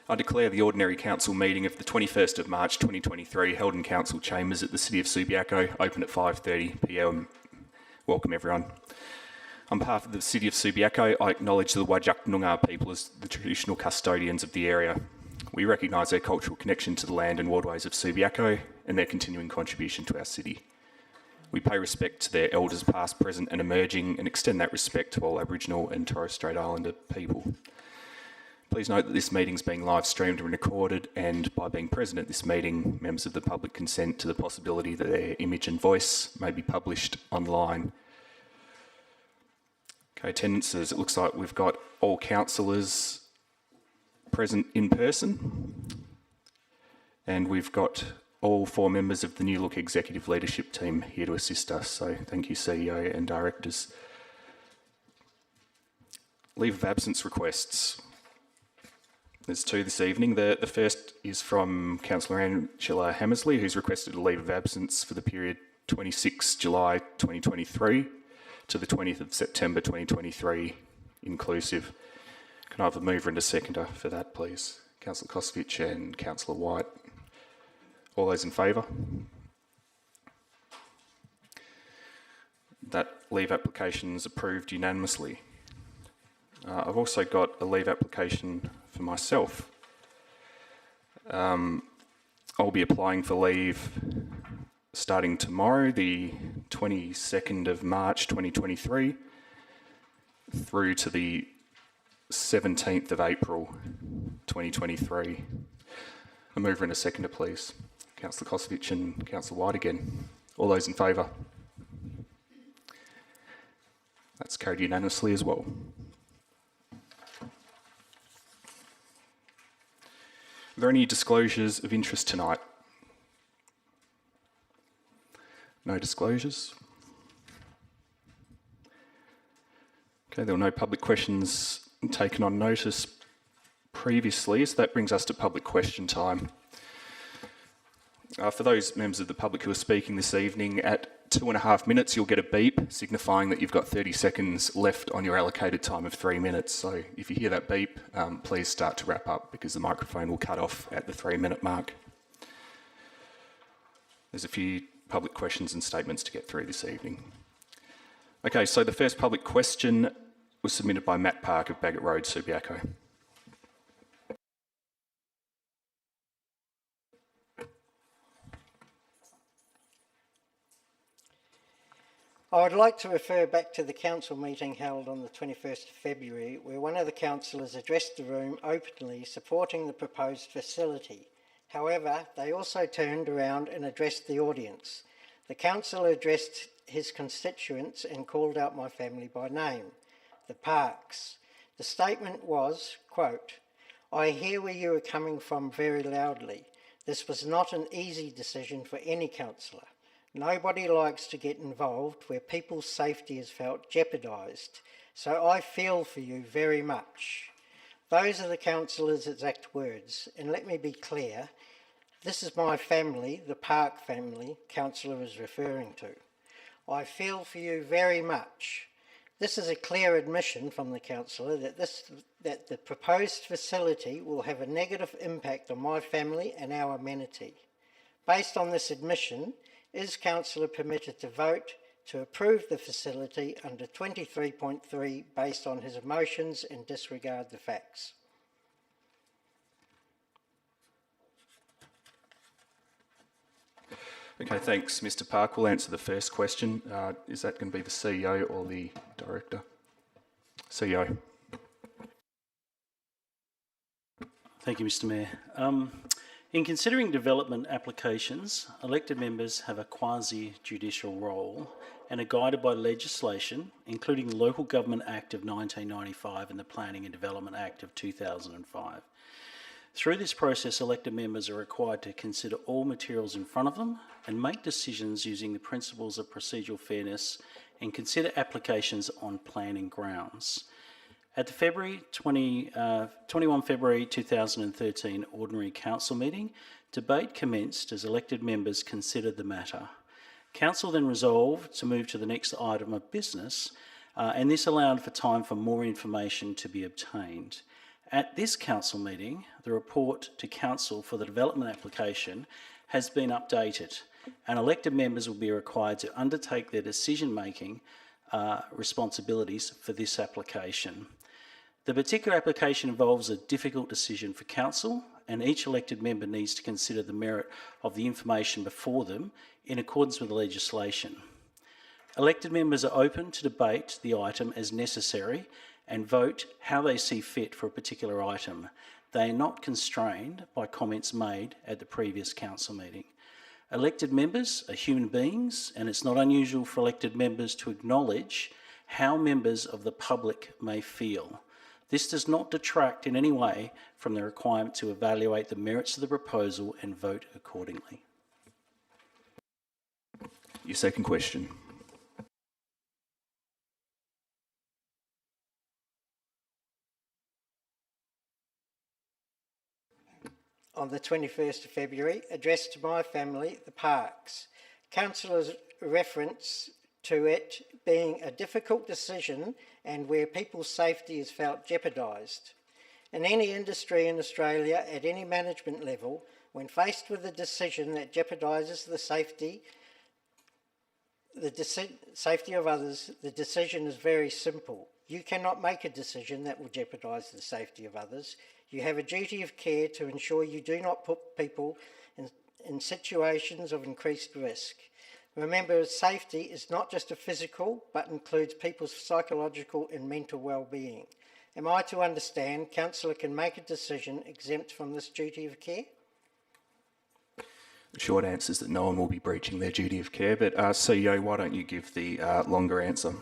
I declare the Ordinary Council meeting of the 21st of March 2023 held in Council Chambers at the City of Subiaco, open at 5:30pm. Welcome everyone. On behalf of the City of Subiaco, I acknowledge the Whadjuk Noongar people as the traditional custodians of the area. We recognise their cultural connection to the land and waterways of Subiaco and their continuing contribution to our city. We pay respect to their elders past, present and emerging, and extend that respect to all Aboriginal and Torres Strait Islander people. Please note that this meeting is being live streamed and recorded, and by being present at this meeting, members of the public consent to the possibility that their image and voice may be published online. Okay, attendances. It looks like we've got all councillors present in person, and we've got all 4 members of the New Look Executive Leadership Team here to assist us. So thank you, CEO and directors. Leave of absence requests. There's 2 this evening. The first is from Councillor Angela Hammersley, who's requested a leave of absence for the period 26 July 2023 to the 20th of September 2023 inclusive. Can I have a mover and a seconder for that, please? Councillor Kosovich and Councillor White. All those in favour? That leave application is approved unanimously. I've also got a leave application for myself. I'll be applying for leave starting tomorrow, the 22nd of March 2023, through to the 17th of April 2023. A mover and a seconder, please. Councillor Kosovich and Councillor White again. All those in favour? That's carried unanimously as well. Are there any disclosures of interest tonight? No disclosures. Okay, there were no public questions taken on notice previously, so that brings us to public question time. For those members of the public who are speaking this evening, at 2.5 minutes you'll get a beep signifying that you've got 30 seconds left on your allocated time of 3 minutes. So if you hear that beep, please start to wrap up because the microphone will cut off at the 3-minute mark. There's a few public questions and statements to get through this evening. Okay, so the first public question was submitted by Matt Park of Bagot Road, Subiaco. I would like to refer back to the council meeting held on the 21st of February, where one of the councillors addressed the room openly supporting the proposed facility. However, they also turned around and addressed the audience. The councillor addressed his constituents and called out my family by name, the Parks. The statement was, quote, "I hear where you are coming from very loudly. This was not an easy decision for any councillor. Nobody likes to get involved where people's safety is felt jeopardised, so I feel for you very much." Those are the councillor's exact words, and let me be clear, this is my family, the Park family, councillor is referring to. I feel for you very much. This is a clear admission from the councillor that the proposed facility will have a negative impact on my family and our amenity. Based on this admission, is councillor permitted to vote to approve the facility under 23.3 based on his emotions and disregard the facts? Okay, thanks, Mr. Park. We'll answer the first question. Is that going to be the CEO or the director? CEO. Thank you, Mr. Mayor. In considering development applications, elected members have a quasi-judicial role and are guided by legislation, including the Local Government Act of 1995 and the Planning and Development Act of 2005. Through this process, elected members are required to consider all materials in front of them and make decisions using the principles of procedural fairness and consider applications on planning grounds. At the 21 February 2013 Ordinary Council meeting, debate commenced as elected members considered the matter. Council then resolved to move to the next item of business, and this allowed for time for more information to be obtained. At this council meeting, the report to council for the development application has been updated, and elected members will be required to undertake their decision-making responsibilities for this application. The particular application involves a difficult decision for council, and each elected member needs to consider the merit of the information before them in accordance with the legislation. Elected members are open to debate the item as necessary and vote how they see fit for a particular item. They are not constrained by comments made at the previous council meeting. Elected members are human beings, and it's not unusual for elected members to acknowledge how members of the public may feel. This does not detract in any way from the requirement to evaluate the merits of the proposal and vote accordingly. Your second question. On the 21st of February, addressed to my family, the Parks. Councillors reference to it being a difficult decision and where people's safety is felt jeopardised. In any industry in Australia at any management level, when faced with a decision that jeopardises the safety of others, the decision is very simple. You cannot make a decision that will jeopardise the safety of others. You have a duty of care to ensure you do not put people in situations of increased risk. Remember, safety is not just a physical, but includes people's psychological and mental well-being. Am I to understand Councillor can make a decision exempt from this duty of care? The short answer is that no one will be breaching their duty of care, but CEO, why don't you give the longer answer?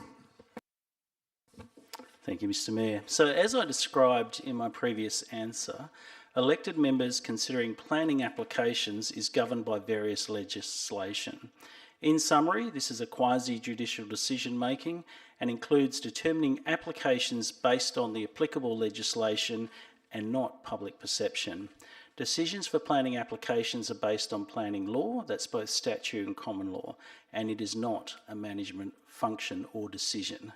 Thank you, Mr. Mayor. So as I described in my previous answer, elected members considering planning applications is governed by various legislation. In summary, this is a quasi-judicial decision-making and includes determining applications based on the applicable legislation and not public perception. Decisions for planning applications are based on planning law, that's both statute and common law, and it is not a management function or decision.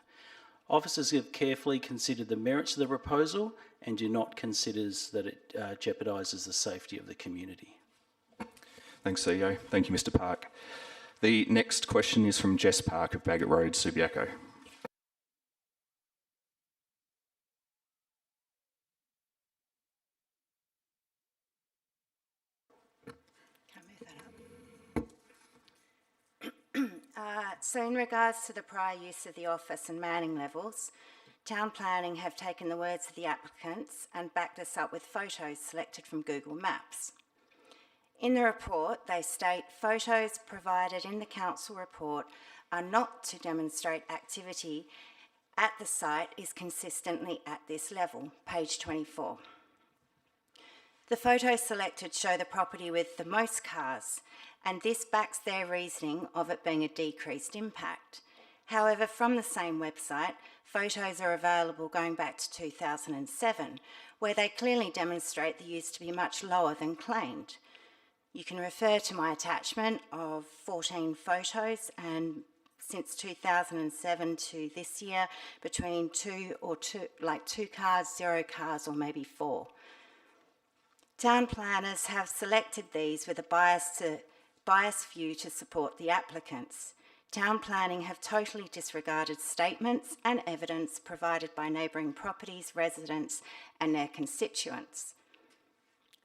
Officers have carefully considered the merits of the proposal and do not consider that it jeopardises the safety of the community. Thanks, CEO. Thank you, Mr. Park. The next question is from Jess Park of Bagot Road, Subiaco. So in regards to the prior use of the office and manning levels, Town Planning have taken the words of the applicants and backed us up with photos selected from Google Maps. In the report, they state photos provided in the council report are not to demonstrate activity at the site is consistently at this level, page 24. The photos selected show the property with the most cars, and this backs their reasoning of it being a decreased impact. However, from the same website, photos are available going back to 2007, where they clearly demonstrate the use to be much lower than claimed. You can refer to my attachment of 14 photos, and since 2007 to this year, between two cars, 0 cars, or maybe 4. Town planners have selected these with a biased view to support the applicants. Town planning have totally disregarded statements and evidence provided by neighbouring properties, residents and their constituents.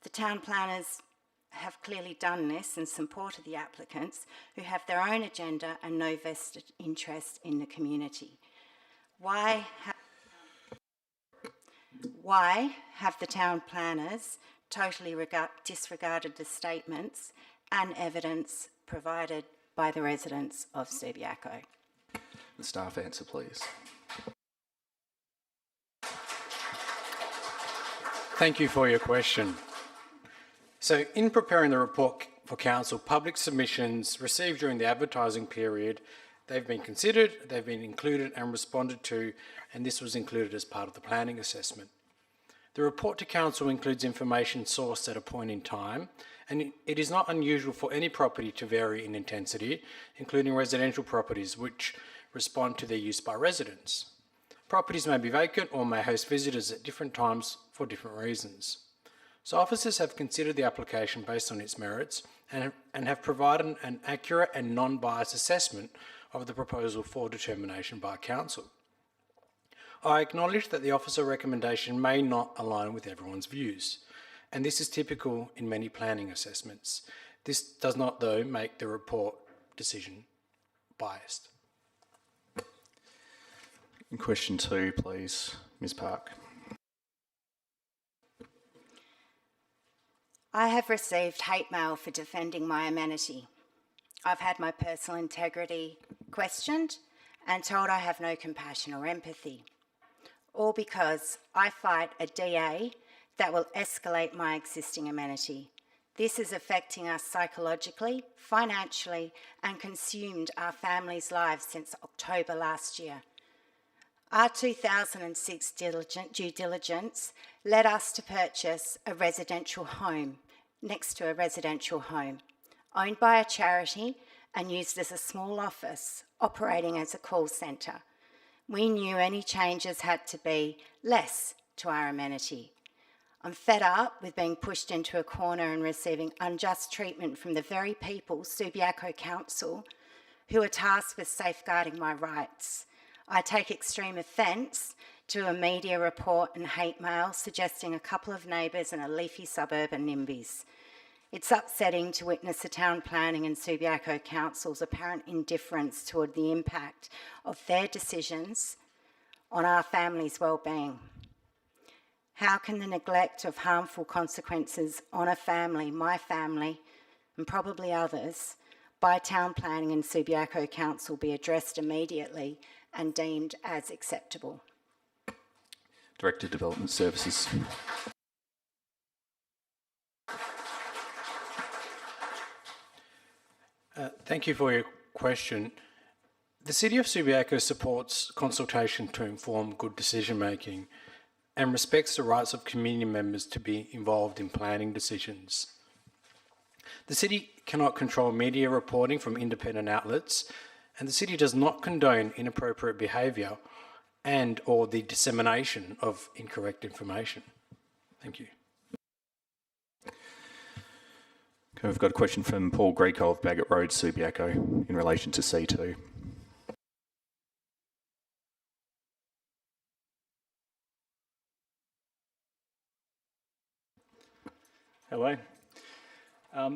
The town planners have clearly done this in support of the applicants who have their own agenda and no vested interest in the community. Why have the town planners totally disregarded the statements and evidence provided by the residents of Subiaco? The staff answer, please. Thank you for your question. So in preparing the report for council, public submissions received during the advertising period, they've been considered, they've been included and responded to, and this was included as part of the planning assessment. The report to council includes information sourced at a point in time, and it is not unusual for any property to vary in intensity, including residential properties which respond to their use by residents. Properties may be vacant or may host visitors at different times for different reasons. So officers have considered the application based on its merits and have provided an accurate and non-biased assessment of the proposal for determination by Council. I acknowledge that the officer recommendation may not align with everyone's views, and this is typical in many planning assessments. This does not, though, make the report decision biased. Question 2, please, Ms. Park. I have received hate mail for defending my amenity. I've had my personal integrity questioned and told I have no compassion or empathy, all because I fight a DA that will escalate my existing amenity. This is affecting us psychologically, financially, and consumed our families' lives since October last year. Our 2006 due diligence led us to purchase a residential home next to a residential home, owned by a charity and used as a small office, operating as a call centre. We knew any changes had to be less to our amenity. I'm fed up with being pushed into a corner and receiving unjust treatment from the very people, Subiaco Council, who are tasked with safeguarding my rights. I take extreme offence to a media report and hate mail suggesting a couple of neighbours in a leafy suburb are NIMBYs. It's upsetting to witness the town planning and Subiaco Council's apparent indifference toward the impact of their decisions on our family's well-being. How can the neglect of harmful consequences on a family, my family, and probably others, by town planning and Subiaco Council be addressed immediately and deemed as acceptable? Director of Development Services. Thank you for your question. The City of Subiaco supports consultation to inform good decision making and respects the rights of community members to be involved in planning decisions. The City cannot control media reporting from independent outlets, and the City does not condone inappropriate behaviour and or the dissemination of incorrect information. Thank you. Okay, we've got a question from Paul Greco of Bagot Road, Subiaco, in relation to C2. Hello.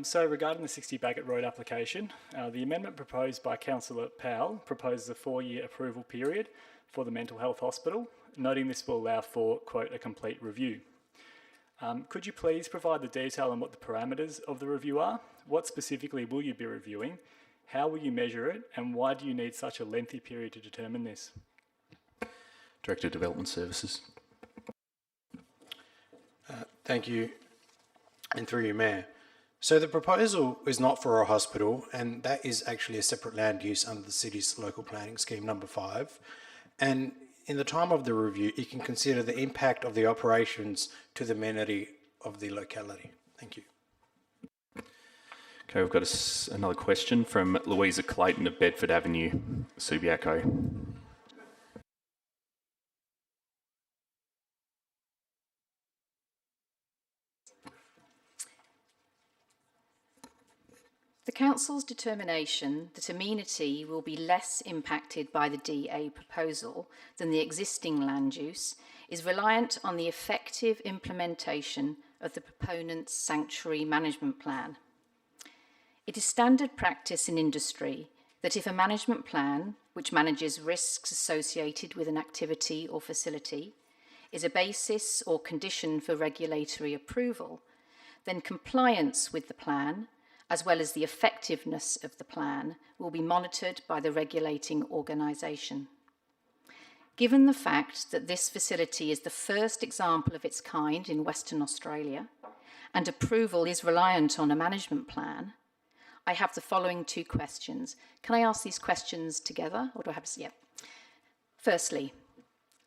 So regarding the 60 Bagot Road application, the amendment proposed by Councillor Powell proposes a 4-year approval period for the mental health hospital, noting this will allow for, quote, a complete review. Could you please provide the detail on what the parameters of the review are? What specifically will you be reviewing? How will you measure it? And why do you need such a lengthy period to determine this? Director of Development Services. Thank you, and through you, Mayor. So the proposal is not for a hospital, and that is actually a separate land use under the City's local planning scheme number 5. And in the time of the review, you can consider the impact of the operations to the amenity of the locality. Thank you. Okay, we've got another question from Louisa Clayton of Bedford Avenue, Subiaco. The Council's determination that amenity will be less impacted by the DA proposal than the existing land use is reliant on the effective implementation of the proponent's sanctuary management plan. It is standard practice in industry that if a management plan, which manages risks associated with an activity or facility, is a basis or condition for regulatory approval, then compliance with the plan, as well as the effectiveness of the plan, will be monitored by the regulating organisation. Given the fact that this facility is the first example of its kind in Western Australia, and approval is reliant on a management plan, I have the following 2 questions. Can I ask these questions together, or do I have to? Yeah. Firstly,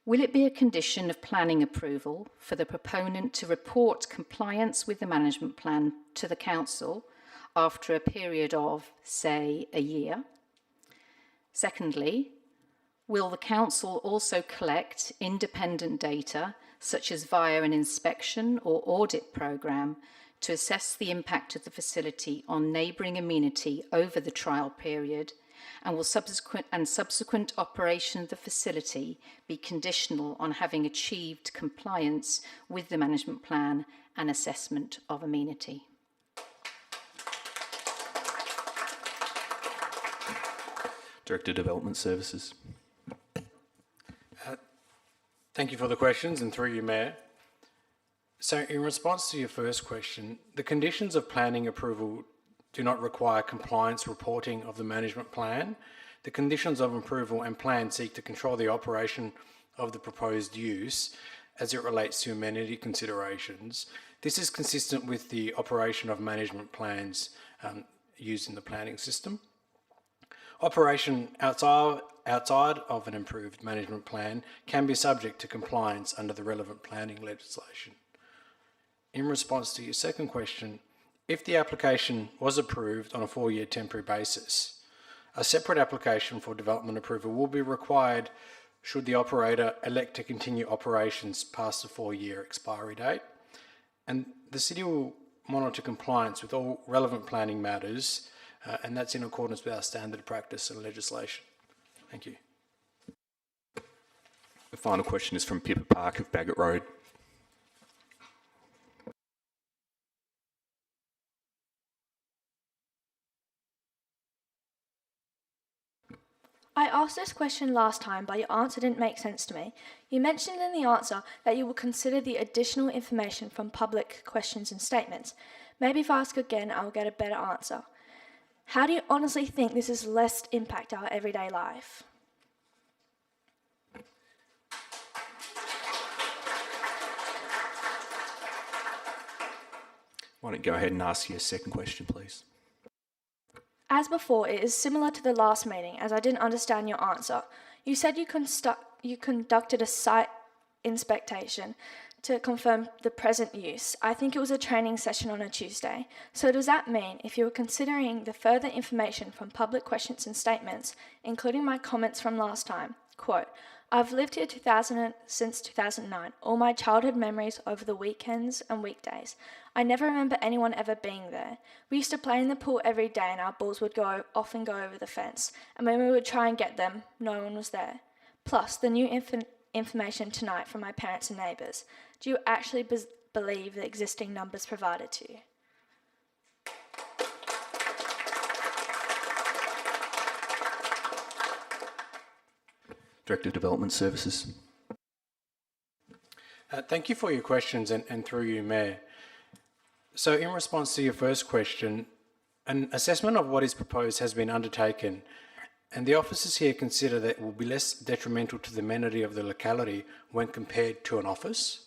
will it be a condition of planning approval for the proponent to report compliance with the management plan to the Council after a period of, say, a year? Secondly, Will the Council also collect independent data, such as via an inspection or audit programme, to assess the impact of the facility on neighbouring amenity over the trial period, and will subsequent operation of the facility be conditional on having achieved compliance with the management plan and assessment of amenity? Director of Development Services. Thank you for the questions, and through you, Mayor. So in response to your first question, the conditions of planning approval do not require compliance reporting of the management plan. The conditions of approval and plan seek to control the operation of the proposed use as it relates to amenity considerations. This is consistent with the operation of management plans used in the planning system. Operation outside of an improved management plan can be subject to compliance under the relevant planning legislation. In response to your second question, if the application was approved on a 4-year temporary basis, a separate application for development approval will be required should the operator elect to continue operations past the 4-year expiry date. And the City will monitor compliance with all relevant planning matters, and that's in accordance with our standard practice and legislation. Thank you. The final question is from Pippa Park of Bagot Road. I asked this question last time, but your answer didn't make sense to me. You mentioned in the answer that you will consider the additional information from public questions and statements. Maybe if I ask again, I will get a better answer. How do you honestly think this is less impact our everyday life? Why don't you go ahead and ask your second question, please? As before, it is similar to the last meeting, as I didn't understand your answer. You said you conducted a site inspection to confirm the present use. I think it was a training session on a Tuesday. So does that mean if you were considering the further information from public questions and statements, including my comments from last time, quote, I've lived here since 2009, all my childhood memories over the weekends and weekdays. I never remember anyone ever being there. We used to play in the pool every day and our balls would often go over the fence. And when we would try and get them, no one was there. Plus, the new information tonight from my parents and neighbours. Do you actually believe the existing numbers provided to you? Director of Development Services. Thank you for your questions, and through you, Mayor. So in response to your first question, an assessment of what is proposed has been undertaken, and the officers here consider that it will be less detrimental to the amenity of the locality when compared to an office.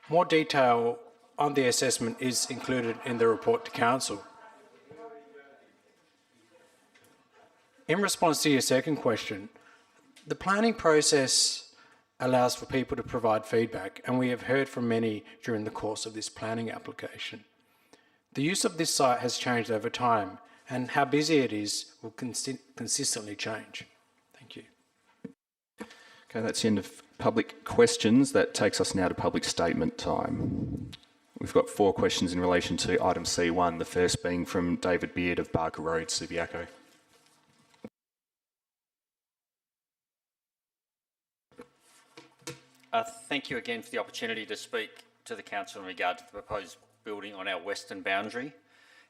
More detail on the assessment is included in the report to Council. In response to your second question, the planning process allows for people to provide feedback, and we have heard from many during the course of this planning application. The use of this site has changed over time, and how busy it is will consistently change. Thank you. Okay, that's the end of public questions. That takes us now to public statement time. We've got 4 questions in relation to item C1, the first being from David Beard of Barker Road, Subiaco. Thank you again for the opportunity to speak to the Council in regard to the proposed building on our western boundary.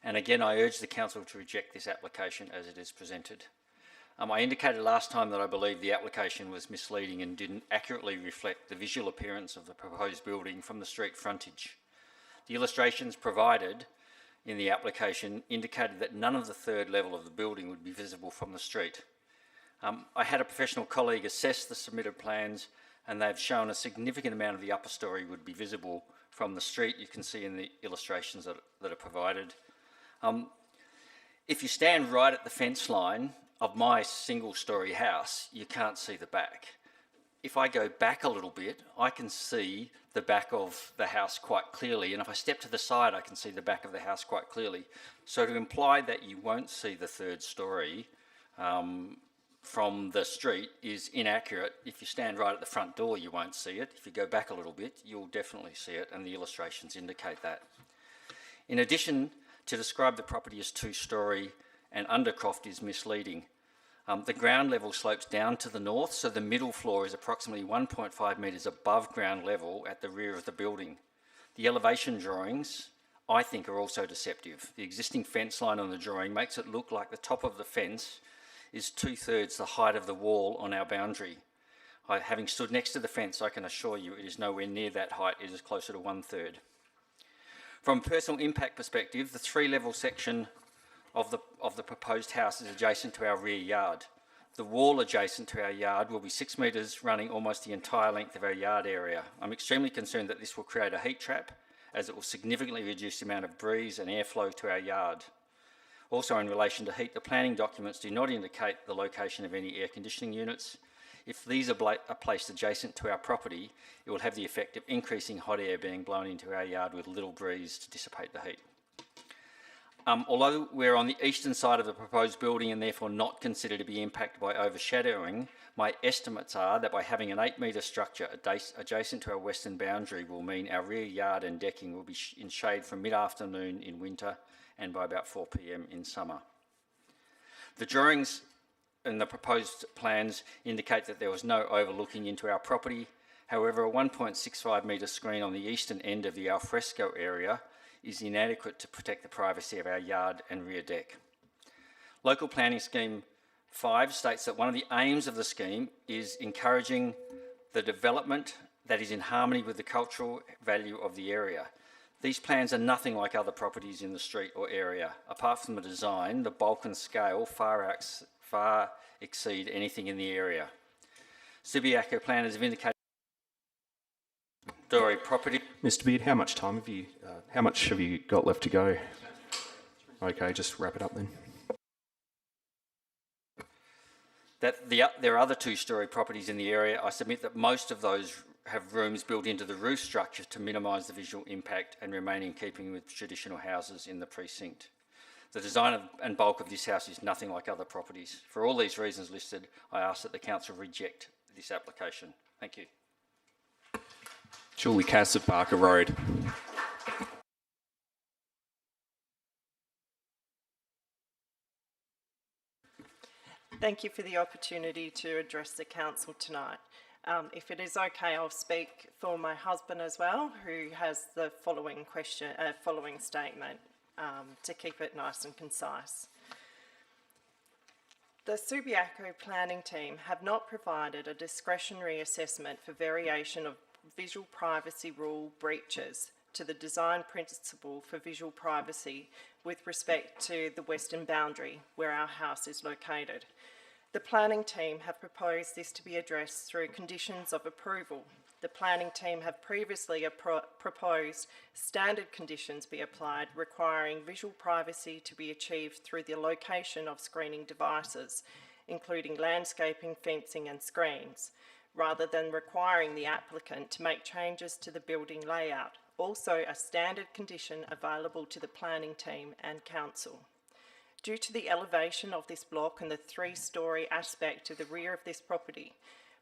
And again, I urge the Council to reject this application as it is presented. I indicated last time that I believe the application was misleading and didn't accurately reflect the visual appearance of the proposed building from the street frontage. The illustrations provided in the application indicated that none of the third level of the building would be visible from the street. I had a professional colleague assess the submitted plans, and they've shown a significant amount of the upper story would be visible from the street. You can see in the illustrations that are provided. If you stand right at the fence line of my single-storey house, you can't see the back. If I go back a little bit, I can see the back of the house quite clearly, and if I step to the side, I can see the back of the house quite clearly. So to imply that you won't see the third story from the street is inaccurate. If you stand right at the front door, you won't see it. If you go back a little bit, you'll definitely see it, and the illustrations indicate that. In addition, to describe the property as two-storey and undercroft is misleading. The ground level slopes down to the north, so the middle floor is approximately 1.5 metres above ground level at the rear of the building. The elevation drawings, I think, are also deceptive. The existing fence line on the drawing makes it look like the top of the fence is 2/3 the height of the wall on our boundary. Having stood next to the fence, I can assure you it is nowhere near that height. It is closer to 1/3. From a personal impact perspective, the 3-level section of the proposed house is adjacent to our rear yard. The wall adjacent to our yard will be 6 metres, running almost the entire length of our yard area. I'm extremely concerned that this will create a heat trap, as it will significantly reduce the amount of breeze and airflow to our yard. Also, in relation to heat, the planning documents do not indicate the location of any air conditioning units. If these are placed adjacent to our property, it will have the effect of increasing hot air being blown into our yard with little breeze to dissipate the heat. Although we're on the eastern side of the proposed building and therefore not considered to be impacted by overshadowing, my estimates are that by having an 8-metre structure adjacent to our western boundary will mean our rear yard and decking will be in shade from mid-afternoon in winter and by about 4 p.m. in summer. The drawings and the proposed plans indicate that there was no overlooking into our property. However, a 1.65 metre screen on the eastern end of the alfresco area is inadequate to protect the privacy of our yard and rear deck. Local Planning Scheme 5 states that one of the aims of the scheme is encouraging the development that is in harmony with the cultural value of the area. These plans are nothing like other properties in the street or area. Apart from the design, the bulk and scale far exceed anything in the area. Subiaco planners have indicated story property. Mr. Beard, how much have you got left to go? Okay, just wrap it up then. There are other 2-storey properties in the area. I submit that most of those have rooms built into the roof structure to minimise the visual impact and remain in keeping with traditional houses in the precinct. The design and bulk of this house is nothing like other properties. For all these reasons listed, I ask that the council reject this application. Thank you. Julie Cass of Barker Road. Thank you for the opportunity to address the council tonight. If it is okay, I'll speak for my husband as well, who has the following statement, to keep it nice and concise. The Subiaco planning team have not provided a discretionary assessment for variation of visual privacy rule breaches to the design principle for visual privacy with respect to the western boundary where our house is located. The planning team have proposed this to be addressed through conditions of approval. The planning team have previously proposed standard conditions be applied requiring visual privacy to be achieved through the location of screening devices, including landscaping, fencing and screens, rather than requiring the applicant to make changes to the building layout. Also a standard condition available to the planning team and council. Due to the elevation of this block and the 3-storey aspect to the rear of this property,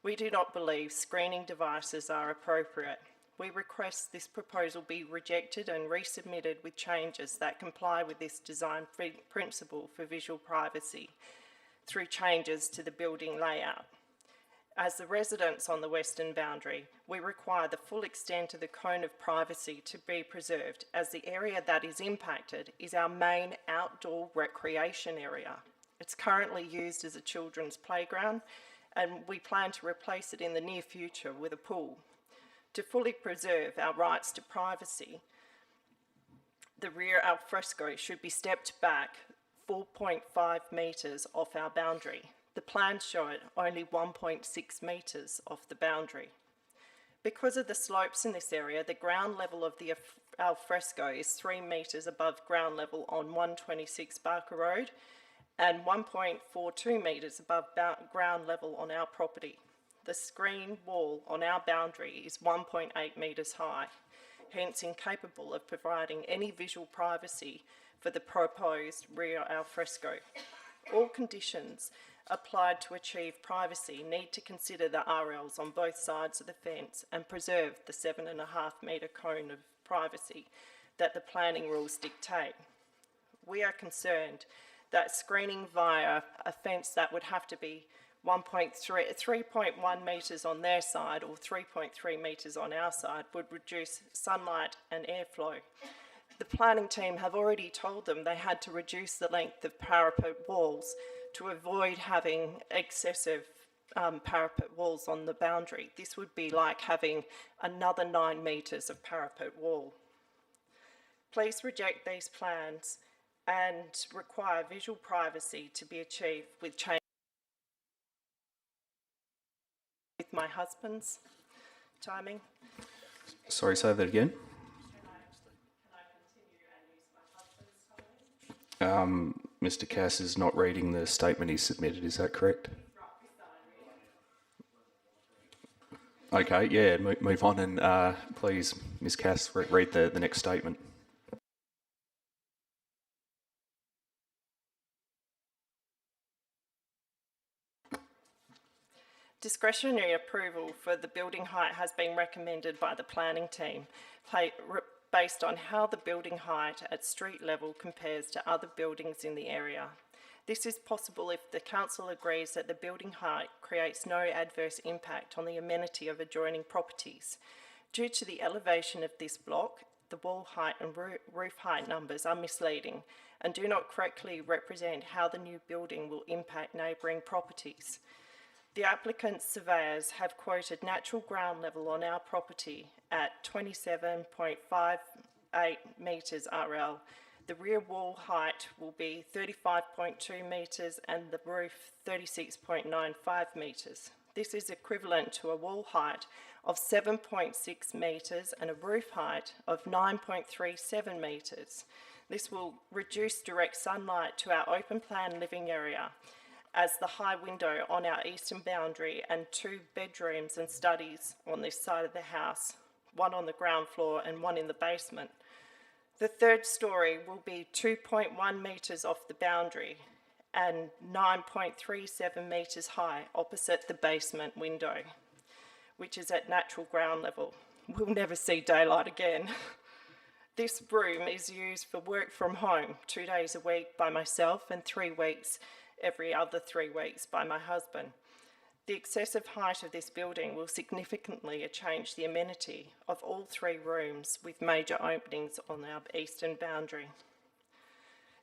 we do not believe screening devices are appropriate. We request this proposal be rejected and resubmitted with changes that comply with this design principle for visual privacy through changes to the building layout. As the residents on the western boundary, we require the full extent of the cone of privacy to be preserved, as the area that is impacted is our main outdoor recreation area. It's currently used as a children's playground, and we plan to replace it in the near future with a pool. To fully preserve our rights to privacy, the rear alfresco should be stepped back 4.5 metres off our boundary. The plans show it only 1.6 metres off the boundary. Because of the slopes in this area, the ground level of the alfresco is 3 metres above ground level on 126 Barker Road and 1.42 metres above ground level on our property. The screen wall on our boundary is 1.8 metres high, hence incapable of providing any visual privacy for the proposed rear alfresco. All conditions applied to achieve privacy need to consider the RLs on both sides of the fence and preserve the 7.5 metre cone of privacy that the planning rules dictate. We are concerned that screening via a fence that would have to be 3.1 metres on their side or 3.3 metres on our side would reduce sunlight and airflow. The planning team have already told them they had to reduce the length of parapet walls to avoid having excessive parapet walls on the boundary. This would be like having another 9 metres of parapet wall. Please reject these plans and require visual privacy to be achieved with my husband's timing. Sorry, say that again. Mr. Cass is not reading the statement he submitted, is that correct? Okay, yeah, move on and please, Ms. Cass, read the next statement. Discretionary approval for the building height has been recommended by the planning team based on how the building height at street level compares to other buildings in the area. This is possible if the council agrees that the building height creates no adverse impact on the amenity of adjoining properties. Due to the elevation of this block, the wall height and roof height numbers are misleading and do not correctly represent how the new building will impact neighbouring properties. The applicant's surveyors have quoted natural ground level on our property at 27.58 metres RL. The rear wall height will be 35.2 metres and the roof 36.95 metres. This is equivalent to a wall height of 7.6 metres and a roof height of 9.37 metres. This will reduce direct sunlight to our open plan living area, as the high window on our eastern boundary and 2 bedrooms and studies on this side of the house, one on the ground floor and one in the basement. The third story will be 2.1 metres off the boundary and 9.37 metres high opposite the basement window, which is at natural ground level. We'll never see daylight again. This room is used for work from home 2 days a week by myself and 3 weeks every other 3 weeks by my husband. The excessive height of this building will significantly change the amenity of all 3 rooms with major openings on our eastern boundary.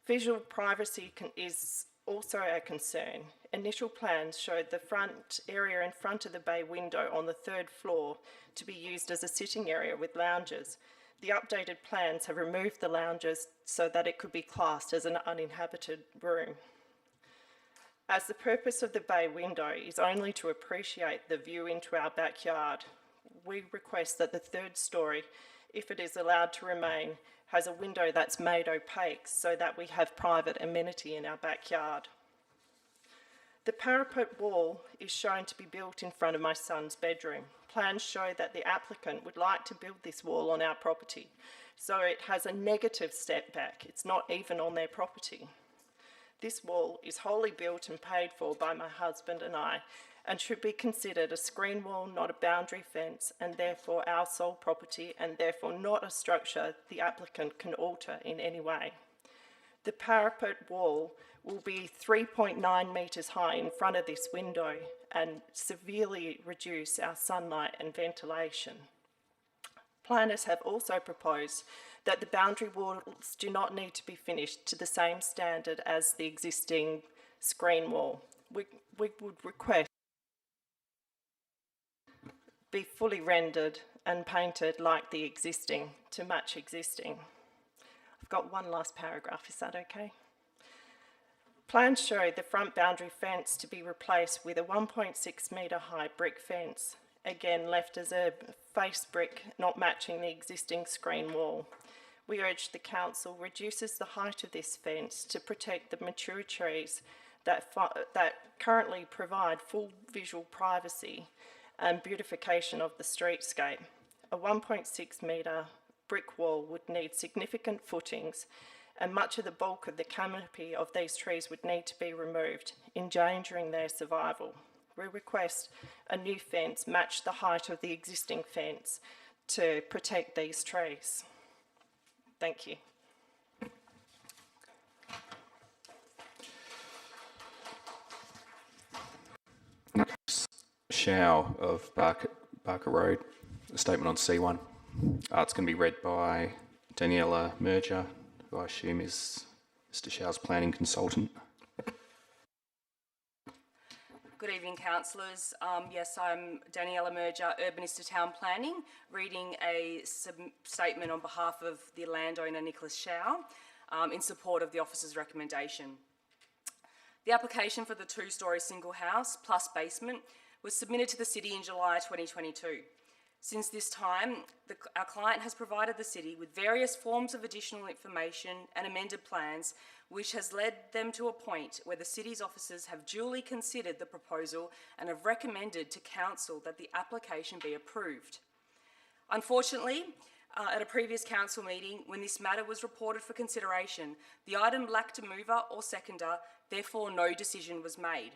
Visual privacy is also a concern. Initial plans showed the front area in front of the bay window on the 3rd floor to be used as a sitting area with lounges. The updated plans have removed the lounges so that it could be classed as an uninhabited room. As the purpose of the bay window is only to appreciate the view into our backyard, we request that the 3rd story, if it is allowed to remain, has a window that's made opaque so that we have private amenity in our backyard. The parapet wall is shown to be built in front of my son's bedroom. Plans show that the applicant would like to build this wall on our property, so it has a negative step back. It's not even on their property. This wall is wholly built and paid for by my husband and I, and should be considered a screen wall, not a boundary fence, and therefore our sole property, and therefore not a structure the applicant can alter in any way. The parapet wall will be 3.9 metres high in front of this window and severely reduce our sunlight and ventilation. Planners have also proposed that the boundary walls do not need to be finished to the same standard as the existing screen wall. We would request be fully rendered and painted like the existing, to match existing. I've got one last paragraph, is that okay? Plans show the front boundary fence to be replaced with a 1.6 metre high brick fence, again left as a face brick not matching the existing screen wall. We urge the council reduces the height of this fence to protect the mature trees that currently provide full visual privacy and beautification of the streetscape. A 1.6 metre brick wall would need significant footings and much of the bulk of the canopy of these trees would need to be removed, endangering their survival. We request a new fence match the height of the existing fence to protect these trees. Thank you. Shao of Barker Road, a statement on C1. It's going to be read by Daniela Merger, who I assume is Mr. Shao's planning consultant. Good evening, councillors. Yes, I'm Daniela Merger, Urbanist to Town Planning, reading a statement on behalf of the landowner Nicholas Shao in support of the officer's recommendation. The application for the two-storey single house plus basement was submitted to the City in July 2022. Since this time, our client has provided the City with various forms of additional information and amended plans, which has led them to a point where the City's officers have duly considered the proposal and have recommended to Council that the application be approved. Unfortunately, at a previous Council meeting, when this matter was reported for consideration, the item lacked a mover or seconder, therefore no decision was made.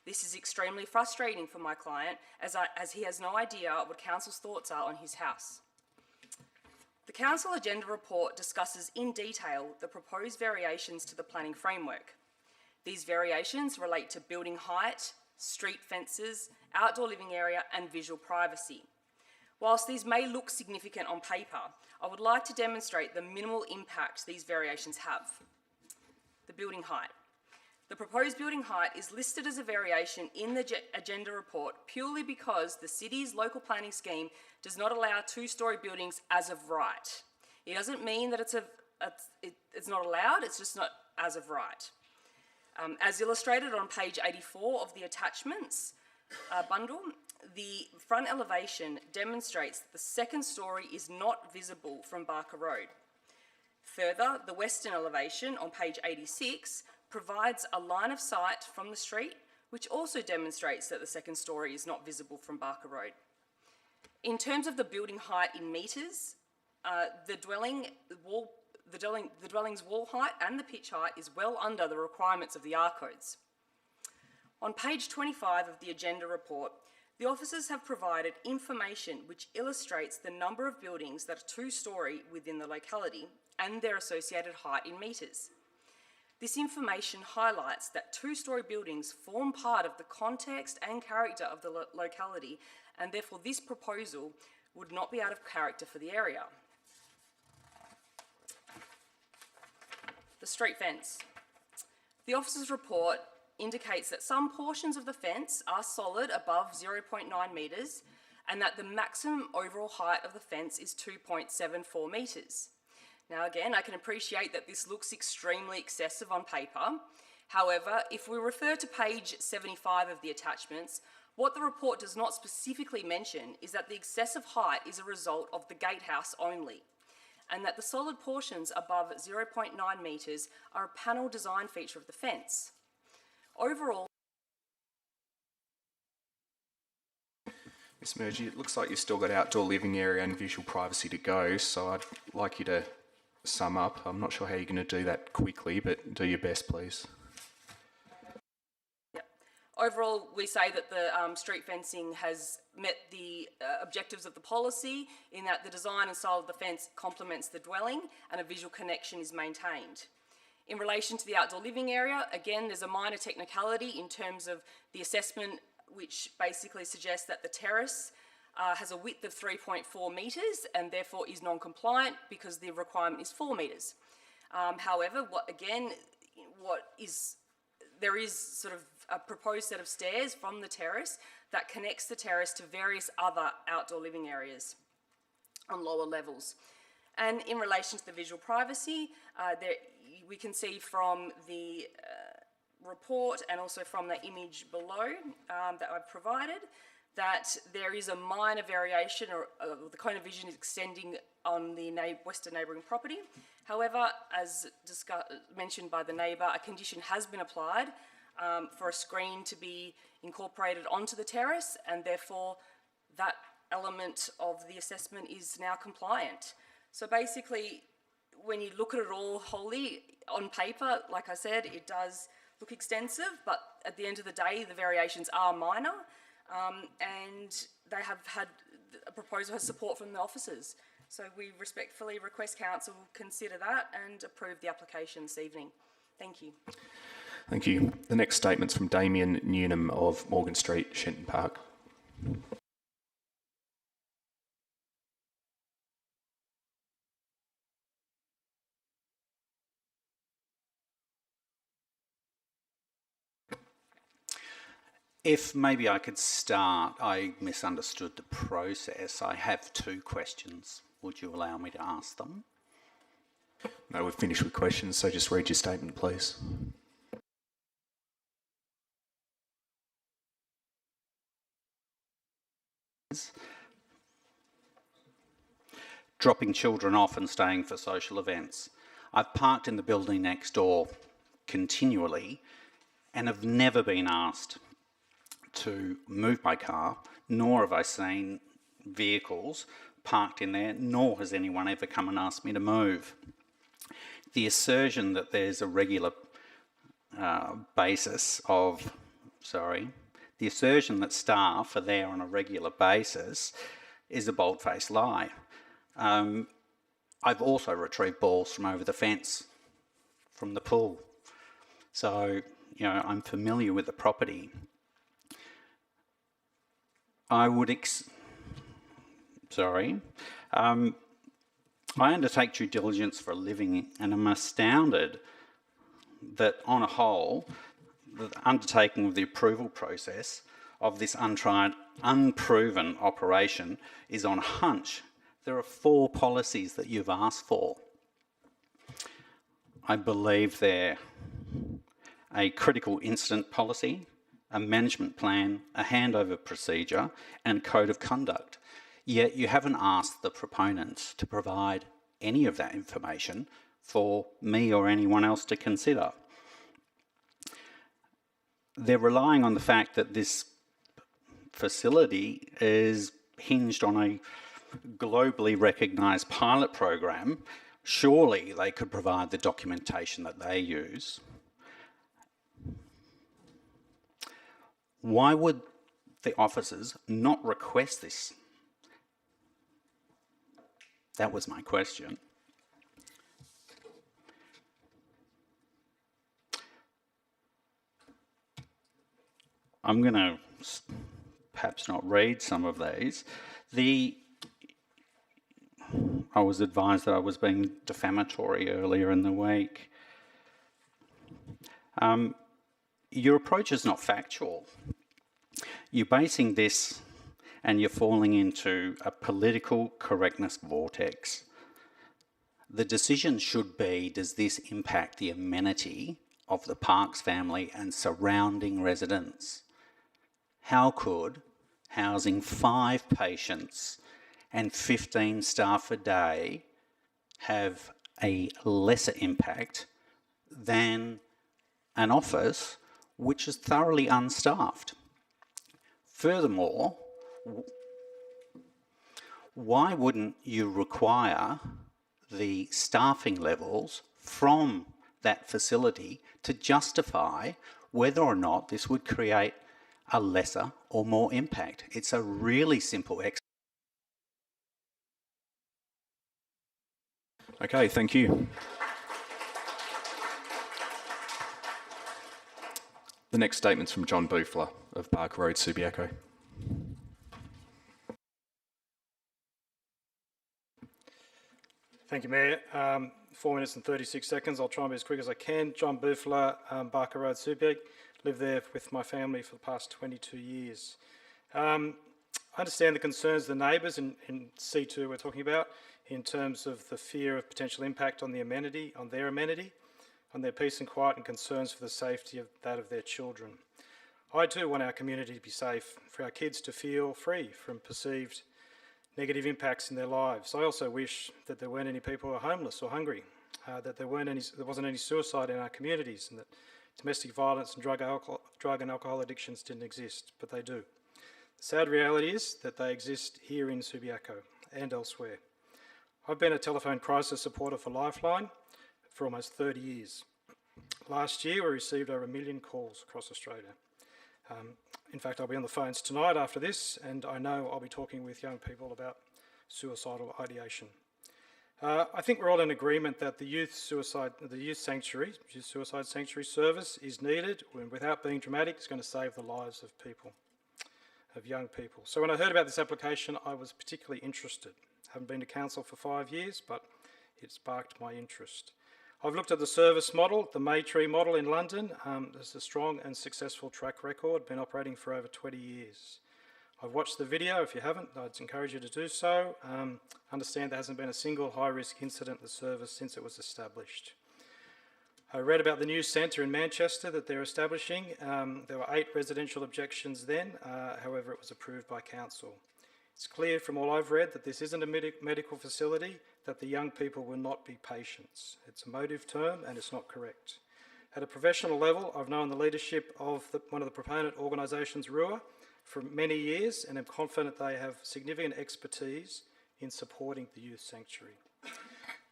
This is extremely frustrating for my client as he has no idea what Council's thoughts are on his house. The Council Agenda Report discusses in detail the proposed variations to the planning framework. These variations relate to building height, street fences, outdoor living area and visual privacy. Whilst these may look significant on paper, I would like to demonstrate the minimal impact these variations have. The building height. The proposed building height is listed as a variation in the agenda report purely because the City's local planning scheme does not allow two-storey buildings as of right. It doesn't mean that it's not allowed, it's just not as of right. As illustrated on page 84 of the attachments bundle, the front elevation demonstrates that the second storey is not visible from Barker Road. Further, the western elevation on page 86 provides a line of sight from the street, which also demonstrates that the second storey is not visible from Barker Road. In terms of the building height in metres, the dwelling's wall height and the pitch height is well under the requirements of the R codes. On page 25 of the agenda report, the officers have provided information which illustrates the number of buildings that are two-storey within the locality and their associated height in metres. This information highlights that two-storey buildings form part of the context and character of the locality, and therefore this proposal would not be out of character for the area. The street fence. The officer's report indicates that some portions of the fence are solid above 0.9 metres and that the maximum overall height of the fence is 2.74 metres. Now again, I can appreciate that this looks extremely excessive on paper. However, if we refer to page 75 of the attachments, what the report does not specifically mention is that the excessive height is a result of the gatehouse only, and that the solid portions above 0.9 metres are a panel design feature of the fence. Overall, Ms. Mergy, it looks like you've still got outdoor living area and visual privacy to go, so I'd like you to sum up. I'm not sure how you're going to do that quickly, but do your best, please. Yep. Overall, we say that the street fencing has met the objectives of the policy in that the design and style of the fence complements the dwelling and a visual connection is maintained. In relation to the outdoor living area, again, there's a minor technicality in terms of the assessment, which basically suggests that the terrace has a width of 3.4 metres and therefore is non-compliant because the requirement is 4 metres. However, there is sort of a proposed set of stairs from the terrace that connects the terrace to various other outdoor living areas on lower levels. And in relation to the visual privacy, we can see from the report and also from the image below that I've provided that there is a minor variation or the cone of vision is extending on the western neighbouring property. However, as mentioned by the neighbour, a condition has been applied for a screen to be incorporated onto the terrace, and therefore that element of the assessment is now compliant. So basically, when you look at it all wholly, on paper, like I said, it does look extensive, but at the end of the day, the variations are minor, and they have had, a proposal has support from the officers. So we respectfully request council consider that and approve the application this evening. Thank you. Thank you. The next statement's from Damien Newnham of Morgan Street, Shenton Park. If maybe I could start, I misunderstood the process. I have two questions. Would you allow me to ask them? No, we've finished with questions, so just read your statement, please. Dropping children off and staying for social events. I've parked in the building next door continually and have never been asked to move my car, nor have I seen vehicles parked in there, nor has anyone ever come and asked me to move. The assertion that there's a regular the assertion that staff are there on a regular basis is a bold-faced lie. I've also retrieved balls from over the fence from the pool. So, I'm familiar with the property. I undertake due diligence for a living, and I'm astounded that, on a whole, the undertaking of the approval process of this untried, unproven operation is on hunch. There are 4 policies that you've asked for. I believe they're a critical incident policy, a management plan, a handover procedure, and code of conduct. Yet you haven't asked the proponents to provide any of that information for me or anyone else to consider. They're relying on the fact that this facility is hinged on a globally recognised pilot program. Surely they could provide the documentation that they use. Why would the officers not request this? That was my question. I'm going to perhaps not read some of these. I was advised that I was being defamatory earlier in the week. Your approach is not factual. You're basing this and you're falling into a political correctness vortex. The decision should be, does this impact the amenity of the Parks family and surrounding residents? How could housing 5 patients and 15 staff a day have a lesser impact than an office which is thoroughly unstaffed? Furthermore, why wouldn't you require the staffing levels from that facility to justify whether or not this would create a lesser or more impact? It's a really simple exercise. Okay, thank you. The next statement's from John Boofler of Barker Road, Subiaco. Thank you, Mayor. 4 minutes and 36 seconds. I'll try and be as quick as I can. John Boofler, Barker Road, Subiaco. Lived there with my family for the past 22 years. I understand the concerns of the neighbours in C2 we're talking about in terms of the fear of potential impact on the amenity, on their peace and quiet, and concerns for the safety of that of their children. I too want our community to be safe, for our kids to feel free from perceived negative impacts in their lives. I also wish that there weren't any people who are homeless or hungry, that there wasn't any suicide in our communities, and that domestic violence and drug and alcohol addictions didn't exist, but they do. The sad reality is that they exist here in Subiaco and elsewhere. I've been a telephone crisis supporter for Lifeline for almost 30 years. Last year, we received over 1 million calls across Australia. In fact, I'll be on the phones tonight after this, and I know I'll be talking with young people about suicidal ideation. I think we're all in agreement that the youth suicide sanctuary service is needed, and without being dramatic, it's going to save the lives of people, of young people. So when I heard about this application, I was particularly interested. I haven't been to council for 5 years, but it sparked my interest. I've looked at the service model, the Maytree model in London. There's a strong and successful track record, been operating for over 20 years. I've watched the video. If you haven't, I'd encourage you to do so. Understand there hasn't been a single high-risk incident in the service since it was established. I read about the new centre in Manchester that they're establishing. There were 8 residential objections then, however it was approved by council. It's clear from all I've read that this isn't a medical facility, that the young people will not be patients. It's a motive term and it's not correct. At a professional level, I've known the leadership of one of the proponent organisations, RUA, for many years, and I'm confident they have significant expertise in supporting the youth sanctuary.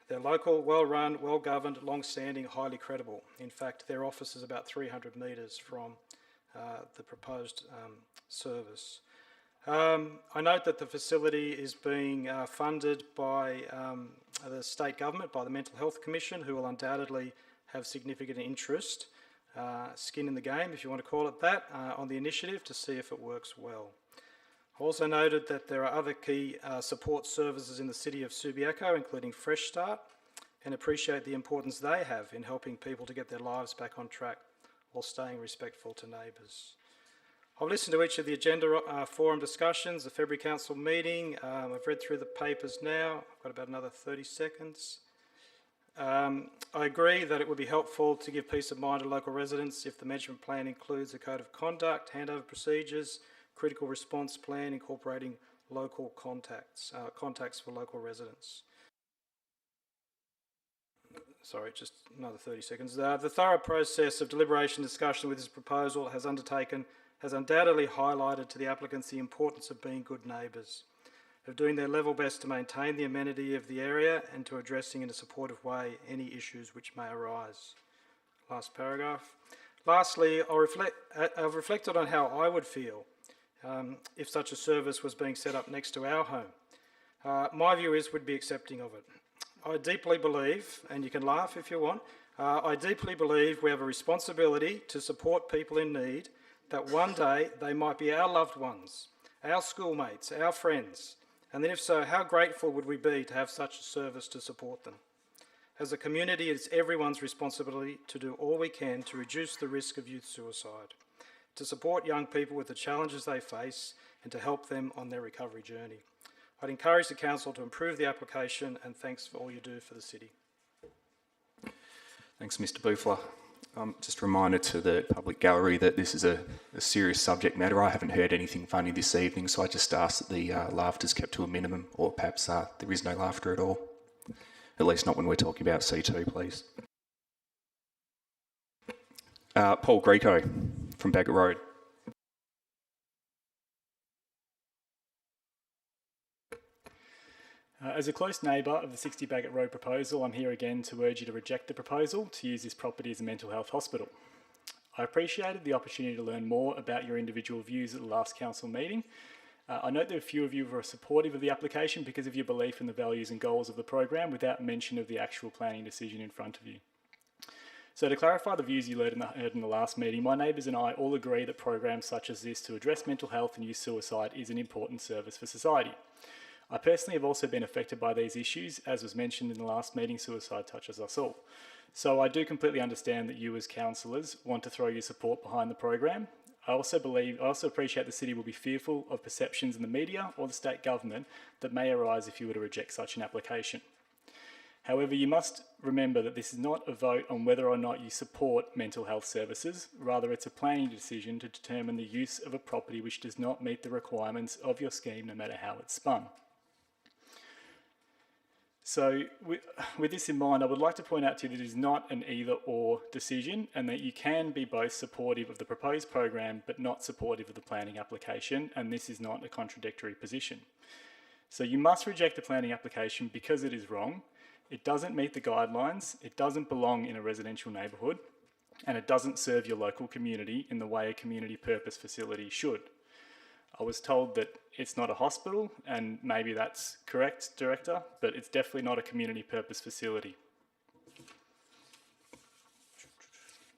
They're local, well-run, well-governed, long-standing, highly credible. In fact, their office is about 300 metres from the proposed service. I note that the facility is being funded by the state government, by the Mental Health Commission, who will undoubtedly have significant interest, skin in the game, if you want to call it that, on the initiative to see if it works well. I also noted that there are other key support services in the city of Subiaco, including Fresh Start, and appreciate the importance they have in helping people to get their lives back on track while staying respectful to neighbours. I've listened to each of the agenda forum discussions, the February Council meeting. I've read through the papers now. I've got about another 30 seconds. I agree that it would be helpful to give peace of mind to local residents if the management plan includes a code of conduct, handover procedures, critical response plan incorporating local contacts for local residents. Sorry, just another 30 seconds. The thorough process of deliberation and discussion with this proposal has undoubtedly highlighted to the applicants the importance of being good neighbours, of doing their level best to maintain the amenity of the area and to addressing in a supportive way any issues which may arise. Last paragraph. Lastly, I've reflected on how I would feel if such a service was being set up next to our home. My view is we'd be accepting of it. I deeply believe, and you can laugh if you want, I deeply believe we have a responsibility to support people in need, that one day they might be our loved ones, our schoolmates, our friends, and then if so, how grateful would we be to have such a service to support them? As a community, it's everyone's responsibility to do all we can to reduce the risk of youth suicide, to support young people with the challenges they face and to help them on their recovery journey. I'd encourage the Council to improve the application, and thanks for all you do for the city. Thanks, Mr. Bufler. Just a reminder to the public gallery that this is a serious subject matter. I haven't heard anything funny this evening, so I just ask that the laughter is kept to a minimum, or perhaps there is no laughter at all. At least not when we're talking about C2, please. Paul Greco from Bagot Road. As a close neighbour of the 60 Bagot Road proposal, I'm here again to urge you to reject the proposal to use this property as a mental health hospital. I appreciated the opportunity to learn more about your individual views at the last council meeting. I note that a few of you were supportive of the application because of your belief in the values and goals of the program without mention of the actual planning decision in front of you. So to clarify the views you heard in the last meeting, my neighbours and I all agree that programs such as this to address mental health and youth suicide is an important service for society. I personally have also been affected by these issues. As was mentioned in the last meeting, suicide touches us all. So I do completely understand that you as councillors want to throw your support behind the program. I also appreciate the city will be fearful of perceptions in the media or the state government that may arise if you were to reject such an application. However, you must remember that this is not a vote on whether or not you support mental health services. Rather, it's a planning decision to determine the use of a property which does not meet the requirements of your scheme, no matter how it's spun. So with this in mind, I would like to point out to you that it is not an either-or decision and that you can be both supportive of the proposed program but not supportive of the planning application, and this is not a contradictory position. So you must reject the planning application because it is wrong, it doesn't meet the guidelines, it doesn't belong in a residential neighbourhood, and it doesn't serve your local community in the way a community purpose facility should. I was told that it's not a hospital, and maybe that's correct, Director, but it's definitely not a community purpose facility.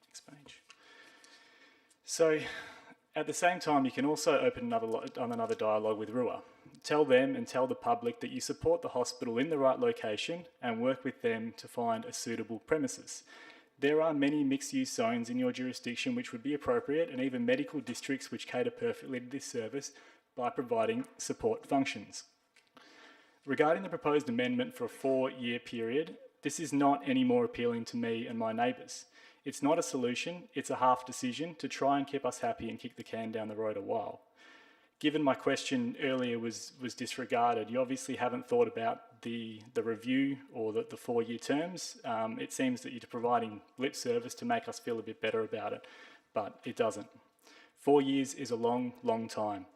Next page. So, at the same time, you can also open another dialogue with RUA. Tell them and tell the public that you support the hospital in the right location and work with them to find a suitable premises. There are many mixed-use zones in your jurisdiction which would be appropriate, and even medical districts which cater perfectly to this service by providing support functions. Regarding the proposed amendment for a 4-year period, this is not any more appealing to me and my neighbours. It's not a solution, it's a half decision to try and keep us happy and kick the can down the road a while. Given my question earlier was disregarded, you obviously haven't thought about the review or the 4-year terms. It seems that you're providing lip service to make us feel a bit better about it, but it doesn't. 4 years is a long, long time.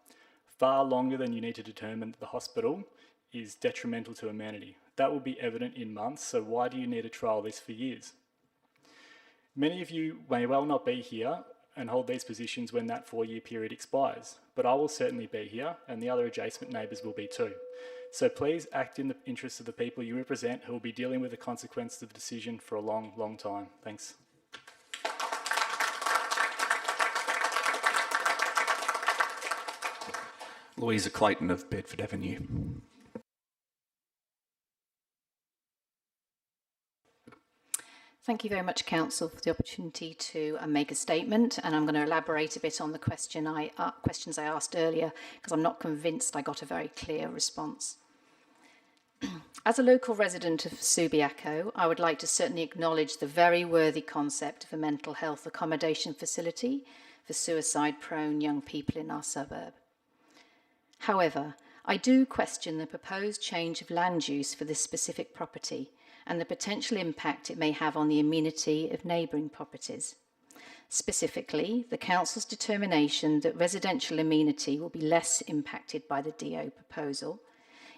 Far longer than you need to determine that the hospital is detrimental to amenity. That will be evident in months, so why do you need to trial this for years? Many of you may well not be here and hold these positions when that 4-year period expires, but I will certainly be here and the other adjacent neighbours will be too. So please act in the interests of the people you represent who will be dealing with the consequences of the decision for a long, long time. Thanks. Louisa Clayton of Bedford Avenue. Thank you very much, Council, for the opportunity to make a statement, and I'm going to elaborate a bit on the questions I asked earlier, because I'm not convinced I got a very clear response. As a local resident of Subiaco, I would like to certainly acknowledge the very worthy concept of a mental health accommodation facility for suicide-prone young people in our suburb. However, I do question the proposed change of land use for this specific property and the potential impact it may have on the amenity of neighbouring properties. Specifically, the Council's determination that residential amenity will be less impacted by the DO proposal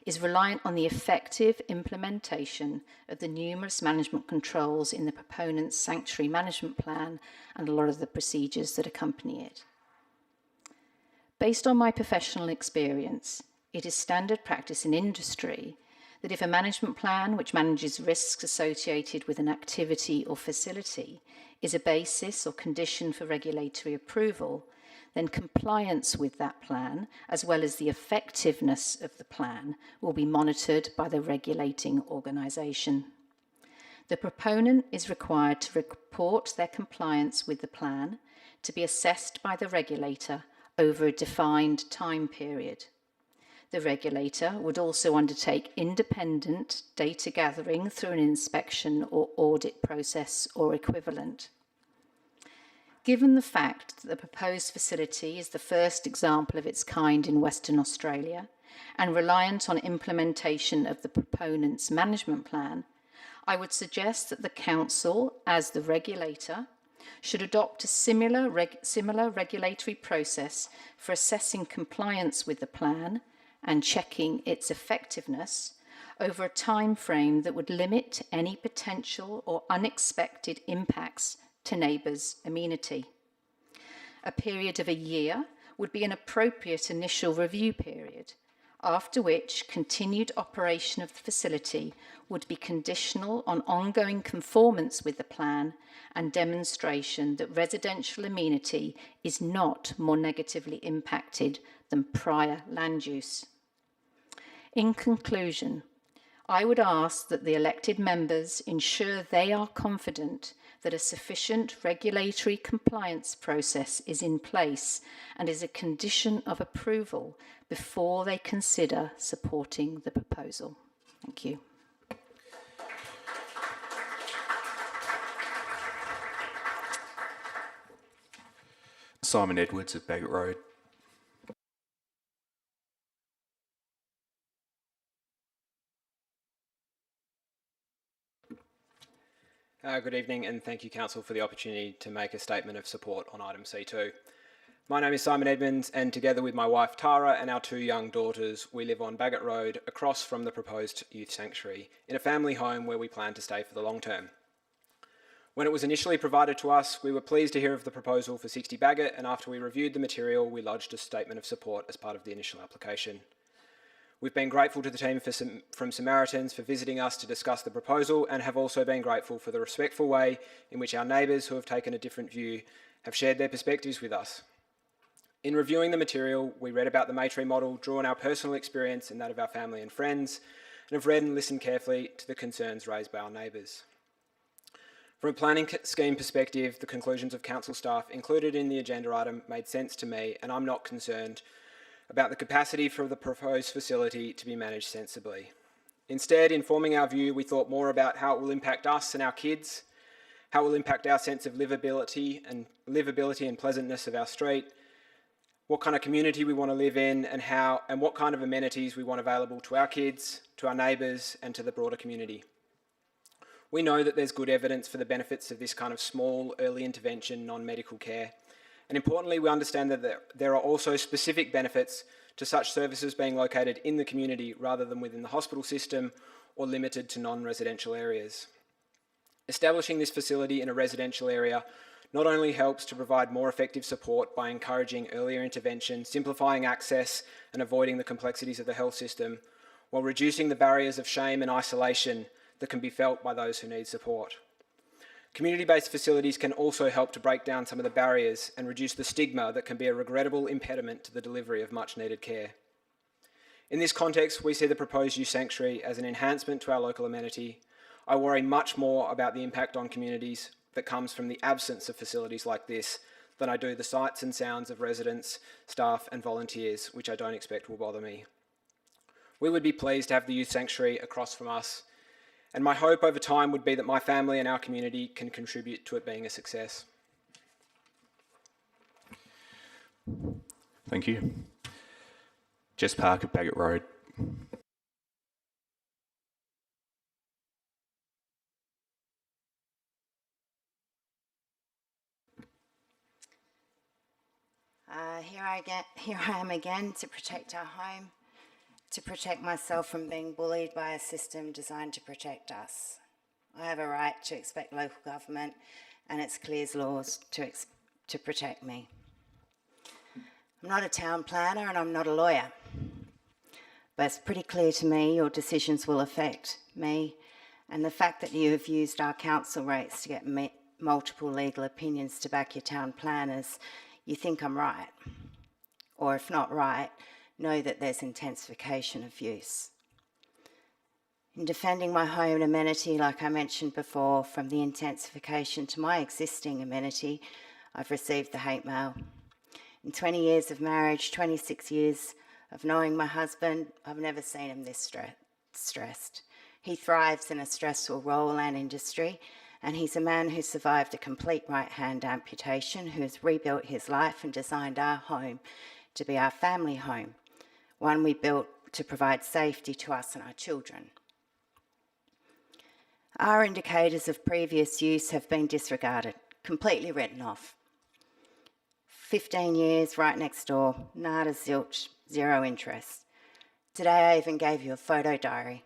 is reliant on the effective implementation of the numerous management controls in the proponent's sanctuary management plan and a lot of the procedures that accompany it. Based on my professional experience, it is standard practice in industry that if a management plan which manages risks associated with an activity or facility is a basis or condition for regulatory approval, then compliance with that plan, as well as the effectiveness of the plan, will be monitored by the regulating organisation. The proponent is required to report their compliance with the plan to be assessed by the regulator over a defined time period. The regulator would also undertake independent data gathering through an inspection or audit process or equivalent. Given the fact that the proposed facility is the first example of its kind in Western Australia and reliant on implementation of the proponent's management plan, I would suggest that the Council, as the regulator, should adopt a similar regulatory process for assessing compliance with the plan and checking its effectiveness over a time frame that would limit any potential or unexpected impacts to neighbours' amenity. A period of a year would be an appropriate initial review period, after which continued operation of the facility would be conditional on ongoing conformance with the plan and demonstration that residential amenity is not more negatively impacted than prior land use. In conclusion, I would ask that the elected members ensure they are confident that a sufficient regulatory compliance process is in place and is a condition of approval before they consider supporting the proposal. Thank you. Simon Edwards of Bagot Road. Good evening, and thank you, Council, for the opportunity to make a statement of support on item C2. My name is Simon Edmonds, and together with my wife Tara and our 2 young daughters, we live on Bagot Road across from the proposed youth sanctuary in a family home where we plan to stay for the long term. When it was initially provided to us, we were pleased to hear of the proposal for 60 Bagot, and after we reviewed the material, we lodged a statement of support as part of the initial application. We've been grateful to the team from Samaritans for visiting us to discuss the proposal, and have also been grateful for the respectful way in which our neighbours who have taken a different view have shared their perspectives with us. In reviewing the material, we read about the Maitree model, drew on our personal experience and that of our family and friends, and have read and listened carefully to the concerns raised by our neighbours. From a planning scheme perspective, the conclusions of council staff included in the agenda item made sense to me, and I'm not concerned about the capacity for the proposed facility to be managed sensibly. Instead, in forming our view, we thought more about how it will impact us and our kids, how it will impact our sense of livability and pleasantness of our street, what kind of community we want to live in, and what kind of amenities we want available to our kids, to our neighbours, and to the broader community. We know that there's good evidence for the benefits of this kind of small, early intervention, non-medical care. And importantly, we understand that there are also specific benefits to such services being located in the community rather than within the hospital system or limited to non-residential areas. Establishing this facility in a residential area not only helps to provide more effective support by encouraging earlier intervention, simplifying access and avoiding the complexities of the health system, while reducing the barriers of shame and isolation that can be felt by those who need support. Community-based facilities can also help to break down some of the barriers and reduce the stigma that can be a regrettable impediment to the delivery of much-needed care. In this context, we see the proposed youth sanctuary as an enhancement to our local amenity. I worry much more about the impact on communities that comes from the absence of facilities like this than I do the sights and sounds of residents, staff and volunteers, which I don't expect will bother me. We would be pleased to have the youth sanctuary across from us, and my hope over time would be that my family and our community can contribute to it being a success. Thank you. Jess Parker, Bagot Road. Here I am again to protect our home, to protect myself from being bullied by a system designed to protect us. I have a right to expect local government and its clear laws to protect me. I'm not a town planner and I'm not a lawyer, but it's pretty clear to me your decisions will affect me, and the fact that you have used our council rates to get multiple legal opinions to back your town planners, you think I'm right. Or if not right, know that there's intensification of use. In defending my home amenity, like I mentioned before, from the intensification to my existing amenity, I've received the hate mail. In 20 years of marriage, 26 years of knowing my husband, I've never seen him this stressed. He thrives in a stressful role and industry, and he's a man who survived a complete right-hand amputation, who has rebuilt his life and designed our home to be our family home, one we built to provide safety to us and our children. Our indicators of previous use have been disregarded, completely written off. 15 years right next door, nada, zilch, zero interest. Today I even gave you a photo diary.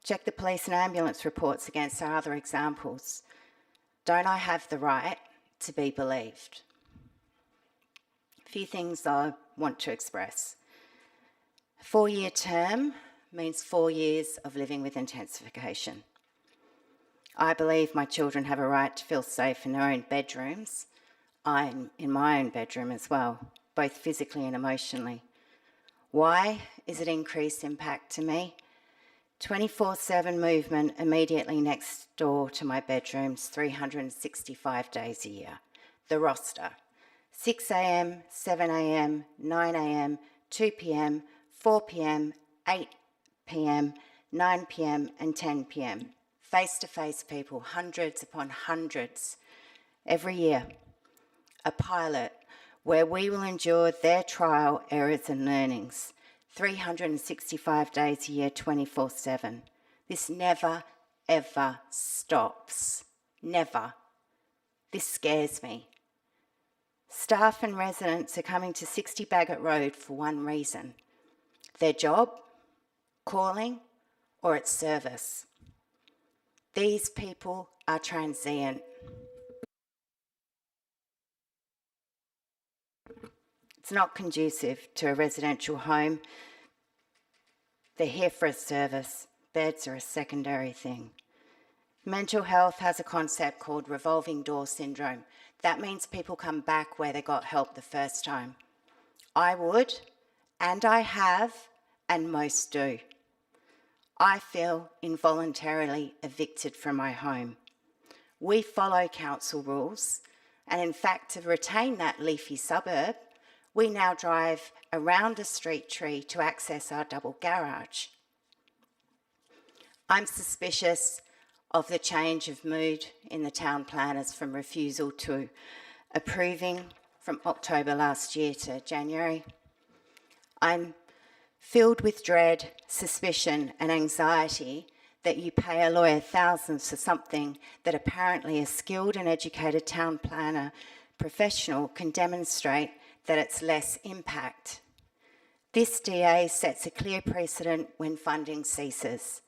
Check the police and ambulance reports against our other examples. Don't I have the right to be believed? A few things I want to express. A 4-year term means 4 years of living with intensification. I believe my children have a right to feel safe in their own bedrooms. I'm in my own bedroom as well, both physically and emotionally. Why is it increased impact to me? 24/7 movement immediately next door to my bedrooms, 365 days a year. The roster: 6 a.m, 7 a.m, 9 a.m, 2 p.m, 4 p.m, 8 p.m, 9 p.m, and 10 p.m. Face-to-face people, hundreds upon hundreds, every year. A pilot where we will endure their trial, errors and learnings. 365 days a year, 24/7. This never, ever stops. Never. This scares me. Staff and residents are coming to 60 Bagot Road for one reason: their job, calling, or its service. These people are transient. It's not conducive to a residential home. They're here for a service. Beds are a secondary thing. Mental health has a concept called revolving door syndrome. That means people come back where they got help the first time. I would, and I have, and most do. I feel involuntarily evicted from my home. We follow council rules, and in fact, to retain that leafy suburb, we now drive around a street tree to access our double garage. I'm suspicious of the change of mood in the town planners from refusal to approving from October last year to January. I'm filled with dread, suspicion and anxiety that you pay a lawyer thousands for something that apparently a skilled and educated town planner professional can demonstrate that it's less impact. This DA sets a clear precedent when funding ceases.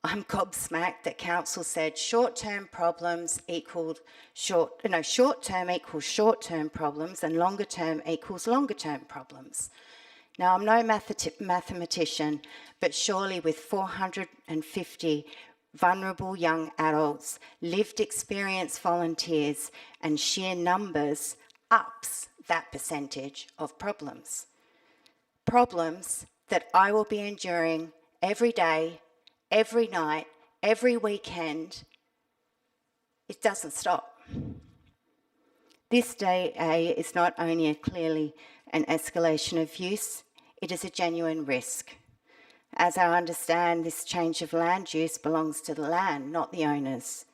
I'm gobsmacked that council said short-term equals short-term problems and longer-term equals longer-term problems. Now, I'm no mathematician, but surely with 450 vulnerable young adults, lived experience volunteers and sheer numbers ups that percentage of problems. Problems that I will be enduring every day, every night, every weekend. It doesn't stop. This DA is not only clearly an escalation of use, it is a genuine risk. As I understand, this change of land use belongs to the land, not the owners.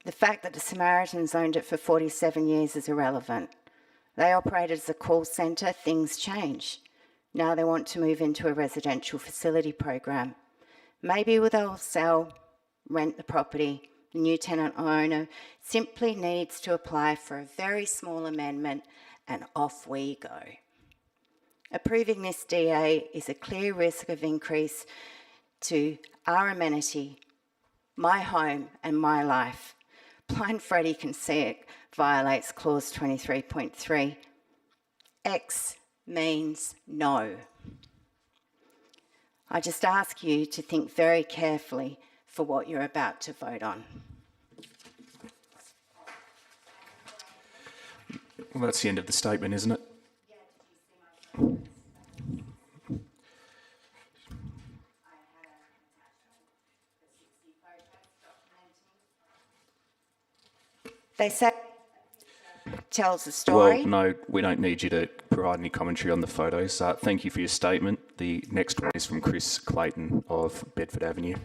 The fact that the Samaritans owned it for 47 years is irrelevant. They operated as a call centre, things change. Now they want to move into a residential facility program. Maybe they'll sell, rent the property. The new tenant owner simply needs to apply for a very small amendment and off we go. Approving this DA is a clear risk of increase to our amenity, my home and my life. Blind Freddie can see it violates clause 23.3. X means no. I just ask you to think very carefully for what you're about to vote on. Well, that's the end of the statement, isn't it? They say tells a story. Well, no, we don't need you to provide any commentary on the photos. Thank you for your statement. The next one is from Chris Clayton of Bedford Avenue.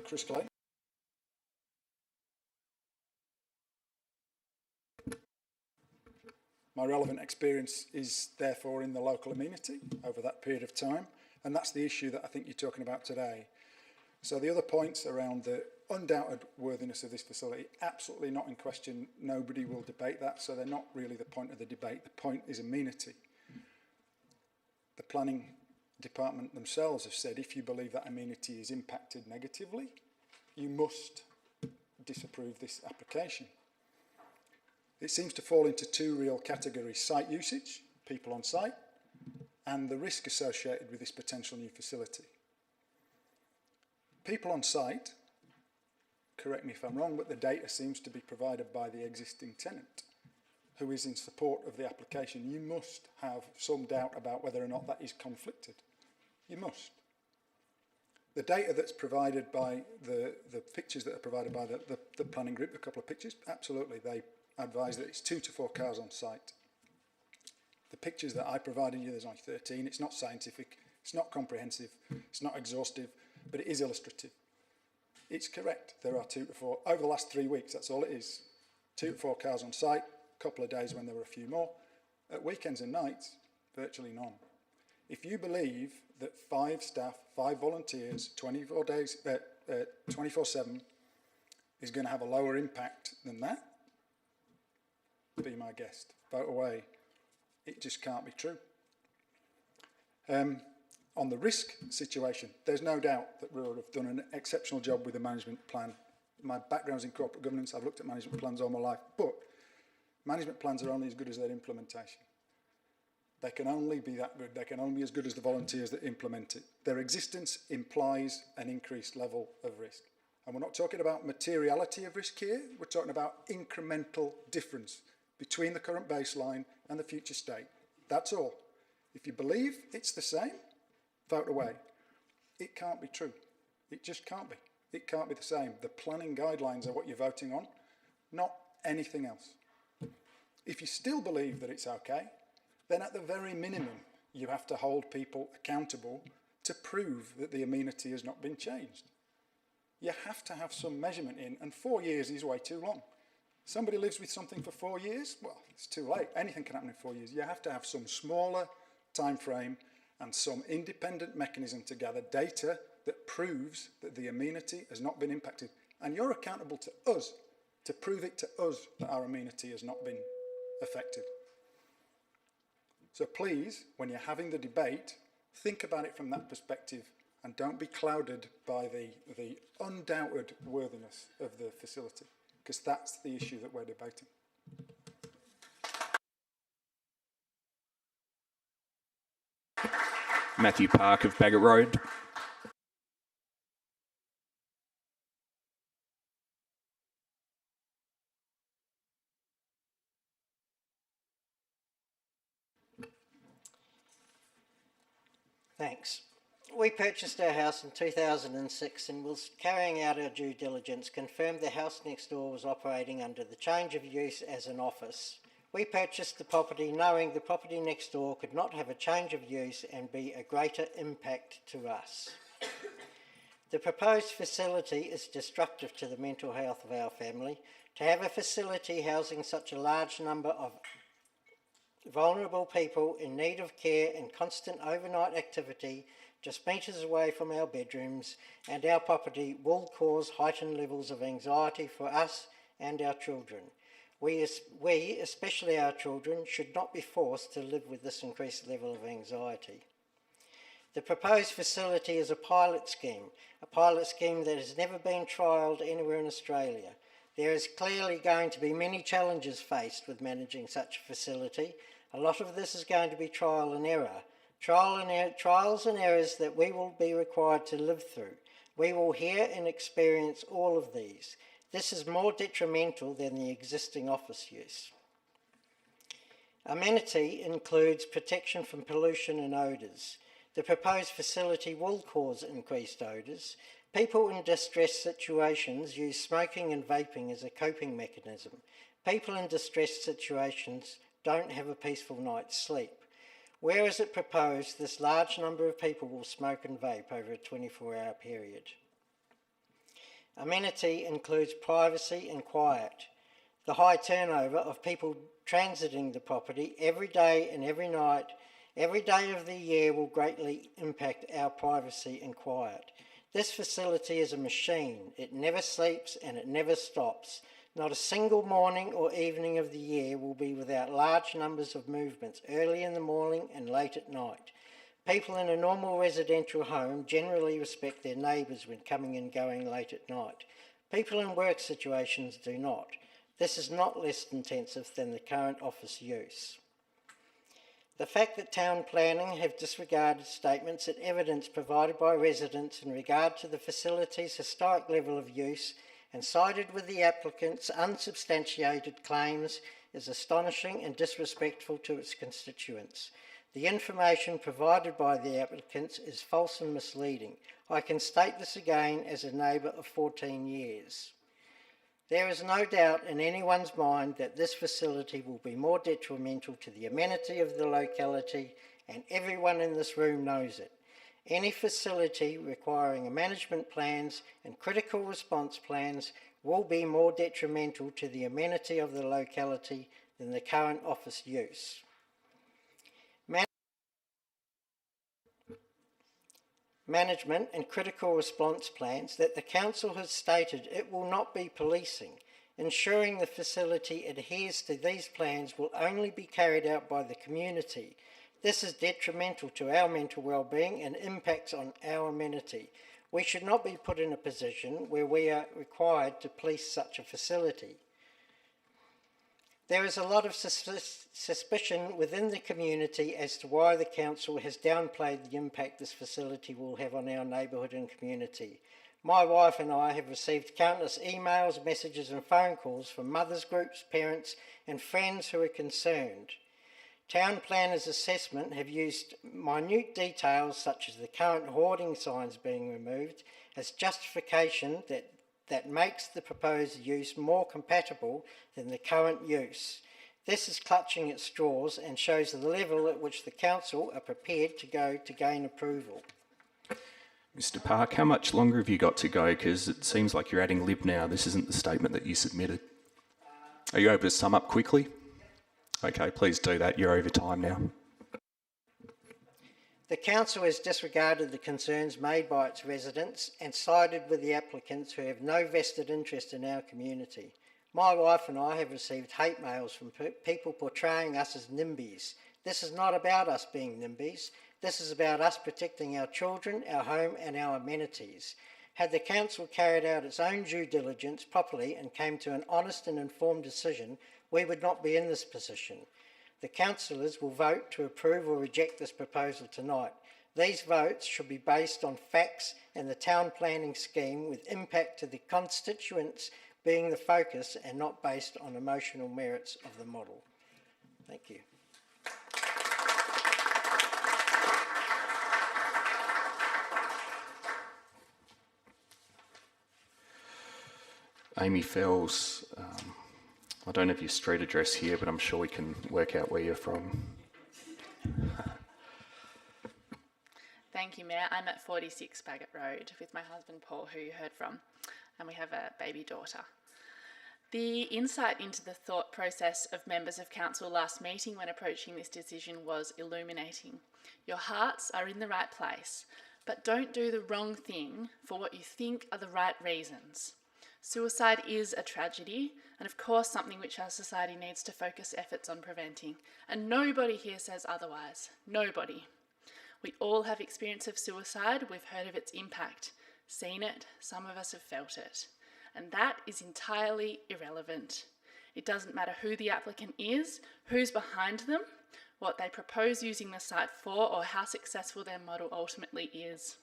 Chris Clayton. My relevant experience is therefore in the local amenity over that period of time, and that's the issue that I think you're talking about today. So the other points around the undoubted worthiness of this facility, absolutely not in question. Nobody will debate that, so they're not really the point of the debate. The point is amenity. The planning department themselves have said if you believe that amenity is impacted negatively, you must disapprove this application. It seems to fall into two real categories: site usage, people on site, and the risk associated with this potential new facility. People on site, correct me if I'm wrong, but the data seems to be provided by the existing tenant who is in support of the application. You must have some doubt about whether or not that is conflicted. You must. The data that's provided by the pictures that are provided by the planning group, a couple of pictures, absolutely, they advise that it's 2 to 4 cars on site. The pictures that I provided you, there's only 13. It's not scientific, it's not comprehensive, it's not exhaustive, but it is illustrative. It's correct, there are 2 to 4. Over the last 3 weeks, that's all it is. 2 to 4 cars on site, a couple of days when there were a few more. At weekends and nights, virtually none. If you believe that 5 staff, 5 volunteers, 24 days, 24/7 is going to have a lower impact than that, be my guest. Vote away. It just can't be true. On the risk situation, there's no doubt that Rural have done an exceptional job with the management plan. My background's in corporate governance. I've looked at management plans all my life, but management plans are only as good as their implementation. They can only be that good. They can only be as good as the volunteers that implement it. Their existence implies an increased level of risk. And we're not talking about materiality of risk here. We're talking about incremental difference between the current baseline and the future state. That's all. If you believe it's the same, vote away. It can't be true. It just can't be. It can't be the same. The planning guidelines are what you're voting on, not anything else. If you still believe that it's okay, then at the very minimum, you have to hold people accountable to prove that the amenity has not been changed. You have to have some measurement in, and 4 years is way too long. Somebody lives with something for 4 years, well, it's too late. Anything can happen in 4 years. You have to have some smaller time frame and some independent mechanism to gather data that proves that the amenity has not been impacted. And you're accountable to us to prove it to us that our amenity has not been affected. So please, when you're having the debate, think about it from that perspective and don't be clouded by the undoubted worthiness of the facility, because that's the issue that we're debating. Matthew Park of Bagot Road. Thanks. We purchased our house in 2006 and whilst carrying out our due diligence confirmed the house next door was operating under the change of use as an office. We purchased the property knowing the property next door could not have a change of use and be a greater impact to us. The proposed facility is destructive to the mental health of our family. To have a facility housing such a large number of vulnerable people in need of care and constant overnight activity just metres away from our bedrooms and our property will cause heightened levels of anxiety for us and our children. We, especially our children, should not be forced to live with this increased level of anxiety. The proposed facility is a pilot scheme that has never been trialled anywhere in Australia. There is clearly going to be many challenges faced with managing such a facility. A lot of this is going to be trial and error. Trials and errors that we will be required to live through. We will hear and experience all of these. This is more detrimental than the existing office use. Amenity includes protection from pollution and odours. The proposed facility will cause increased odours. People in distress situations use smoking and vaping as a coping mechanism. People in distressed situations don't have a peaceful night's sleep. Where is it proposed this large number of people will smoke and vape over a 24-hour period? Amenity includes privacy and quiet. The high turnover of people transiting the property every day and every night, every day of the year will greatly impact our privacy and quiet. This facility is a machine. It never sleeps and it never stops. Not a single morning or evening of the year will be without large numbers of movements early in the morning and late at night. People in a normal residential home generally respect their neighbours when coming and going late at night. People in work situations do not. This is not less intensive than the current office use. The fact that town planning have disregarded statements and evidence provided by residents in regard to the facility's historic level of use and sided with the applicant's unsubstantiated claims is astonishing and disrespectful to its constituents. The information provided by the applicants is false and misleading. I can state this again as a neighbour of 14 years. There is no doubt in anyone's mind that this facility will be more detrimental to the amenity of the locality, and everyone in this room knows it. Any facility requiring management plans and critical response plans will be more detrimental to the amenity of the locality than the current office use. management and critical response plans that the Council has stated it will not be policing. Ensuring the facility adheres to these plans will only be carried out by the community. This is detrimental to our mental well-being and impacts on our amenity. We should not be put in a position where we are required to police such a facility. There is a lot of suspicion within the community as to why the Council has downplayed the impact this facility will have on our neighbourhood and community. My wife and I have received countless emails, messages and phone calls from mothers groups, parents and friends who are concerned. Town planners' assessment have used minute details such as the current hoarding signs being removed as justification that makes the proposed use more compatible than the current use. This is clutching at straws and shows the level at which the Council are prepared to go to gain approval. Mr. Park, how much longer have you got to go? Because it seems like you're adding lib now. This isn't the statement that you submitted. Are you able to sum up quickly? Okay, please do that. You're over time now. The Council has disregarded the concerns made by its residents and sided with the applicants who have no vested interest in our community. My wife and I have received hate mails from people portraying us as NIMBYs. This is not about us being NIMBYs. This is about us protecting our children, our home and our amenities. Had the Council carried out its own due diligence properly and came to an honest and informed decision, we would not be in this position. The councillors will vote to approve or reject this proposal tonight. These votes should be based on facts and the town planning scheme with impact to the constituents being the focus and not based on emotional merits of the model. Thank you. Amy Fells, I don't have your street address here, but I'm sure we can work out where you're from. Thank you, Mayor. I'm at 46 Bagot Road with my husband Paul, who you heard from, and we have a baby daughter. The insight into the thought process of members of council last meeting when approaching this decision was illuminating. Your hearts are in the right place, but don't do the wrong thing for what you think are the right reasons. Suicide is a tragedy, and of course something which our society needs to focus efforts on preventing, and nobody here says otherwise. Nobody. We all have experience of suicide, we've heard of its impact, seen it, some of us have felt it, and that is entirely irrelevant. It doesn't matter who the applicant is, who's behind them, what they propose using the site for, or how successful their model ultimately is.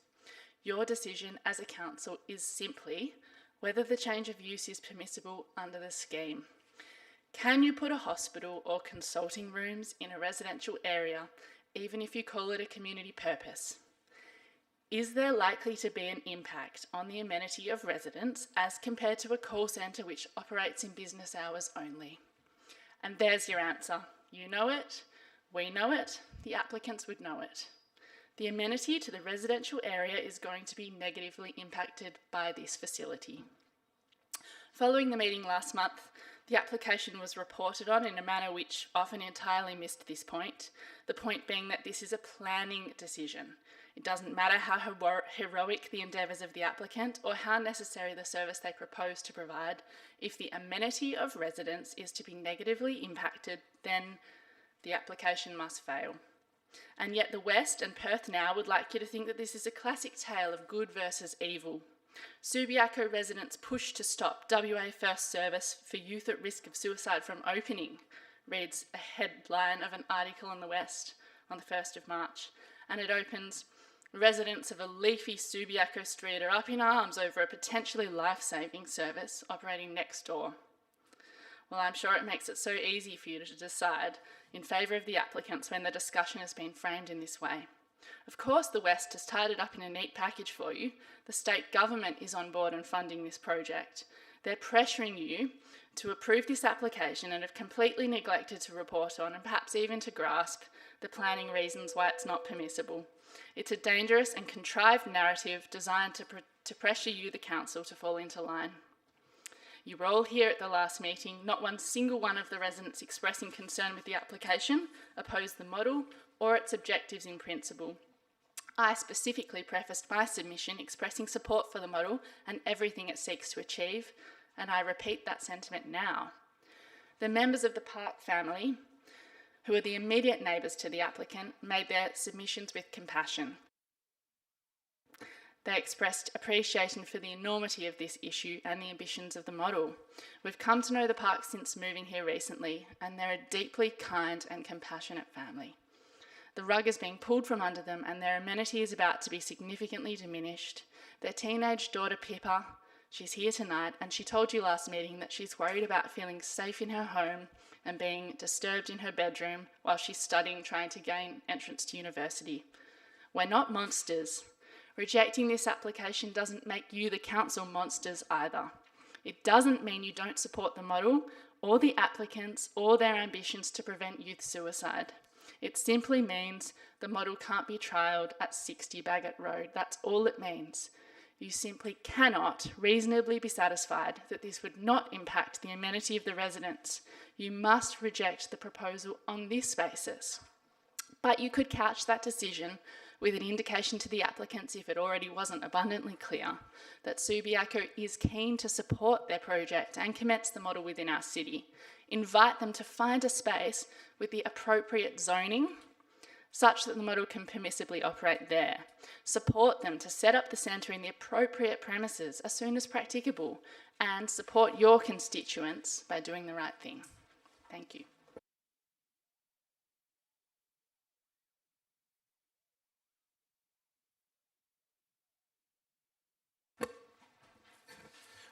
Your decision as a council is simply whether the change of use is permissible under the scheme. Can you put a hospital or consulting rooms in a residential area, even if you call it a community purpose? Is there likely to be an impact on the amenity of residents as compared to a call centre which operates in business hours only? And there's your answer. You know it, we know it, the applicants would know it. The amenity to the residential area is going to be negatively impacted by this facility. Following the meeting last month, the application was reported on in a manner which often entirely missed this point, the point being that this is a planning decision. It doesn't matter how heroic the endeavours of the applicant or how necessary the service they propose to provide. If the amenity of residents is to be negatively impacted, then the application must fail. And yet the West and Perth Now would like you to think that this is a classic tale of good versus evil. Subiaco residents push to stop WA First Service for youth at risk of suicide from opening, reads a headline of an article in the West on the 1st of March. And it opens, residents of a leafy Subiaco street are up in arms over a potentially life-saving service operating next door. Well, I'm sure it makes it so easy for you to decide in favour of the applicants when the discussion has been framed in this way. Of course, the West has tied it up in a neat package for you. The state government is on board and funding this project. They're pressuring you to approve this application and have completely neglected to report on and perhaps even to grasp the planning reasons why it's not permissible. It's a dangerous and contrived narrative designed to pressure you, the council, to fall into line. You were all here at the last meeting. Not one single one of the residents expressing concern with the application opposed the model or its objectives in principle. I specifically prefaced my submission expressing support for the model and everything it seeks to achieve, and I repeat that sentiment now. The members of the Park family, who are the immediate neighbours to the applicant, made their submissions with compassion. They expressed appreciation for the enormity of this issue and the ambitions of the model. We've come to know the park since moving here recently, and they're a deeply kind and compassionate family. The rug is being pulled from under them, and their amenity is about to be significantly diminished. Their teenage daughter Pippa, she's here tonight, and she told you last meeting that she's worried about feeling safe in her home and being disturbed in her bedroom while she's studying, trying to gain entrance to university. We're not monsters. Rejecting this application doesn't make you, the council, monsters either. It doesn't mean you don't support the model or the applicants or their ambitions to prevent youth suicide. It simply means the model can't be trialled at 60 Bagot Road. That's all it means. You simply cannot reasonably be satisfied that this would not impact the amenity of the residents. You must reject the proposal on this basis. But you could couch that decision with an indication to the applicants, if it already wasn't abundantly clear, that Subiaco is keen to support their project and commence the model within our city. Invite them to find a space with the appropriate zoning such that the model can permissibly operate there. Support them to set up the centre in the appropriate premises as soon as practicable, and support your constituents by doing the right thing. Thank you.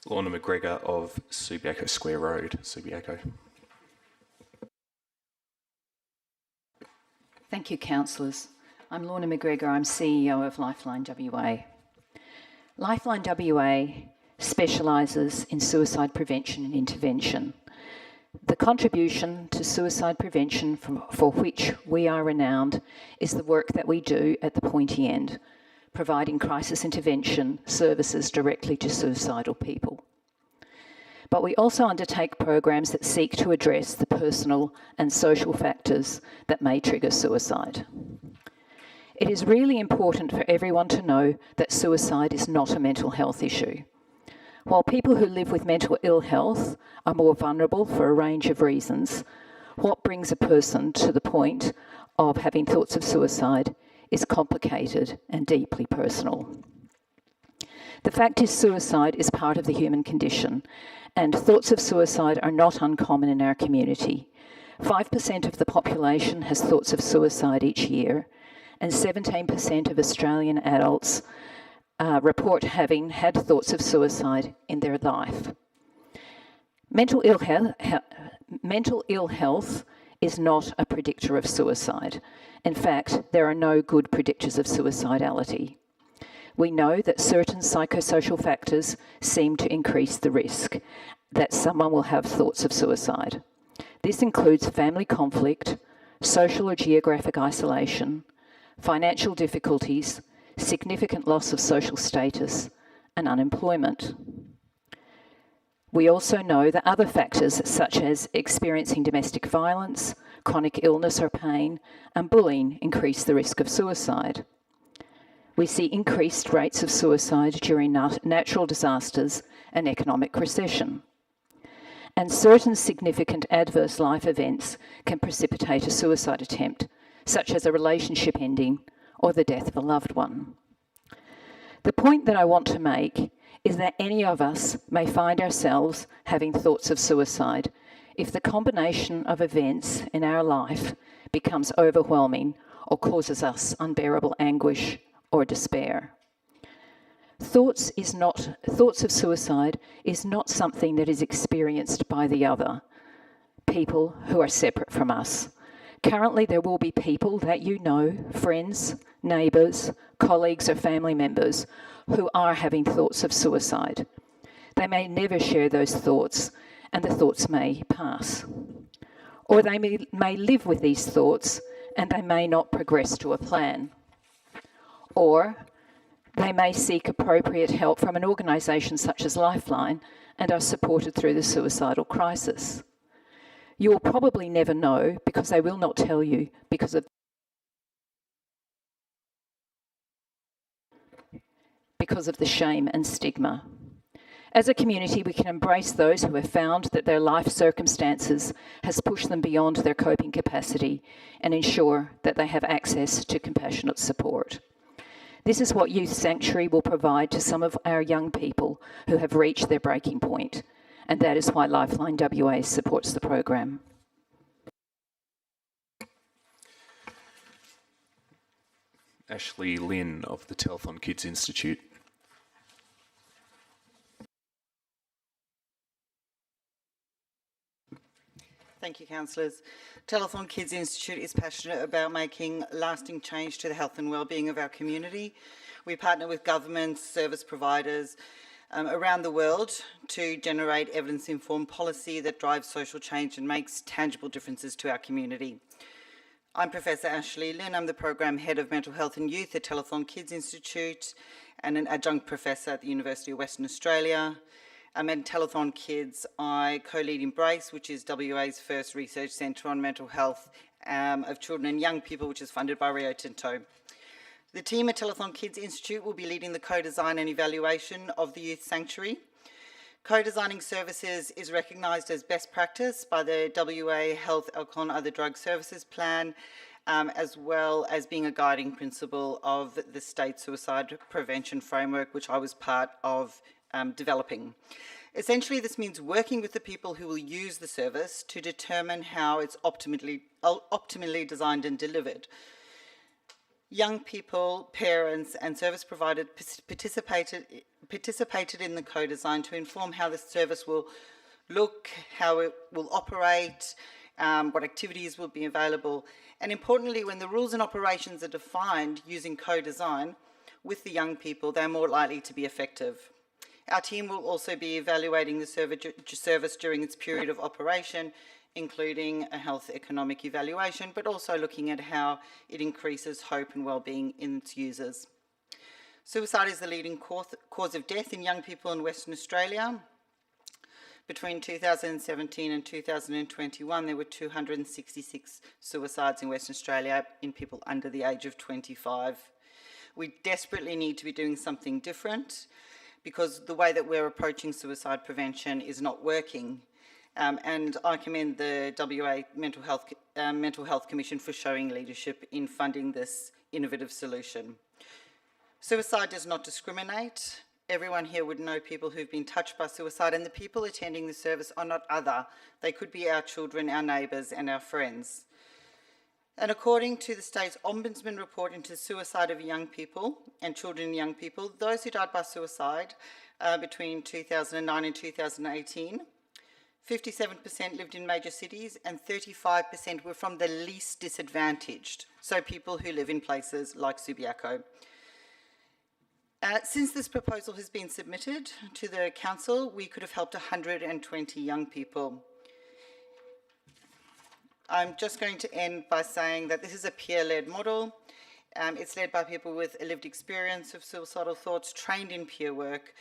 Lorna McGregor of Subiaco Square Road, Subiaco. Thank you, councillors. I'm Lorna McGregor, I'm CEO of Lifeline WA. Lifeline WA specialises in suicide prevention and intervention. The contribution to suicide prevention for which we are renowned is the work that we do at the pointy end, providing crisis intervention services directly to suicidal people. But we also undertake programs that seek to address the personal and social factors that may trigger suicide. It is really important for everyone to know that suicide is not a mental health issue. While people who live with mental ill health are more vulnerable for a range of reasons, what brings a person to the point of having thoughts of suicide is complicated and deeply personal. The fact is, suicide is part of the human condition, and thoughts of suicide are not uncommon in our community. 5% of the population has thoughts of suicide each year, and 17% of Australian adults report having had thoughts of suicide in their life. Mental ill health is not a predictor of suicide. In fact, there are no good predictors of suicidality. We know that certain psychosocial factors seem to increase the risk that someone will have thoughts of suicide. This includes family conflict, social or geographic isolation, financial difficulties, significant loss of social status, and unemployment. We also know that other factors such as experiencing domestic violence, chronic illness or pain, and bullying increase the risk of suicide. We see increased rates of suicide during natural disasters and economic recession. And certain significant adverse life events can precipitate a suicide attempt, such as a relationship ending or the death of a loved one. The point that I want to make is that any of us may find ourselves having thoughts of suicide if the combination of events in our life becomes overwhelming or causes us unbearable anguish or despair. Thoughts of suicide is not something that is experienced by the other, people who are separate from us. Currently, there will be people that you know, friends, neighbours, colleagues or family members, who are having thoughts of suicide. They may never share those thoughts, and the thoughts may pass. Or they may live with these thoughts, and they may not progress to a plan. Or they may seek appropriate help from an organisation such as Lifeline and are supported through the suicidal crisis. You will probably never know because they will not tell you because of because of the shame and stigma. As a community, we can embrace those who have found that their life circumstances has pushed them beyond their coping capacity and ensure that they have access to compassionate support. This is what Youth Sanctuary will provide to some of our young people who have reached their breaking point, and that is why Lifeline WA supports the program. Ashley Lynn of the Telethon Kids Institute. Thank you, councillors. Telethon Kids Institute is passionate about making lasting change to the health and wellbeing of our community. We partner with governments, service providers around the world to generate evidence-informed policy that drives social change and makes tangible differences to our community. I'm Professor Ashley Lynn. I'm the Program Head of Mental Health and Youth at Telethon Kids Institute and an adjunct professor at the University of Western Australia. At Telethon Kids, I co-lead Embrace, which is WA's first research centre on mental health of children and young people, which is funded by Rio Tinto. The team at Telethon Kids Institute will be leading the co-design and evaluation of the Youth Sanctuary. Co-designing services is recognised as best practice by the WA Health, Alcohol and Other Drug Services Plan, as well as being a guiding principle of the State Suicide Prevention Framework, which I was part of developing. Essentially, this means working with the people who will use the service to determine how it's optimally designed and delivered. Young people, parents and service providers participated in the co-design to inform how the service will look, how it will operate, what activities will be available, and importantly, when the rules and operations are defined using co-design with the young people, they're more likely to be effective. Our team will also be evaluating the service during its period of operation, including a health economic evaluation, but also looking at how it increases hope and wellbeing in its users. Suicide is the leading cause of death in young people in Western Australia. Between 2017 and 2021, there were 266 suicides in Western Australia in people under the age of 25. We desperately need to be doing something different because the way that we're approaching suicide prevention is not working. And I commend the WA Mental Health Commission for showing leadership in funding this innovative solution. Suicide does not discriminate. Everyone here would know people who've been touched by suicide, and the people attending the service are not other. They could be our children, our neighbours and our friends. And according to the State's Ombudsman report into suicide of young people and children and young people, those who died by suicide between 2009 and 2018, 57% lived in major cities and 35% were from the least disadvantaged, so people who live in places like Subiaco. Since this proposal has been submitted to the Council, we could have helped 120 young people. I'm just going to end by saying that this is a peer-led model. It's led by people with a lived experience of suicidal thoughts, trained in peer work,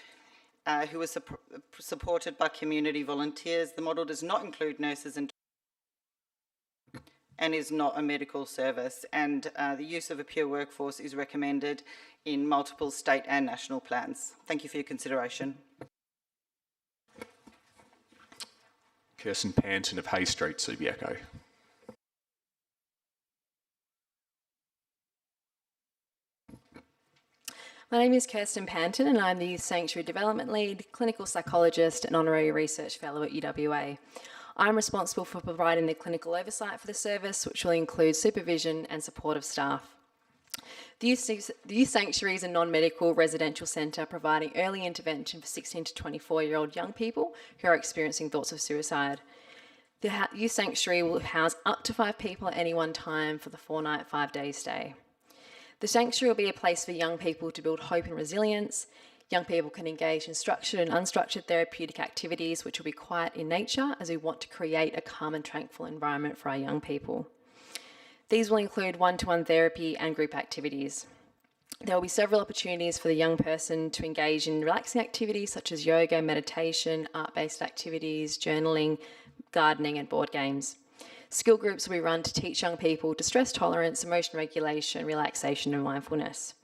who are supported by community volunteers. The model does not include nurses and is not a medical service, and the use of a peer workforce is recommended in multiple state and national plans. Thank you for your consideration. Kirsten Panton of Hay Street, Subiaco. My name is Kirsten Panton and I'm the Youth Sanctuary Development Lead, Clinical Psychologist and Honorary Research Fellow at UWA. I'm responsible for providing the clinical oversight for the service, which will include supervision and support of staff. The Youth Sanctuary is a non-medical residential centre providing early intervention for 16 to 24-year-old young people who are experiencing thoughts of suicide. The Youth Sanctuary will house up to 5 people at any one time for the 4-night, 5-day stay. The sanctuary will be a place for young people to build hope and resilience. Young people can engage in structured and unstructured therapeutic activities, which will be quiet in nature, as we want to create a calm and tranquil environment for our young people. These will include one-to-one therapy and group activities. There will be several opportunities for the young person to engage in relaxing activities such as yoga, meditation, art-based activities, journaling, gardening and board games. Skill groups will be run to teach young people distress tolerance, emotion regulation, relaxation and mindfulness.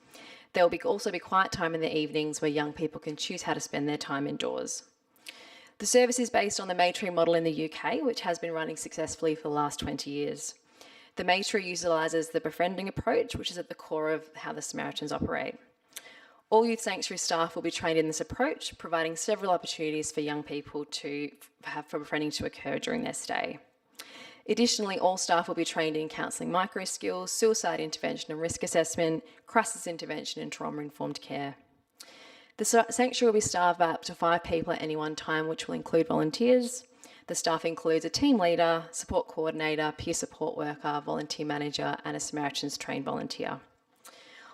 There will also be quiet time in the evenings where young people can choose how to spend their time indoors. The service is based on the Maytree model in the UK, which has been running successfully for the last 20 years. The Maytree utilises the befriending approach, which is at the core of how the Samaritans operate. All Youth Sanctuary staff will be trained in this approach, providing several opportunities for young people for befriending to occur during their stay. Additionally, all staff will be trained in counselling micro skills, suicide intervention and risk assessment, crisis intervention and trauma-informed care. The sanctuary will be staffed by up to 5 people at any one time, which will include volunteers. The staff includes a team leader, support coordinator, peer support worker, volunteer manager and a Samaritans trained volunteer.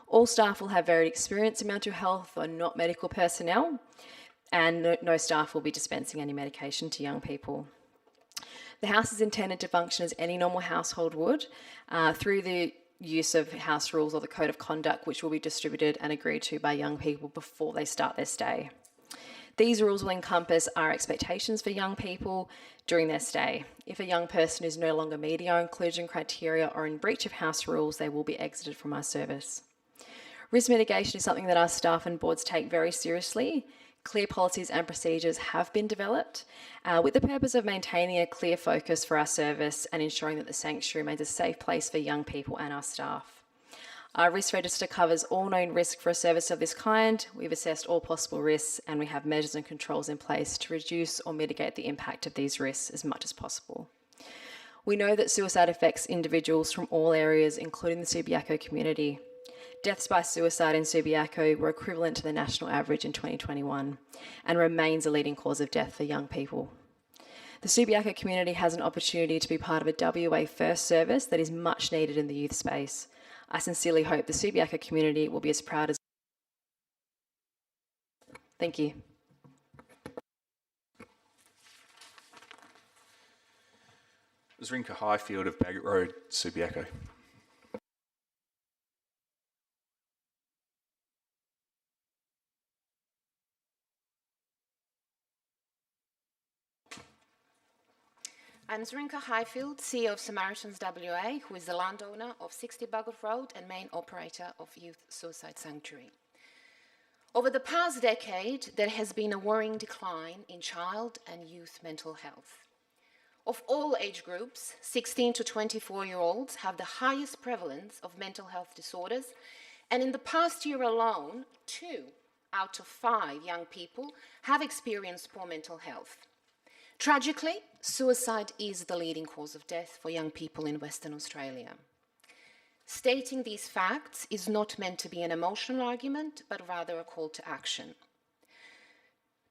All staff will have varied experience in mental health or not medical personnel, and no staff will be dispensing any medication to young people. The house is intended to function as any normal household would, through the use of house rules or the code of conduct, which will be distributed and agreed to by young people before they start their stay. These rules will encompass our expectations for young people during their stay. If a young person is no longer meeting our inclusion criteria or in breach of house rules, they will be exited from our service. Risk mitigation is something that our staff and boards take very seriously. Clear policies and procedures have been developed with the purpose of maintaining a clear focus for our service and ensuring that the sanctuary remains a safe place for young people and our staff. Our risk register covers all known risk for a service of this kind. We've assessed all possible risks and we have measures and controls in place to reduce or mitigate the impact of these risks as much as possible. We know that suicide affects individuals from all areas, including the Subiaco community. Deaths by suicide in Subiaco were equivalent to the national average in 2021 and remains a leading cause of death for young people. The Subiaco community has an opportunity to be part of a WA First service that is much needed in the youth space. I sincerely hope the Subiaco community will be as proud as... Thank you. Zrinka Highfield of Bagot Road, Subiaco. I'm Zrinka Highfield, CEO of Samaritans WA, who is the landowner of 60 Bagot Road and main operator of Youth Suicide Sanctuary. Over the past decade, there has been a worrying decline in child and youth mental health. Of all age groups, 16 to 24-year-olds have the highest prevalence of mental health disorders, and in the past year alone, 2 out of 5 young people have experienced poor mental health. Tragically, suicide is the leading cause of death for young people in Western Australia. Stating these facts is not meant to be an emotional argument, but rather a call to action.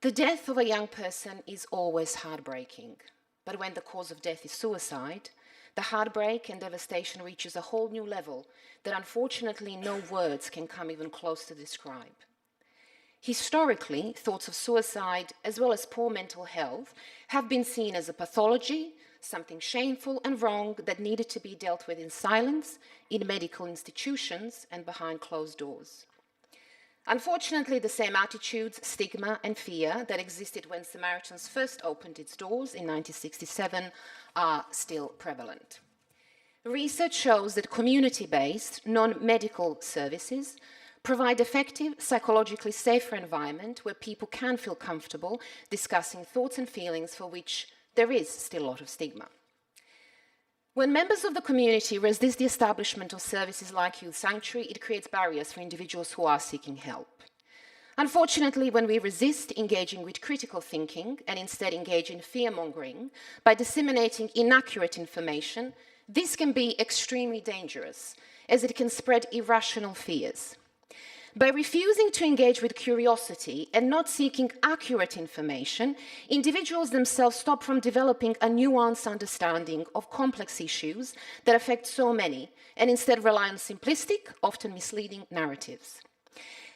The death of a young person is always heartbreaking, but when the cause of death is suicide, the heartbreak and devastation reaches a whole new level that unfortunately no words can come even close to describe. Historically, thoughts of suicide, as well as poor mental health, have been seen as a pathology, something shameful and wrong that needed to be dealt with in silence, in medical institutions, and behind closed doors. Unfortunately, the same attitudes, stigma, and fear that existed when Samaritans first opened its doors in 1967 are still prevalent. Research shows that community-based, non-medical services provide effective, psychologically safer environment where people can feel comfortable discussing thoughts and feelings for which there is still a lot of stigma. When members of the community resist the establishment of services like Youth Sanctuary, it creates barriers for individuals who are seeking help. Unfortunately, when we resist engaging with critical thinking and instead engage in fear-mongering by disseminating inaccurate information, this can be extremely dangerous, as it can spread irrational fears. By refusing to engage with curiosity and not seeking accurate information, individuals themselves stop from developing a nuanced understanding of complex issues that affect so many, and instead rely on simplistic, often misleading narratives.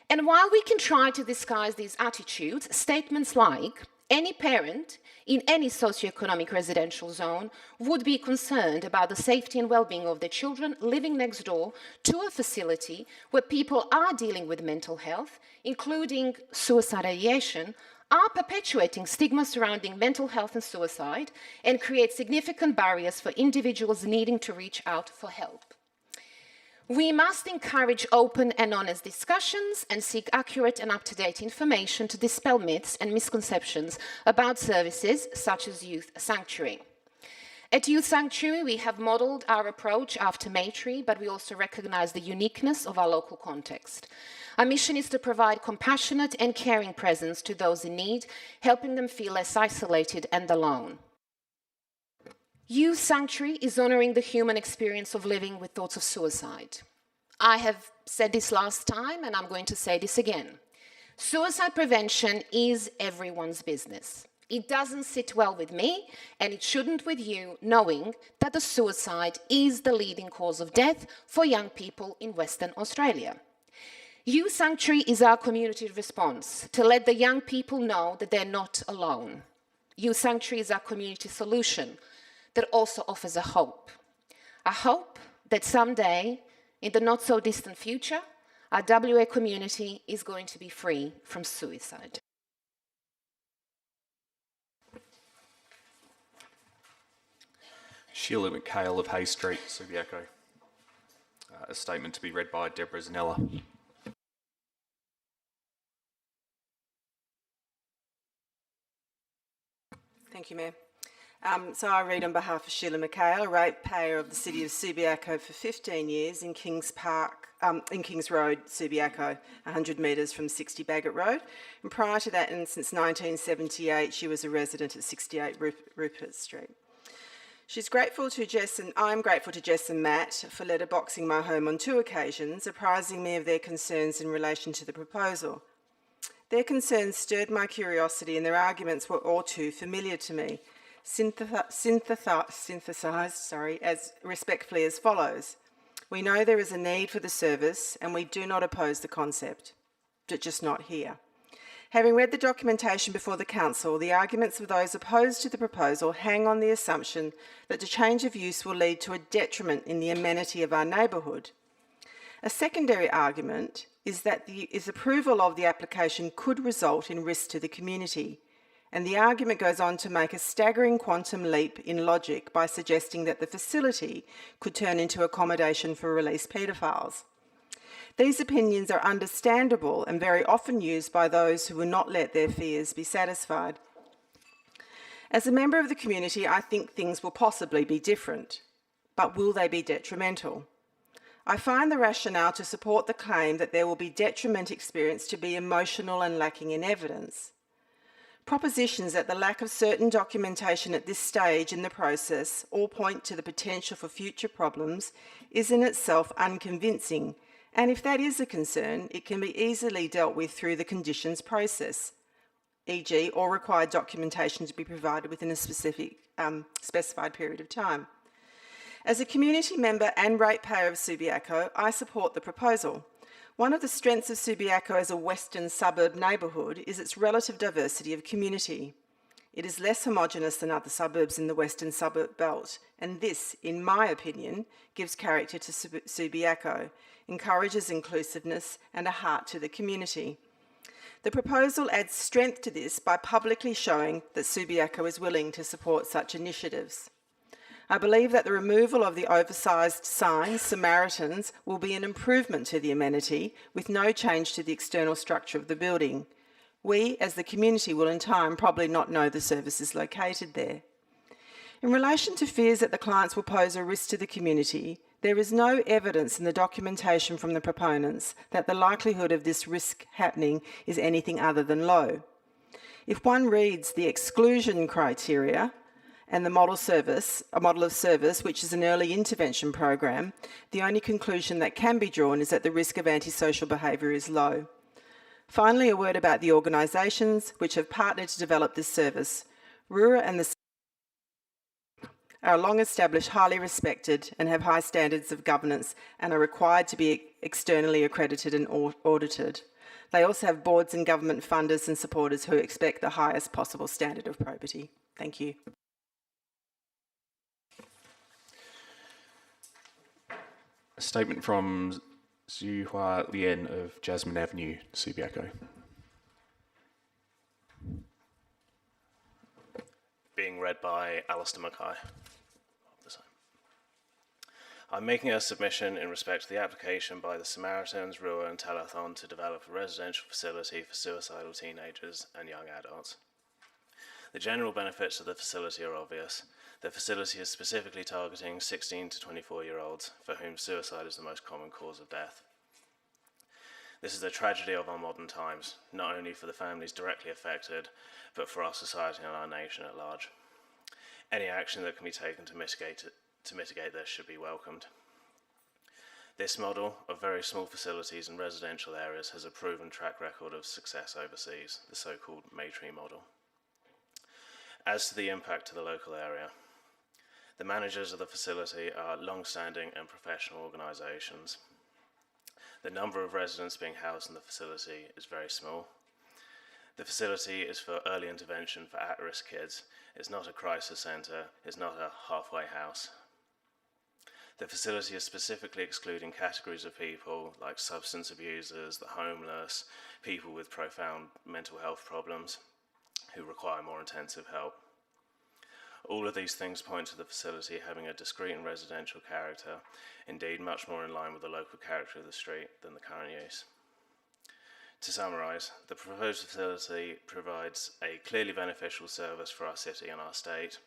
And while we can try to disguise these attitudes, statements like, any parent in any socioeconomic residential zone would be concerned about the safety and well-being of their children living next door to a facility where people are dealing with mental health, including suicide ideation, are perpetuating stigma surrounding mental health and suicide and create significant barriers for individuals needing to reach out for help. We must encourage open and honest discussions and seek accurate and up-to-date information to dispel myths and misconceptions about services such as Youth Sanctuary. At Youth Sanctuary, we have modelled our approach after Maytree, but we also recognise the uniqueness of our local context. Our mission is to provide compassionate and caring presence to those in need, helping them feel less isolated and alone. Youth Sanctuary is honouring the human experience of living with thoughts of suicide. I have said this last time, and I'm going to say this again. Suicide prevention is everyone's business. It doesn't sit well with me, and it shouldn't with you, knowing that the suicide is the leading cause of death for young people in Western Australia. Youth Sanctuary is our community response to let the young people know that they're not alone. Youth Sanctuary is our community solution that also offers a hope that someday, in the not so distant future, our WA community is going to be free from suicide. Sheila McHale of Hay Street, Subiaco. A statement to be read by Deborah Zanella. Thank you, Mayor. So I read on behalf of Sheila McHale, a ratepayer of the City of Subiaco for 15 years in Kings Road, Subiaco, 100 metres from 60 Bagot Road. And prior to that, and since 1978, she was a resident at 68 Rupert Street. She's grateful to Jess and I'm grateful to Jess and Matt for letterboxing my home on 2 occasions, apprising me of their concerns in relation to the proposal. Their concerns stirred my curiosity and their arguments were all too familiar to me, synthesised as respectfully as follows. We know there is a need for the service and we do not oppose the concept, but just not here. Having read the documentation before the Council, the arguments of those opposed to the proposal hang on the assumption that the change of use will lead to a detriment in the amenity of our neighbourhood. A secondary argument is that approval of the application could result in risk to the community, and the argument goes on to make a staggering quantum leap in logic by suggesting that the facility could turn into accommodation for released paedophiles. These opinions are understandable and very often used by those who will not let their fears be satisfied. As a member of the community, I think things will possibly be different, but will they be detrimental? I find the rationale to support the claim that there will be detriment experienced to be emotional and lacking in evidence. Propositions that the lack of certain documentation at this stage in the process all point to the potential for future problems is in itself unconvincing, and if that is a concern, it can be easily dealt with through the conditions process, e.g. all required documentation to be provided within a specified period of time. As a community member and ratepayer of Subiaco, I support the proposal. One of the strengths of Subiaco as a western suburb neighbourhood is its relative diversity of community. It is less homogenous than other suburbs in the western suburb belt, and this, in my opinion, gives character to Subiaco, encourages inclusiveness and a heart to the community. The proposal adds strength to this by publicly showing that Subiaco is willing to support such initiatives. I believe that the removal of the oversized sign, Samaritans, will be an improvement to the amenity with no change to the external structure of the building. We, as the community, will in time probably not know the service is located there. In relation to fears that the clients will pose a risk to the community, there is no evidence in the documentation from the proponents that the likelihood of this risk happening is anything other than low. If one reads the exclusion criteria and the model of service, which is an early intervention program, the only conclusion that can be drawn is that the risk of antisocial behaviour is low. Finally, a word about the organisations which have partnered to develop this service. RURA and the are long-established, highly respected and have high standards of governance and are required to be externally accredited and audited. They also have boards and government funders and supporters who expect the highest possible standard of probity. Thank you. A statement from Zuhua Lien of Jasmine Avenue, Subiaco. Being read by Alistair Mackay. I'm making a submission in respect to the application by the Samaritans, Rua and Telethon to develop a residential facility for suicidal teenagers and young adults. The general benefits of the facility are obvious. The facility is specifically targeting 16 to 24-year-olds for whom suicide is the most common cause of death. This is a tragedy of our modern times, not only for the families directly affected, but for our society and our nation at large. Any action that can be taken to mitigate this should be welcomed. This model of very small facilities in residential areas has a proven track record of success overseas, the so-called Maytree model. As to the impact to the local area, the managers of the facility are long-standing and professional organisations. The number of residents being housed in the facility is very small. The facility is for early intervention for at-risk kids. It's not a crisis centre. It's not a halfway house. The facility is specifically excluding categories of people like substance abusers, the homeless, people with profound mental health problems who require more intensive help. All of these things point to the facility having a discrete and residential character, indeed much more in line with the local character of the street than the current use. To summarise, the proposed facility provides a clearly beneficial service for our city and our state.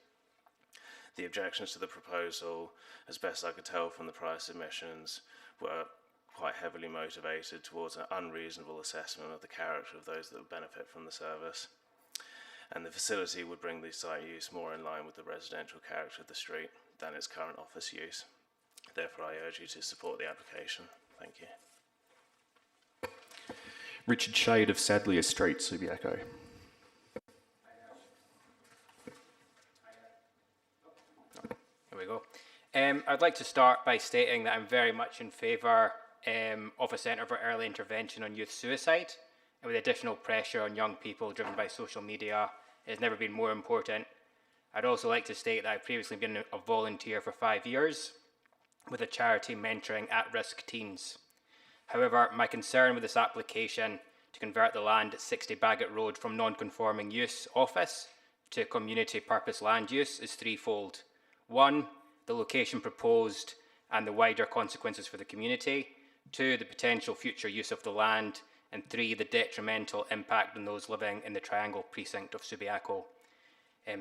The objections to the proposal, as best I could tell from the prior submissions, were quite heavily motivated towards an unreasonable assessment of the character of those that would benefit from the service. And the facility would bring the site use more in line with the residential character of the street than its current office use. Therefore, I urge you to support the application. Thank you. Richard Shade of Sadlier Street, Subiaco. Here we go. I'd like to start by stating that I'm very much in favour of a centre for early intervention on youth suicide. And with additional pressure on young people driven by social media, it has never been more important. I'd also like to state that I've previously been a volunteer for 5 years with a charity mentoring at-risk teens. However, my concern with this application to convert the land at 60 Bagot Road from non-conforming use office to community purpose land use is threefold. One, the location proposed and the wider consequences for the community. Two, the potential future use of the land. And three, the detrimental impact on those living in the Triangle precinct of Subiaco.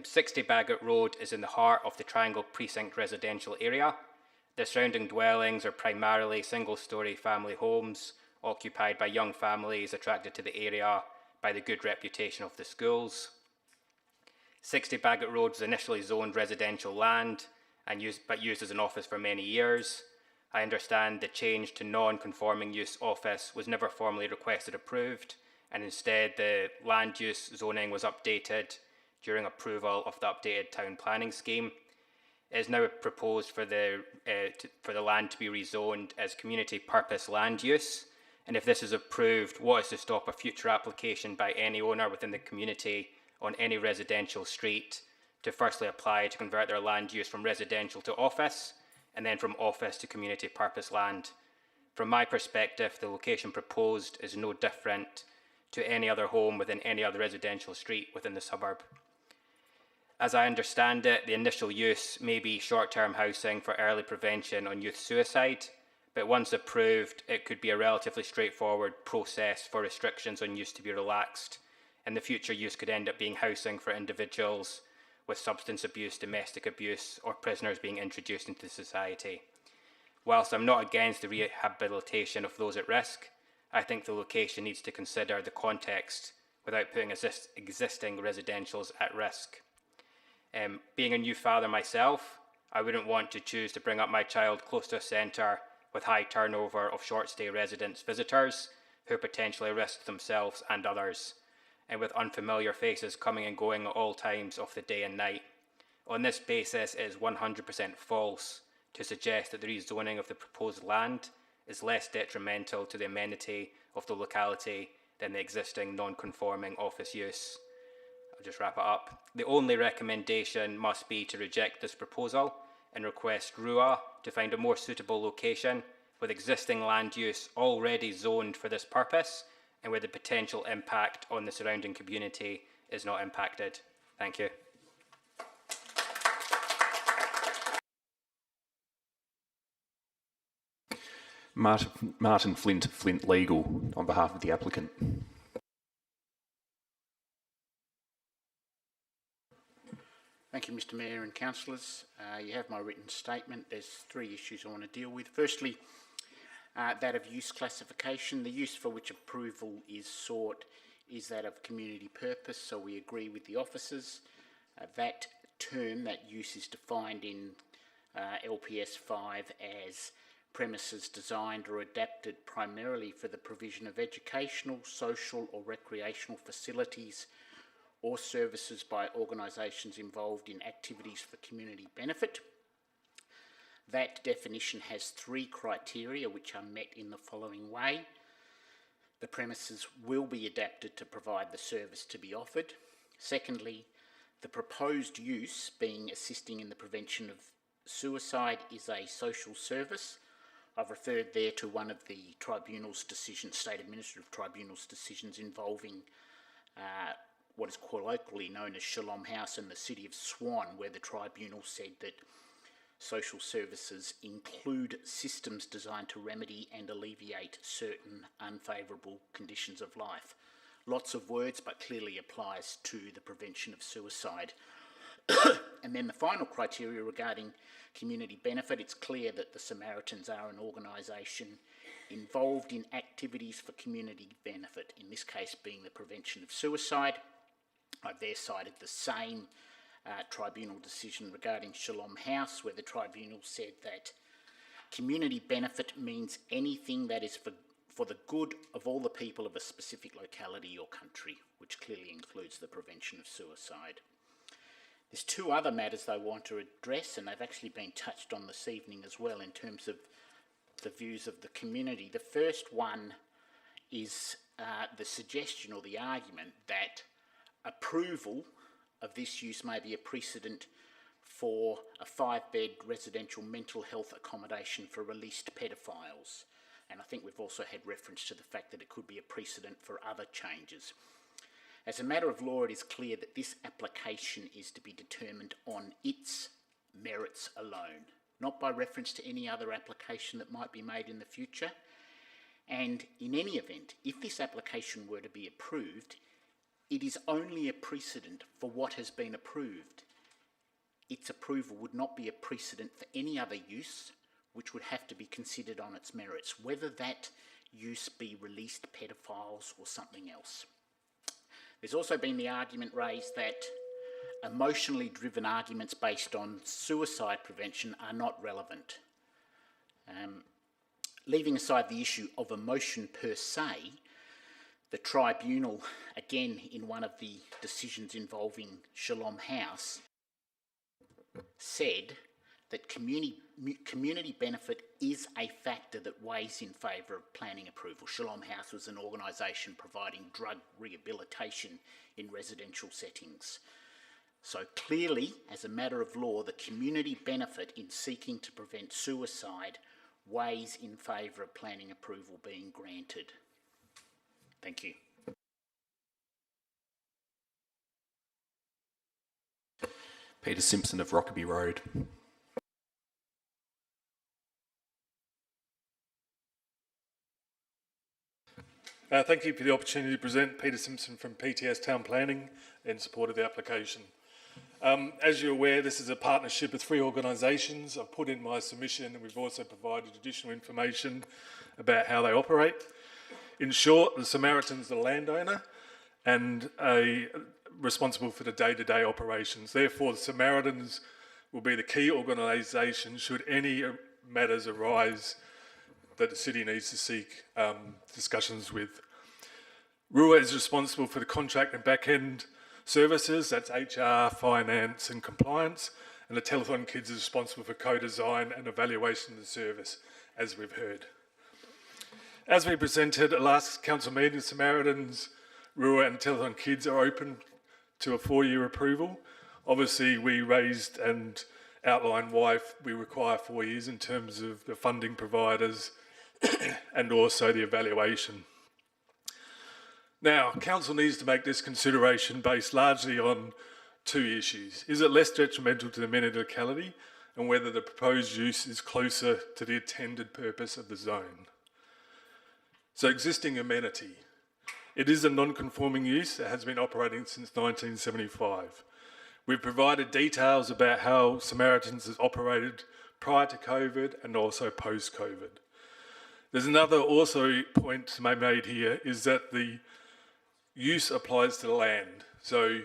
60 Bagot Road is in the heart of the Triangle precinct residential area. The surrounding dwellings are primarily single-storey family homes occupied by young families attracted to the area by the good reputation of the schools. 60 Bagot Road was initially zoned residential land but used as an office for many years. I understand the change to non-conforming use office was never formally requested approved, and instead the land use zoning was updated during approval of the updated town planning scheme. It is now proposed for the land to be rezoned as community purpose land use, and if this is approved, what is to stop a future application by any owner within the community on any residential street to firstly apply to convert their land use from residential to office, and then from office to community purpose land? From my perspective, the location proposed is no different to any other home within any other residential street within the suburb. As I understand it, the initial use may be short-term housing for early prevention on youth suicide, but once approved, it could be a relatively straightforward process for restrictions on use to be relaxed, and the future use could end up being housing for individuals with substance abuse, domestic abuse, or prisoners being introduced into society. Whilst I'm not against the rehabilitation of those at risk, I think the location needs to consider the context without putting existing residentials at risk. Being a new father myself, I wouldn't want to choose to bring up my child close to a centre with high turnover of short-stay residents visitors who potentially risk themselves and others, and with unfamiliar faces coming and going at all times of the day and night. On this basis, it is 100% false to suggest that the rezoning of the proposed land is less detrimental to the amenity of the locality than the existing non-conforming office use. I'll just wrap it up. The only recommendation must be to reject this proposal and request RUA to find a more suitable location with existing land use already zoned for this purpose and where the potential impact on the surrounding community is not impacted. Thank you. Martin Flint, Flint Legal, on behalf of the applicant. Thank you, Mr. Mayor and councillors. You have my written statement. There's three issues I want to deal with. Firstly, that of use classification. The use for which approval is sought is that of community purpose, so we agree with the officers. That term, that use, is defined in LPS 5 as premises designed or adapted primarily for the provision of educational, social or recreational facilities or services by organisations involved in activities for community benefit. That definition has three criteria which are met in the following way. The premises will be adapted to provide the service to be offered. Secondly, the proposed use, being assisting in the prevention of suicide, is a social service. I've referred there to one of the tribunal's decisions, State Administrative Tribunal's decisions involving what is colloquially known as Shalom House in the City of Swan, where the tribunal said that social services include systems designed to remedy and alleviate certain unfavourable conditions of life. Lots of words, but clearly applies to the prevention of suicide. And then the final criteria regarding community benefit, it's clear that the Samaritans are an organisation involved in activities for community benefit, in this case being the prevention of suicide. I've there cited the same tribunal decision regarding Shalom House, where the tribunal said that community benefit means anything that is for the good of all the people of a specific locality or country, which clearly includes the prevention of suicide. There's two other matters I want to address, and they've actually been touched on this evening as well in terms of the views of the community. The first one is the suggestion or the argument that approval of this use may be a precedent for a 5-bed residential mental health accommodation for released pedophiles. And I think we've also had reference to the fact that it could be a precedent for other changes. As a matter of law, it is clear that this application is to be determined on its merits alone, not by reference to any other application that might be made in the future. And in any event, if this application were to be approved, it is only a precedent for what has been approved. Its approval would not be a precedent for any other use, which would have to be considered on its merits, whether that use be released pedophiles or something else. There's also been the argument raised that emotionally driven arguments based on suicide prevention are not relevant. Leaving aside the issue of emotion per se, the tribunal, again in one of the decisions involving Shalom House, said that community benefit is a factor that weighs in favour of planning approval. Shalom House was an organisation providing drug rehabilitation in residential settings. So clearly, as a matter of law, the community benefit in seeking to prevent suicide weighs in favour of planning approval being granted. Thank you. Peter Simpson of Rockaby Road. Thank you for the opportunity to present. Peter Simpson from PTS Town Planning in support of the application. As you're aware, this is a partnership with 3 organisations. I've put in my submission and we've also provided additional information about how they operate. In short, the Samaritans are the landowner and responsible for the day-to-day operations. Therefore, the Samaritans will be the key organisation should any matters arise that the city needs to seek discussions with. RUA is responsible for the contract and back-end services, that's HR, finance and compliance, and the Telethon Kids is responsible for co-design and evaluation of the service, as we've heard. As we presented at last council meeting, Samaritans, RUA and Telethon Kids are open to a 4-year approval. Obviously, we raised and outlined why we require 4 years in terms of the funding providers and also the evaluation. Now, council needs to make this consideration based largely on 2 issues. Is it less detrimental to the amenity locality? and whether the proposed use is closer to the intended purpose of the zone. So existing amenity. It is a non-conforming use that has been operating since 1975. We've provided details about how Samaritans has operated prior to COVID and also post-COVID. There's another also point to be made here is that the use applies to the land. So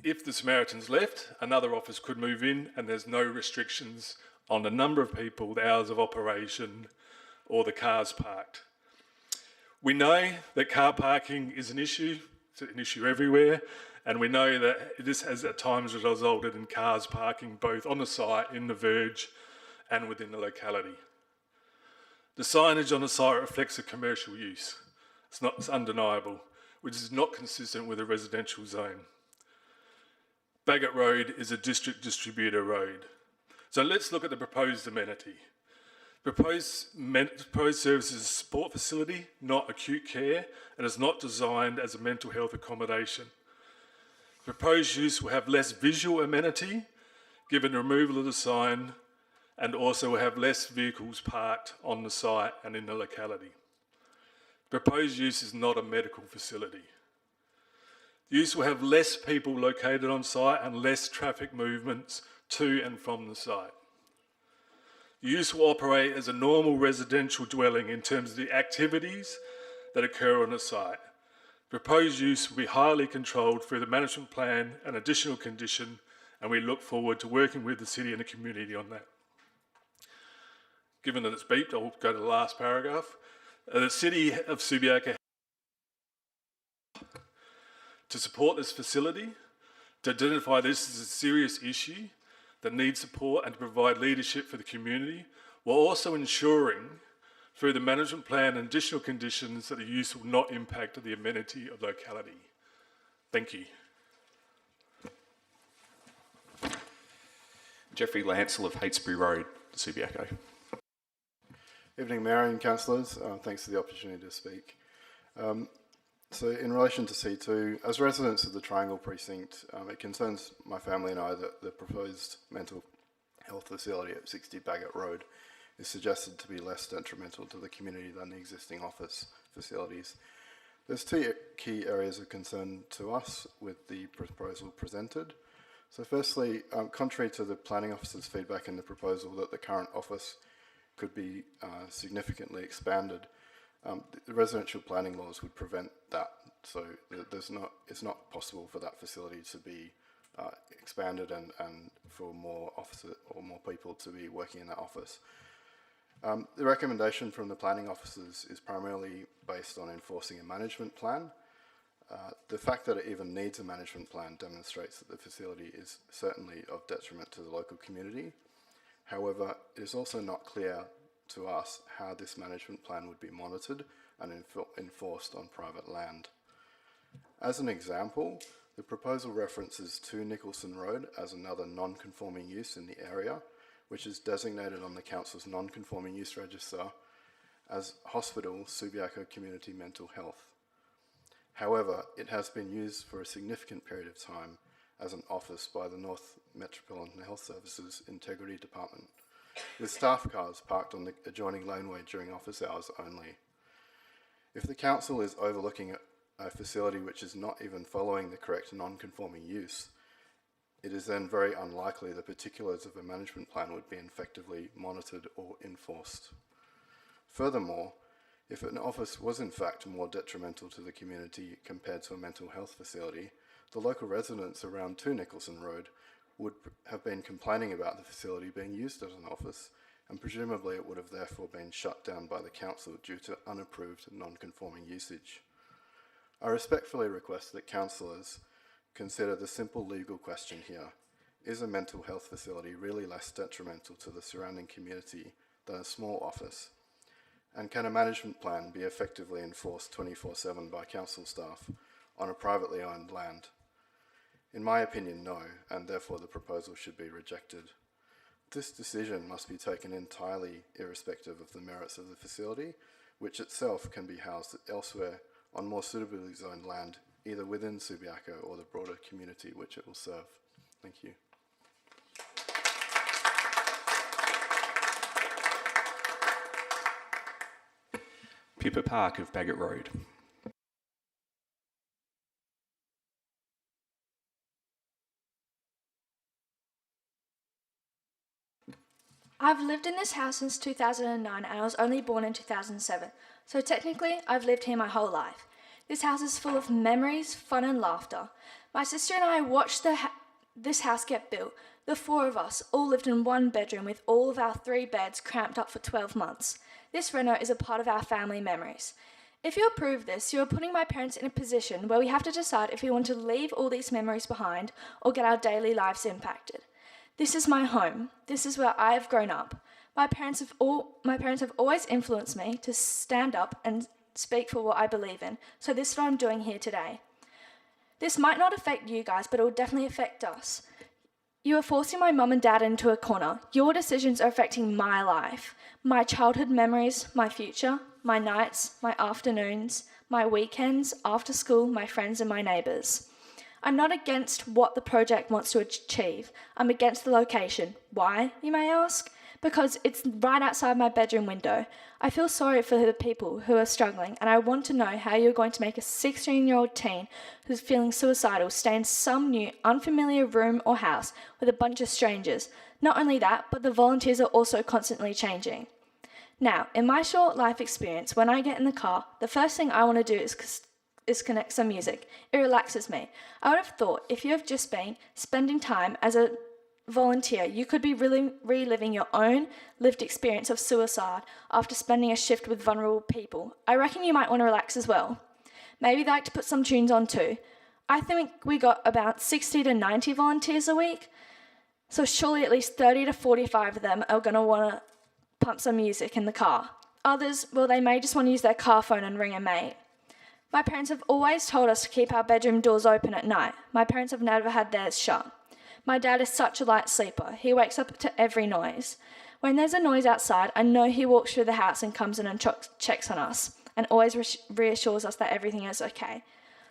if the Samaritans left, another office could move in and there's no restrictions on the number of people, the hours of operation, or the cars parked. We know that car parking is an issue. It's an issue everywhere. And we know that this has at times resulted in cars parking both on the site, in the verge, and within the locality. The signage on the site reflects a commercial use. It's undeniable, which is not consistent with a residential zone. Bagot Road is a district distributor road. So let's look at the proposed amenity. Proposed services is a support facility, not acute care, and is not designed as a mental health accommodation. Proposed use will have less visual amenity, given the removal of the sign, and also will have less vehicles parked on the site and in the locality. Proposed use is not a medical facility. The use will have less people located on site and less traffic movements to and from the site. The use will operate as a normal residential dwelling in terms of the activities that occur on the site. Proposed use will be highly controlled through the management plan and additional condition, and we look forward to working with the city and the community on that. Given that it's beeped, I'll go to the last paragraph. The City of Subiaco to support this facility, to identify this as a serious issue that needs support and to provide leadership for the community, while also ensuring through the management plan and additional conditions that the use will not impact the amenity of locality. Thank you. Jeffrey Lancel of Heytesbury Road, Subiaco. Evening, Mayor and Councillors. Thanks for the opportunity to speak. So in relation to C2, as residents of the Triangle Precinct, it concerns my family and I that the proposed mental health facility at 60 Bagot Road is suggested to be less detrimental to the community than the existing office facilities. There's two key areas of concern to us with the proposal presented. So firstly, contrary to the planning officer's feedback in the proposal that the current office could be significantly expanded, the residential planning laws would prevent that. So it's not possible for that facility to be expanded and for more officers or more people to be working in that office. The recommendation from the planning officers is primarily based on enforcing a management plan. The fact that it even needs a management plan demonstrates that the facility is certainly of detriment to the local community. However, it is also not clear to us how this management plan would be monitored and enforced on private land. As an example, the proposal references 2 Nicholson Road as another non-conforming use in the area, which is designated on the Council's non-conforming use register as Hospital Subiaco Community Mental Health. However, it has been used for a significant period of time as an office by the North Metropolitan Health Services Integrity Department, with staff cars parked on the adjoining laneway during office hours only. If the Council is overlooking a facility which is not even following the correct non-conforming use, it is then very unlikely the particulars of a management plan would be effectively monitored or enforced. Furthermore, if an office was in fact more detrimental to the community compared to a mental health facility, the local residents around 2 Nicholson Road would have been complaining about the facility being used as an office, and presumably it would have therefore been shut down by the Council due to unapproved non-conforming usage. I respectfully request that councillors consider the simple legal question here. Is a mental health facility really less detrimental to the surrounding community than a small office? And can a management plan be effectively enforced 24/7 by council staff on a privately owned land? In my opinion, no, and therefore the proposal should be rejected. This decision must be taken entirely irrespective of the merits of the facility, which itself can be housed elsewhere on more suitably zoned land, either within Subiaco or the broader community which it will serve. Thank you. Pippa Park of Bagot Road. I've lived in this house since 2009 and I was only born in 2007, so technically I've lived here my whole life. This house is full of memories, fun and laughter. My sister and I watched this house get built. The four of us all lived in one bedroom with all of our 3 beds cramped up for 12 months. This reno is a part of our family memories. If you approve this, you are putting my parents in a position where we have to decide if we want to leave all these memories behind or get our daily lives impacted. This is my home. This is where I have grown up. My parents have always influenced me to stand up and speak for what I believe in, so this is what I'm doing here today. This might not affect you guys, but it will definitely affect us. You are forcing my mum and dad into a corner. Your decisions are affecting my life, my childhood memories, my future, my nights, my afternoons, my weekends, after school, my friends and my neighbours. I'm not against what the project wants to achieve. I'm against the location. Why, you may ask? Because it's right outside my bedroom window. I feel sorry for the people who are struggling, and I want to know how you're going to make a 16-year-old teen who's feeling suicidal stay in some new, unfamiliar room or house with a bunch of strangers. Not only that, but the volunteers are also constantly changing. Now, in my short life experience, when I get in the car, the first thing I want to do is connect some music. It relaxes me. I would have thought if you have just been spending time as a volunteer, you could be really reliving your own lived experience of suicide after spending a shift with vulnerable people. I reckon you might want to relax as well. Maybe like to put some tunes on too. I think we got about 60 to 90 volunteers a week, so surely at least 30 to 45 of them are going to want to pump some music in the car. Others, well, they may just want to use their car phone and ring a mate. My parents have always told us to keep our bedroom doors open at night. My parents have never had theirs shut. My dad is such a light sleeper. He wakes up to every noise. When there's a noise outside, I know he walks through the house and comes in and checks on us and always reassures us that everything is okay.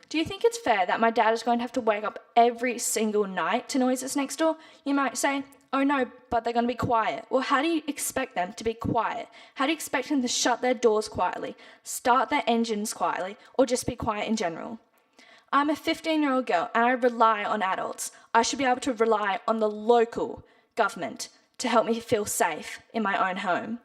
Do you think it's fair that my dad is going to have to wake up every single night to noises next door? You might say, oh no, but they're going to be quiet. Well, how do you expect them to be quiet? How do you expect them to shut their doors quietly, start their engines quietly, or just be quiet in general? I'm a 15-year-old girl and I rely on adults. I should be able to rely on the local government to help me feel safe in my own home.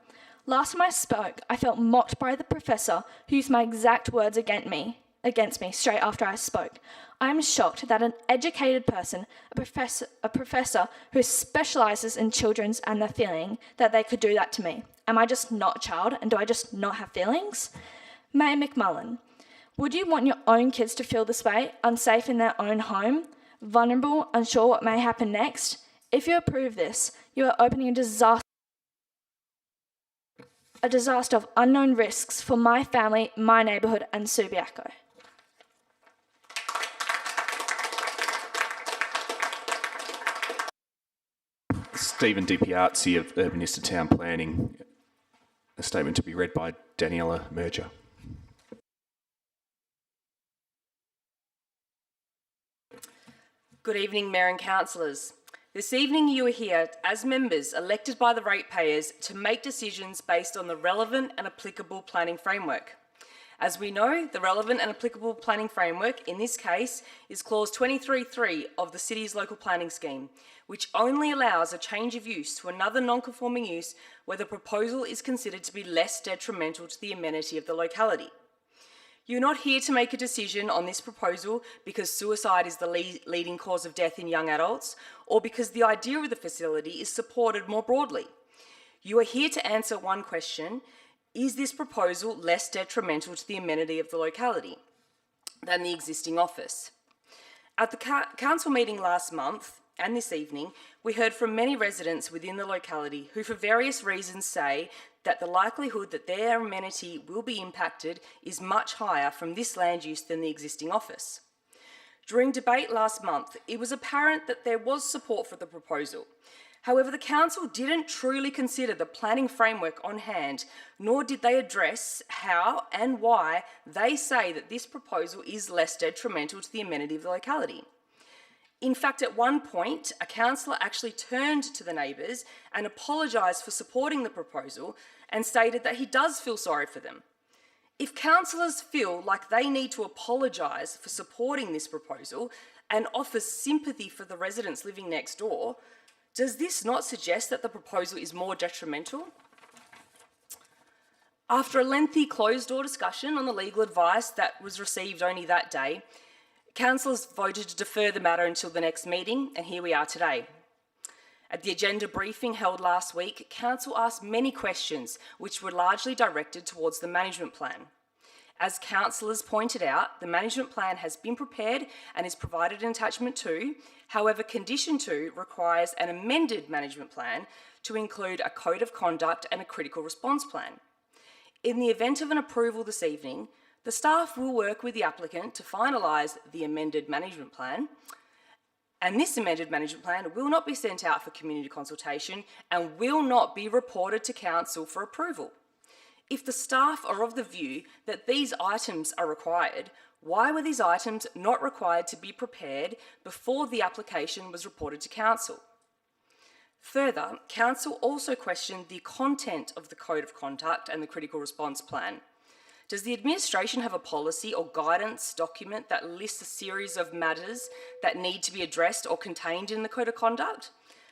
Last time I spoke, I felt mocked by the professor who used my exact words against me straight after I spoke. I am shocked that an educated person, a professor who specialises in children's and their feeling, that they could do that to me. Am I just not a child and do I just not have feelings? Mayor McMullen, would you want your own kids to feel this way, unsafe in their own home, vulnerable, unsure what may happen next? If you approve this, you are opening a disaster of unknown risks for my family, my neighbourhood and Subiaco. Stephen DiPiazzi of Urbanista Town Planning. A statement to be read by Daniela Merger. Good evening, Mayor and Councillors. This evening you are here as members elected by the ratepayers to make decisions based on the relevant and applicable planning framework. As we know, the relevant and applicable planning framework in this case is clause 23.3 of the city's local planning scheme, which only allows a change of use to another non-conforming use where the proposal is considered to be less detrimental to the amenity of the locality. You're not here to make a decision on this proposal because suicide is the leading cause of death in young adults or because the idea of the facility is supported more broadly. You are here to answer one question: is this proposal less detrimental to the amenity of the locality than the existing office? At the council meeting last month and this evening, we heard from many residents within the locality who for various reasons say that the likelihood that their amenity will be impacted is much higher from this land use than the existing office. During debate last month, it was apparent that there was support for the proposal. However, the council didn't truly consider the planning framework on hand, nor did they address how and why they say that this proposal is less detrimental to the amenity of the locality. In fact, at one point, a councillor actually turned to the neighbours and apologised for supporting the proposal and stated that he does feel sorry for them. If councillors feel like they need to apologise for supporting this proposal and offer sympathy for the residents living next door, does this not suggest that the proposal is more detrimental? After a lengthy closed-door discussion on the legal advice that was received only that day, councillors voted to defer the matter until the next meeting, and here we are today. At the agenda briefing held last week, Council asked many questions which were largely directed towards the management plan. As councillors pointed out, the management plan has been prepared and is provided in attachment 2. However, condition 2 requires an amended management plan to include a code of conduct and a critical response plan. In the event of an approval this evening, the staff will work with the applicant to finalise the amended management plan, and this amended management plan will not be sent out for community consultation and will not be reported to council for approval. If the staff are of the view that these items are required, why were these items not required to be prepared before the application was reported to council? Further, council also questioned the content of the code of conduct and the critical response plan. Does the administration have a policy or guidance document that lists a series of matters that need to be addressed or contained in the code of conduct?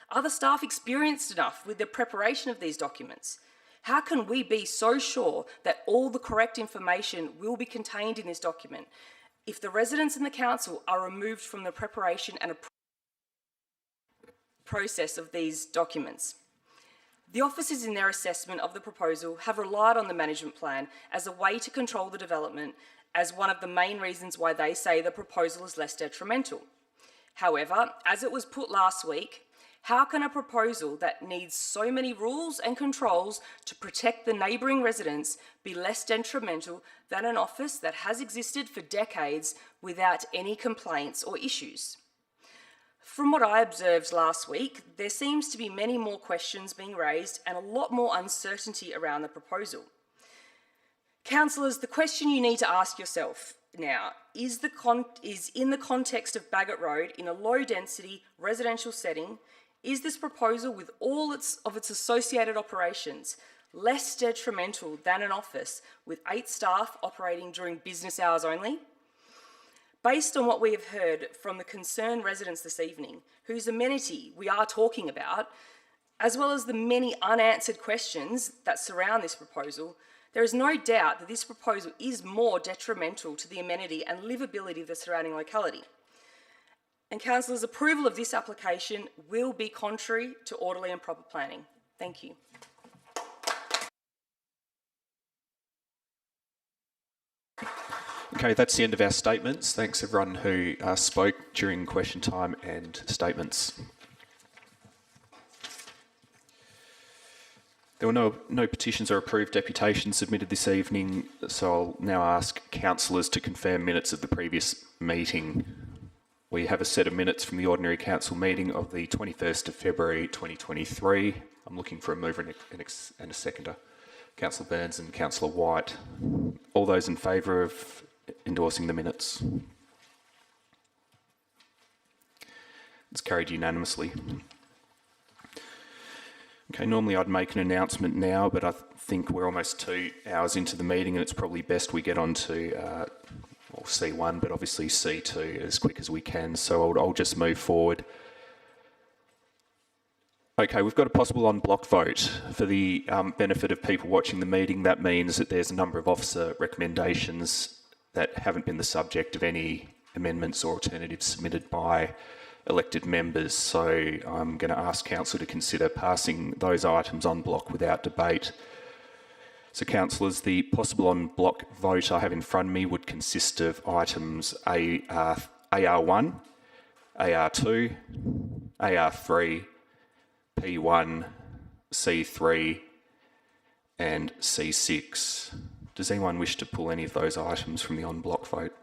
Are the staff experienced enough with the preparation of these documents? How can we be so sure that all the correct information will be contained in this document if the residents and the council are removed from the preparation and process of these documents? The officers in their assessment of the proposal have relied on the management plan as a way to control the development as one of the main reasons why they say the proposal is less detrimental. However, as it was put last week, how can a proposal that needs so many rules and controls to protect the neighbouring residents be less detrimental than an office that has existed for decades without any complaints or issues? From what I observed last week, there seems to be many more questions being raised and a lot more uncertainty around the proposal. Councillors, the question you need to ask yourself now is in the context of Bagot Road in a low-density residential setting, is this proposal with all of its associated operations less detrimental than an office with 8 staff operating during business hours only? Based on what we have heard from the concerned residents this evening, whose amenity we are talking about, as well as the many unanswered questions that surround this proposal, there is no doubt that this proposal is more detrimental to the amenity and livability of the surrounding locality. And councillors' approval of this application will be contrary to orderly and proper planning. Thank you. Okay, that's the end of our statements. Thanks everyone who spoke during question time and statements. There were no petitions or approved deputations submitted this evening, so I'll now ask councillors to confirm minutes of the previous meeting. We have a set of minutes from the ordinary council meeting of the 21st of February 2023. I'm looking for a mover and a seconder. Councillor Burns and Councillor White. All those in favour of endorsing the minutes? It's carried unanimously. Okay, normally I'd make an announcement now, but I think we're almost 2 hours into the meeting and it's probably best we get on to C1, but obviously C2 as quick as we can, so I'll just move forward. Okay, we've got a possible on-block vote. For the benefit of people watching the meeting, that means that there's a number of officer recommendations that haven't been the subject of any amendments or alternatives submitted by elected members. So I'm going to ask council to consider passing those items on block without debate. So councillors, the possible on block vote I have in front of me would consist of items AR1, AR2, AR3, P1, C3 and C6. Does anyone wish to pull any of those items from the on-block vote?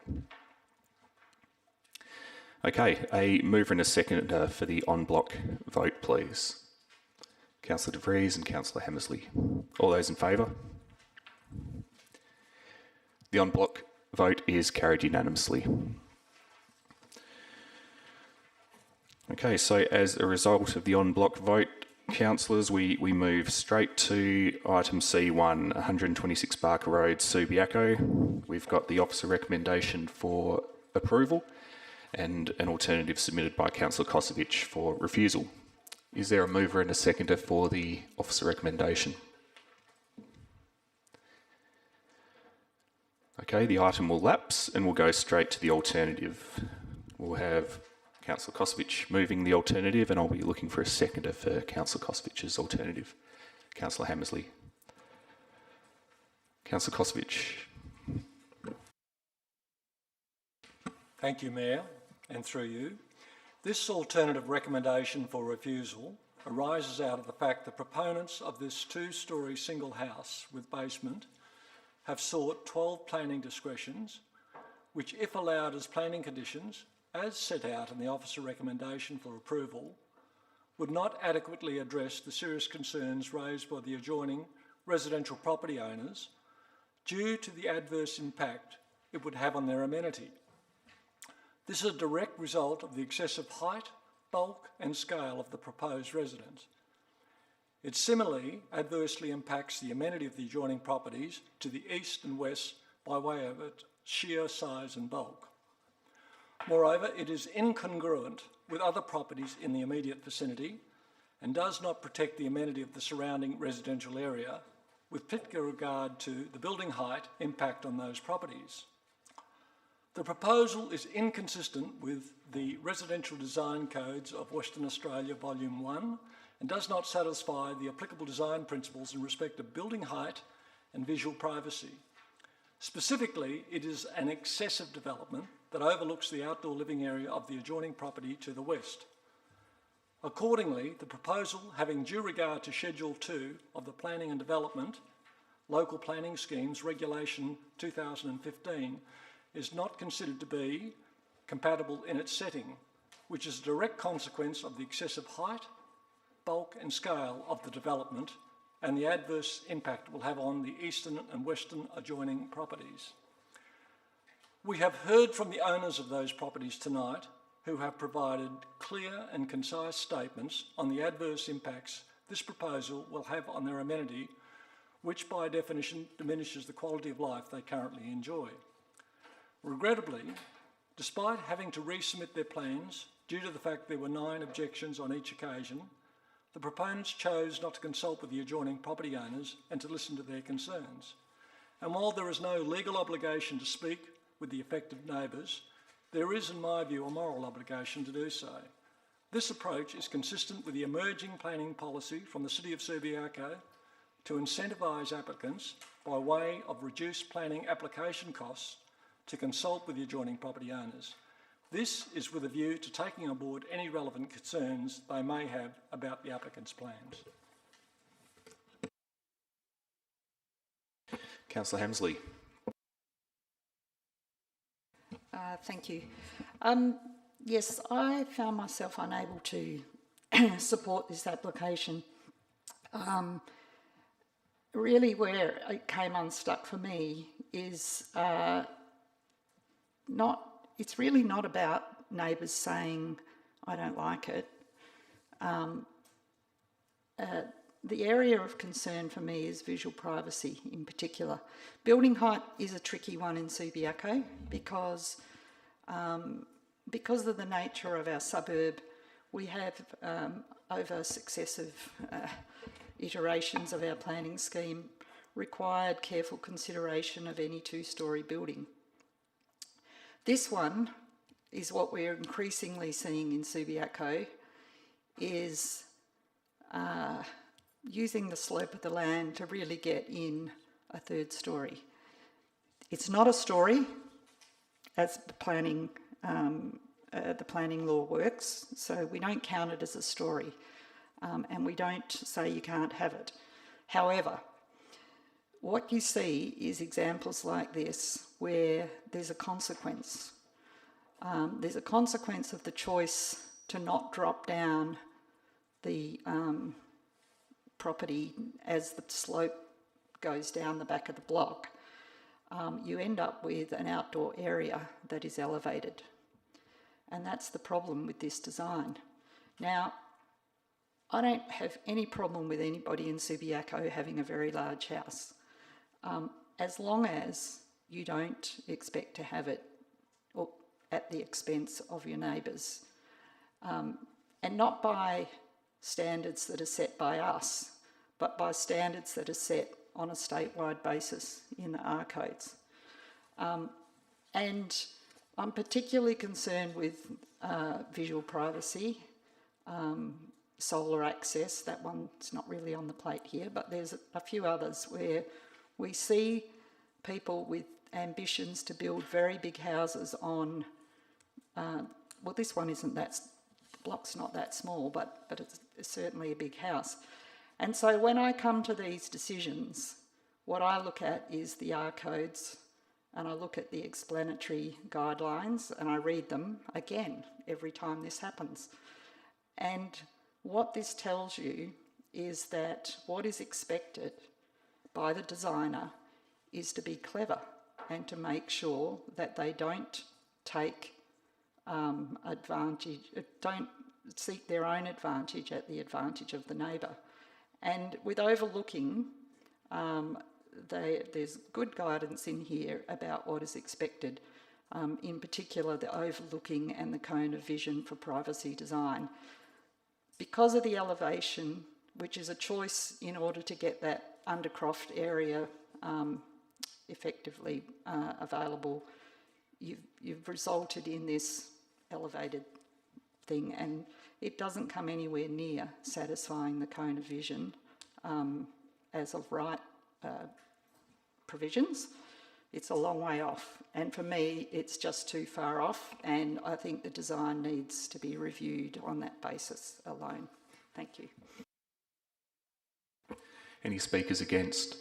Okay, a mover and a seconder for the on-block vote, please. Councillor De Vries and Councillor Hammersley. All those in favour? The on-block vote is carried unanimously. Okay, so as a result of the on-block vote, Councillors, we move straight to item C1, 126 Barker Road, Subiaco. We've got the officer recommendation for approval and an alternative submitted by Councillor Kosovich for refusal. Is there a mover and a seconder for the officer recommendation? Okay, the item will lapse and we'll go straight to the alternative. We'll have Councillor Kosovich moving the alternative, and I'll be looking for a seconder for Councillor Kosovich's alternative. Councillor Hammersley. Councillor Kosovich. Thank you, Mayor, and through you. This alternative recommendation for refusal arises out of the fact the proponents of this two-storey single house with basement have sought 12 planning discretions, which, if allowed as planning conditions, as set out in the officer recommendation for approval, would not adequately address the serious concerns raised by the adjoining residential property owners due to the adverse impact it would have on their amenity. This is a direct result of the excessive height, bulk and scale of the proposed residence. It similarly adversely impacts the amenity of the adjoining properties to the east and west by way of its sheer size and bulk. Moreover, it is incongruent with other properties in the immediate vicinity and does not protect the amenity of the surrounding residential area, with particular regard to the building height impact on those properties. The proposal is inconsistent with the Residential Design Codes of Western Australia Volume 1 and does not satisfy the applicable design principles in respect of building height and visual privacy. Specifically, it is an excessive development that overlooks the outdoor living area of the adjoining property to the west. Accordingly, the proposal, having due regard to Schedule 2 of the Planning and Development, Local Planning Schemes Regulation 2015, is not considered to be compatible in its setting, which is a direct consequence of the excessive height, bulk and scale of the development and the adverse impact it will have on the eastern and western adjoining properties. We have heard from the owners of those properties tonight who have provided clear and concise statements on the adverse impacts this proposal will have on their amenity, which by definition diminishes the quality of life they currently enjoy. Regrettably, despite having to resubmit their plans due to the fact there were 9 objections on each occasion, the proponents chose not to consult with the adjoining property owners and to listen to their concerns. And while there is no legal obligation to speak with the affected neighbours, there is, in my view, a moral obligation to do so. This approach is consistent with the emerging planning policy from the City of Subiaco to incentivise applicants by way of reduced planning application costs to consult with the adjoining property owners. This is with a view to taking on board any relevant concerns they may have about the applicant's plans. Councillor Hammersley. Thank you. Yes, I found myself unable to support this application. Really where it came unstuck for me is it's really not about neighbours saying, I don't like it. The area of concern for me is visual privacy in particular. Building height is a tricky one in Subiaco because of the nature of our suburb, we have over successive iterations of our planning scheme required careful consideration of any two-storey building. This one is what we're increasingly seeing in Subiaco, is using the slope of the land to really get in a third storey. It's not a storey as the planning law works, so we don't count it as a storey, and we don't say you can't have it. However, what you see is examples like this where there's a consequence. There's a consequence of the choice to not drop down the property as the slope goes down the back of the block. You end up with an outdoor area that is elevated. And that's the problem with this design. Now, I don't have any problem with anybody in Subiaco having a very large house, as long as you don't expect to have it at the expense of your neighbours, and not by standards that are set by us, but by standards that are set on a statewide basis in the R codes. And I'm particularly concerned with visual privacy, solar access. That one's not really on the plate here, but there's a few others where we see people with ambitions to build very big houses on, well, this one isn't that, the block's not that small, but it's certainly a big house. And so when I come to these decisions, what I look at is the R codes, and I look at the explanatory guidelines, and I read them again every time this happens. And what this tells you is that what is expected by the designer is to be clever and to make sure that they don't take don't seek their own advantage at the advantage of the neighbour. And with overlooking, there's good guidance in here about what is expected, in particular the overlooking and the cone of vision for privacy design. Because of the elevation, which is a choice in order to get that undercroft area effectively available, you've resulted in this elevated thing, and it doesn't come anywhere near satisfying the cone of vision as of right provisions. It's a long way off, and for me it's just too far off, and I think the design needs to be reviewed on that basis alone. Thank you. Any speakers against?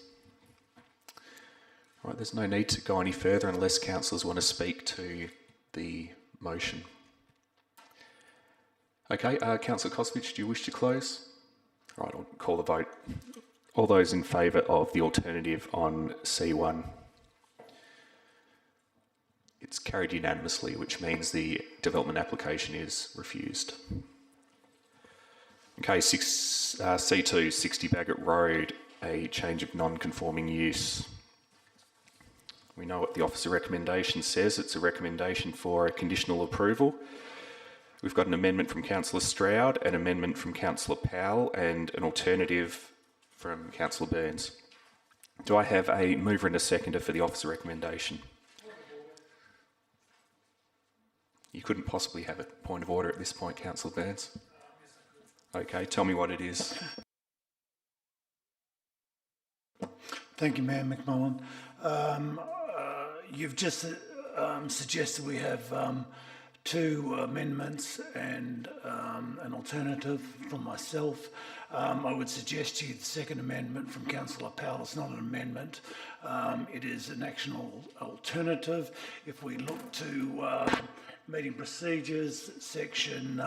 All right, there's no need to go any further unless councillors want to speak to the motion. Okay, Councillor Kosovich, do you wish to close? All right, I'll call the vote. All those in favour of the alternative on C1? It's carried unanimously, which means the development application is refused. Okay, C2, 60 Bagot Road, a change of non-conforming use. We know what the officer recommendation says. It's a recommendation for a conditional approval. We've got an amendment from Councillor Stroud, an amendment from Councillor Powell, and an alternative from Councillor Burns. Do I have a mover and a seconder for the officer recommendation? You couldn't possibly have a point of order at this point, Councillor Burns. Okay, tell me what it is. Thank you, Mayor McMullen. You've just suggested we have two amendments and an alternative from myself. I would suggest to you the second amendment from Councillor Powell is not an amendment. It is an actionable alternative. If we look to meeting procedures, section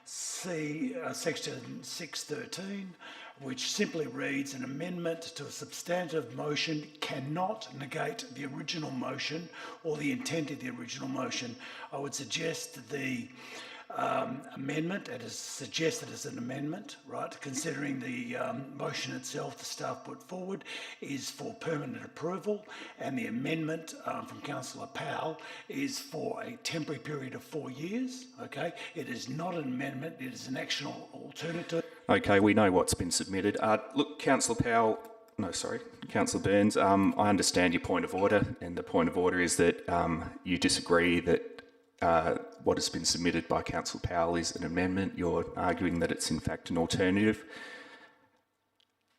section 613, which simply reads, an amendment to a substantive motion cannot negate the original motion or the intent of the original motion. I would suggest the amendment, it is suggested as an amendment, right, considering the motion itself the staff put forward is for permanent approval, and the amendment from Councillor Powell is for a temporary period of 4 years, okay? It is not an amendment, it is an actionable alternative. Okay, we know what's been submitted. Look, Councillor Burns, I understand your point of order, and the point of order is that you disagree that what has been submitted by Councillor Powell is an amendment. You're arguing that it's in fact an alternative.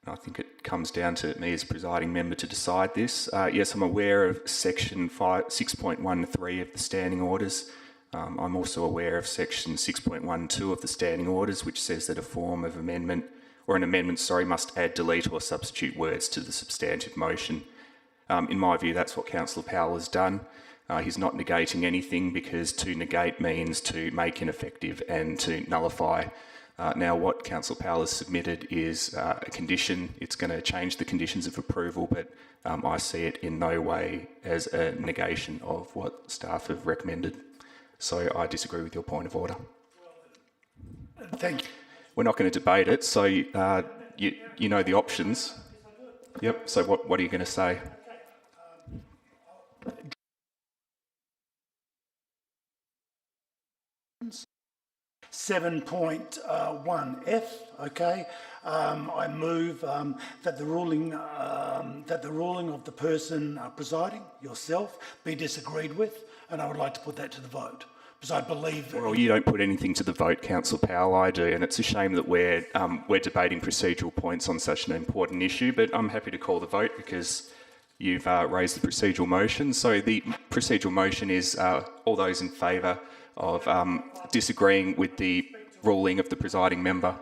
I think it comes down to me as presiding member to decide this. Yes, I'm aware of section 6.13 of the standing orders. I'm also aware of section 6.12 of the standing orders, which says that a form of amendment, or an amendment, must add, delete or substitute words to the substantive motion. In my view, that's what Councillor Powell has done. He's not negating anything, because to negate means to make ineffective and to nullify. Now, what Councillor Powell has submitted is a condition. It's going to change the conditions of approval, but I see it in no way as a negation of what staff have recommended. So I disagree with your point of order. Thank you. We're not going to debate it, so you know the options. Yep, so what are you going to say? 7.1F, okay. I move that the ruling of the person presiding, yourself, be disagreed with, and I would like to put that to the vote because I believe. Well, you don't put anything to the vote, Councillor Powell. I do, and it's a shame that we're debating procedural points on such an important issue. But I'm happy to call the vote because you've raised the procedural motion. So the procedural motion is all those in favour of disagreeing with the ruling of the presiding member.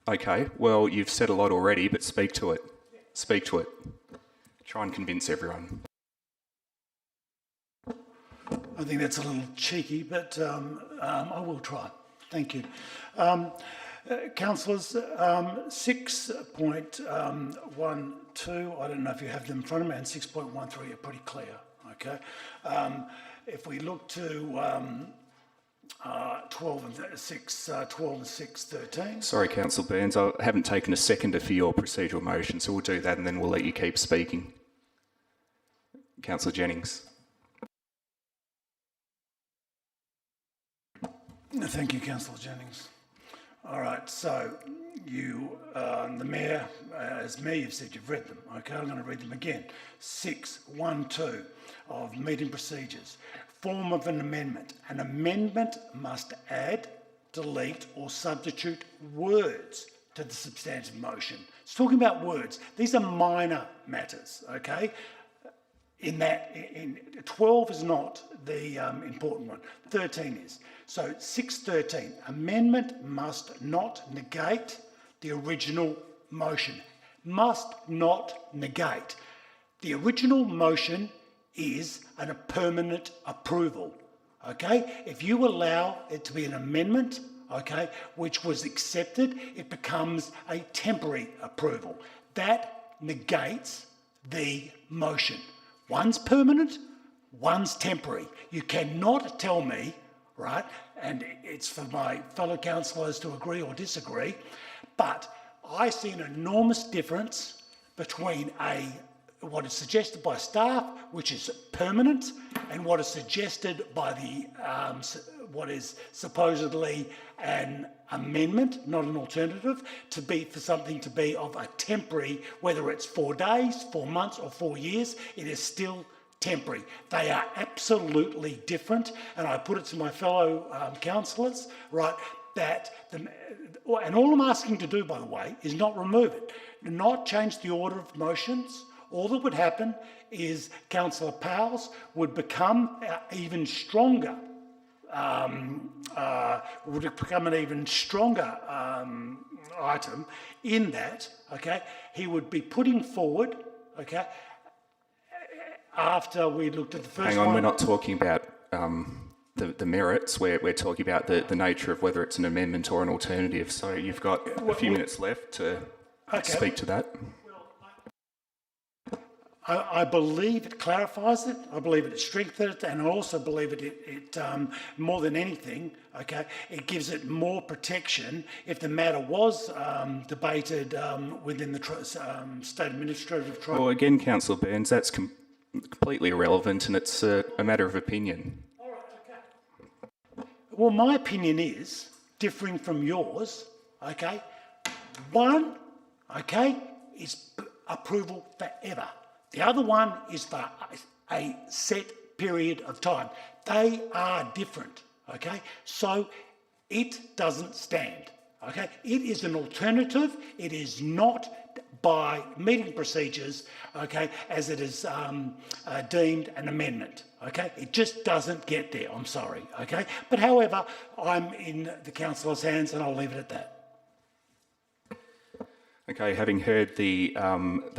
Okay, well, you've said a lot already, but speak to it. Speak to it. Try and convince everyone. I think that's a little cheeky, but I will try. Thank you. Councillors, 6.12, I don't know if you have them in front of me, and 6.13 are pretty clear, okay? If we look to 12 and 6.13. Sorry, Councillor Burns, I haven't taken a seconder for your procedural motion, so we'll do that and then we'll let you keep speaking. Councillor Jennings. Thank you, Councillor Jennings. All right, so you, the Mayor, as Mayor, you've said you've read them. Okay, I'm going to read them again. 6.12 of meeting procedures. Form of an amendment. An amendment must add, delete or substitute words to the substantive motion. It's talking about words. These are minor matters, okay? In 12 is not the important one. 13 is. So 6.13, amendment must not negate the original motion. Must not negate. The original motion is a permanent approval, okay? If you allow it to be an amendment, okay, which was accepted, it becomes a temporary approval. That negates the motion. One's permanent, one's temporary. You cannot tell me, right, and it's for my fellow councillors to agree or disagree, but I see an enormous difference between what is suggested by staff, which is permanent, and what is suggested by the what is supposedly an amendment, not an alternative, for something to be of a temporary, whether it's 4 days, 4 months, or 4 years, it is still temporary. They are absolutely different, and I put it to my fellow councillors, right, and all I'm asking to do, by the way, is not remove it, not change the order of motions. All that would happen is Councillor Powell's would become even stronger, would become an even stronger item in that, okay, he would be putting forward, okay, after we looked at the first one. Hang on, we're not talking about the merits, we're talking about the nature of whether it's an amendment or an alternative. So you've got a few minutes left to speak to that. I believe it clarifies it, I believe it strengthens it, and I also believe it more than anything, okay, it gives it more protection if the matter was debated within the State Administrative Tribunal. Well, again, Councillor Burns, that's completely irrelevant and it's a matter of opinion. All right, okay. Well, my opinion is differing from yours, okay. One, okay, is approval forever. The other one is for a set period of time. They are different, okay? So it doesn't stand, okay? It is an alternative. It is not by meeting procedures, okay, as it is deemed an amendment, okay? It just doesn't get there, I'm sorry, okay? But however, I'm in the councillor's hands and I'll leave it at that. Okay, having heard the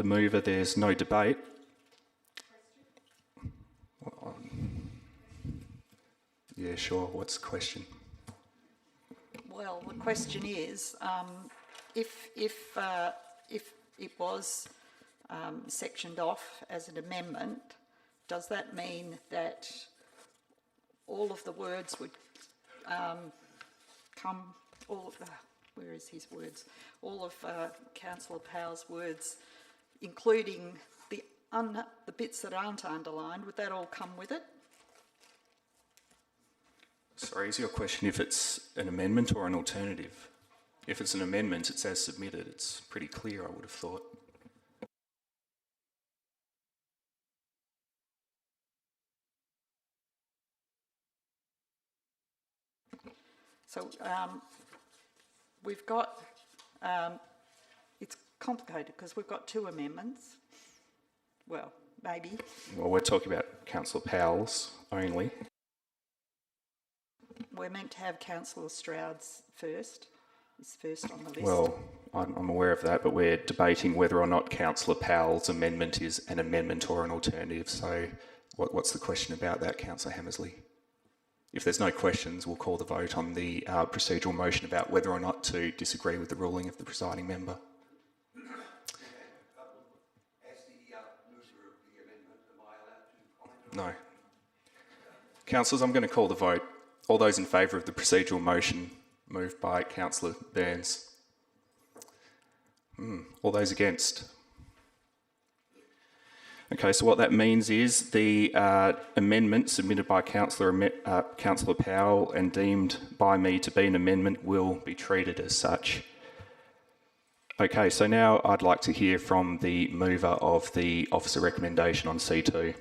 mover, there's no debate. Yeah, sure. What's the question? Well, the question is, if it was sectioned off as an amendment, does that mean that all of the words would where is his words? All of Councillor Powell's words, including the bits that aren't underlined, would that all come with it? Sorry, is your question if it's an amendment or an alternative? If it's an amendment, it's as submitted. It's pretty clear, I would have thought. So we've got, it's complicated because we've got two amendments. Well, maybe. Well, we're talking about Councillor Powell's only. We're meant to have Councillor Stroud's first. He's first on the list. Well, I'm aware of that, but we're debating whether or not Councillor Powell's amendment is an amendment or an alternative. So what's the question about that, Councillor Hammersley? If there's no questions, we'll call the vote on the procedural motion about whether or not to disagree with the ruling of the presiding member. No. Councillors, I'm going to call the vote. All those in favour of the procedural motion moved by Councillor Burns. All those against? Okay, so what that means is the amendment submitted by Councillor Powell and deemed by me to be an amendment will be treated as such. Okay, so now I'd like to hear from the mover of the officer recommendation on C2.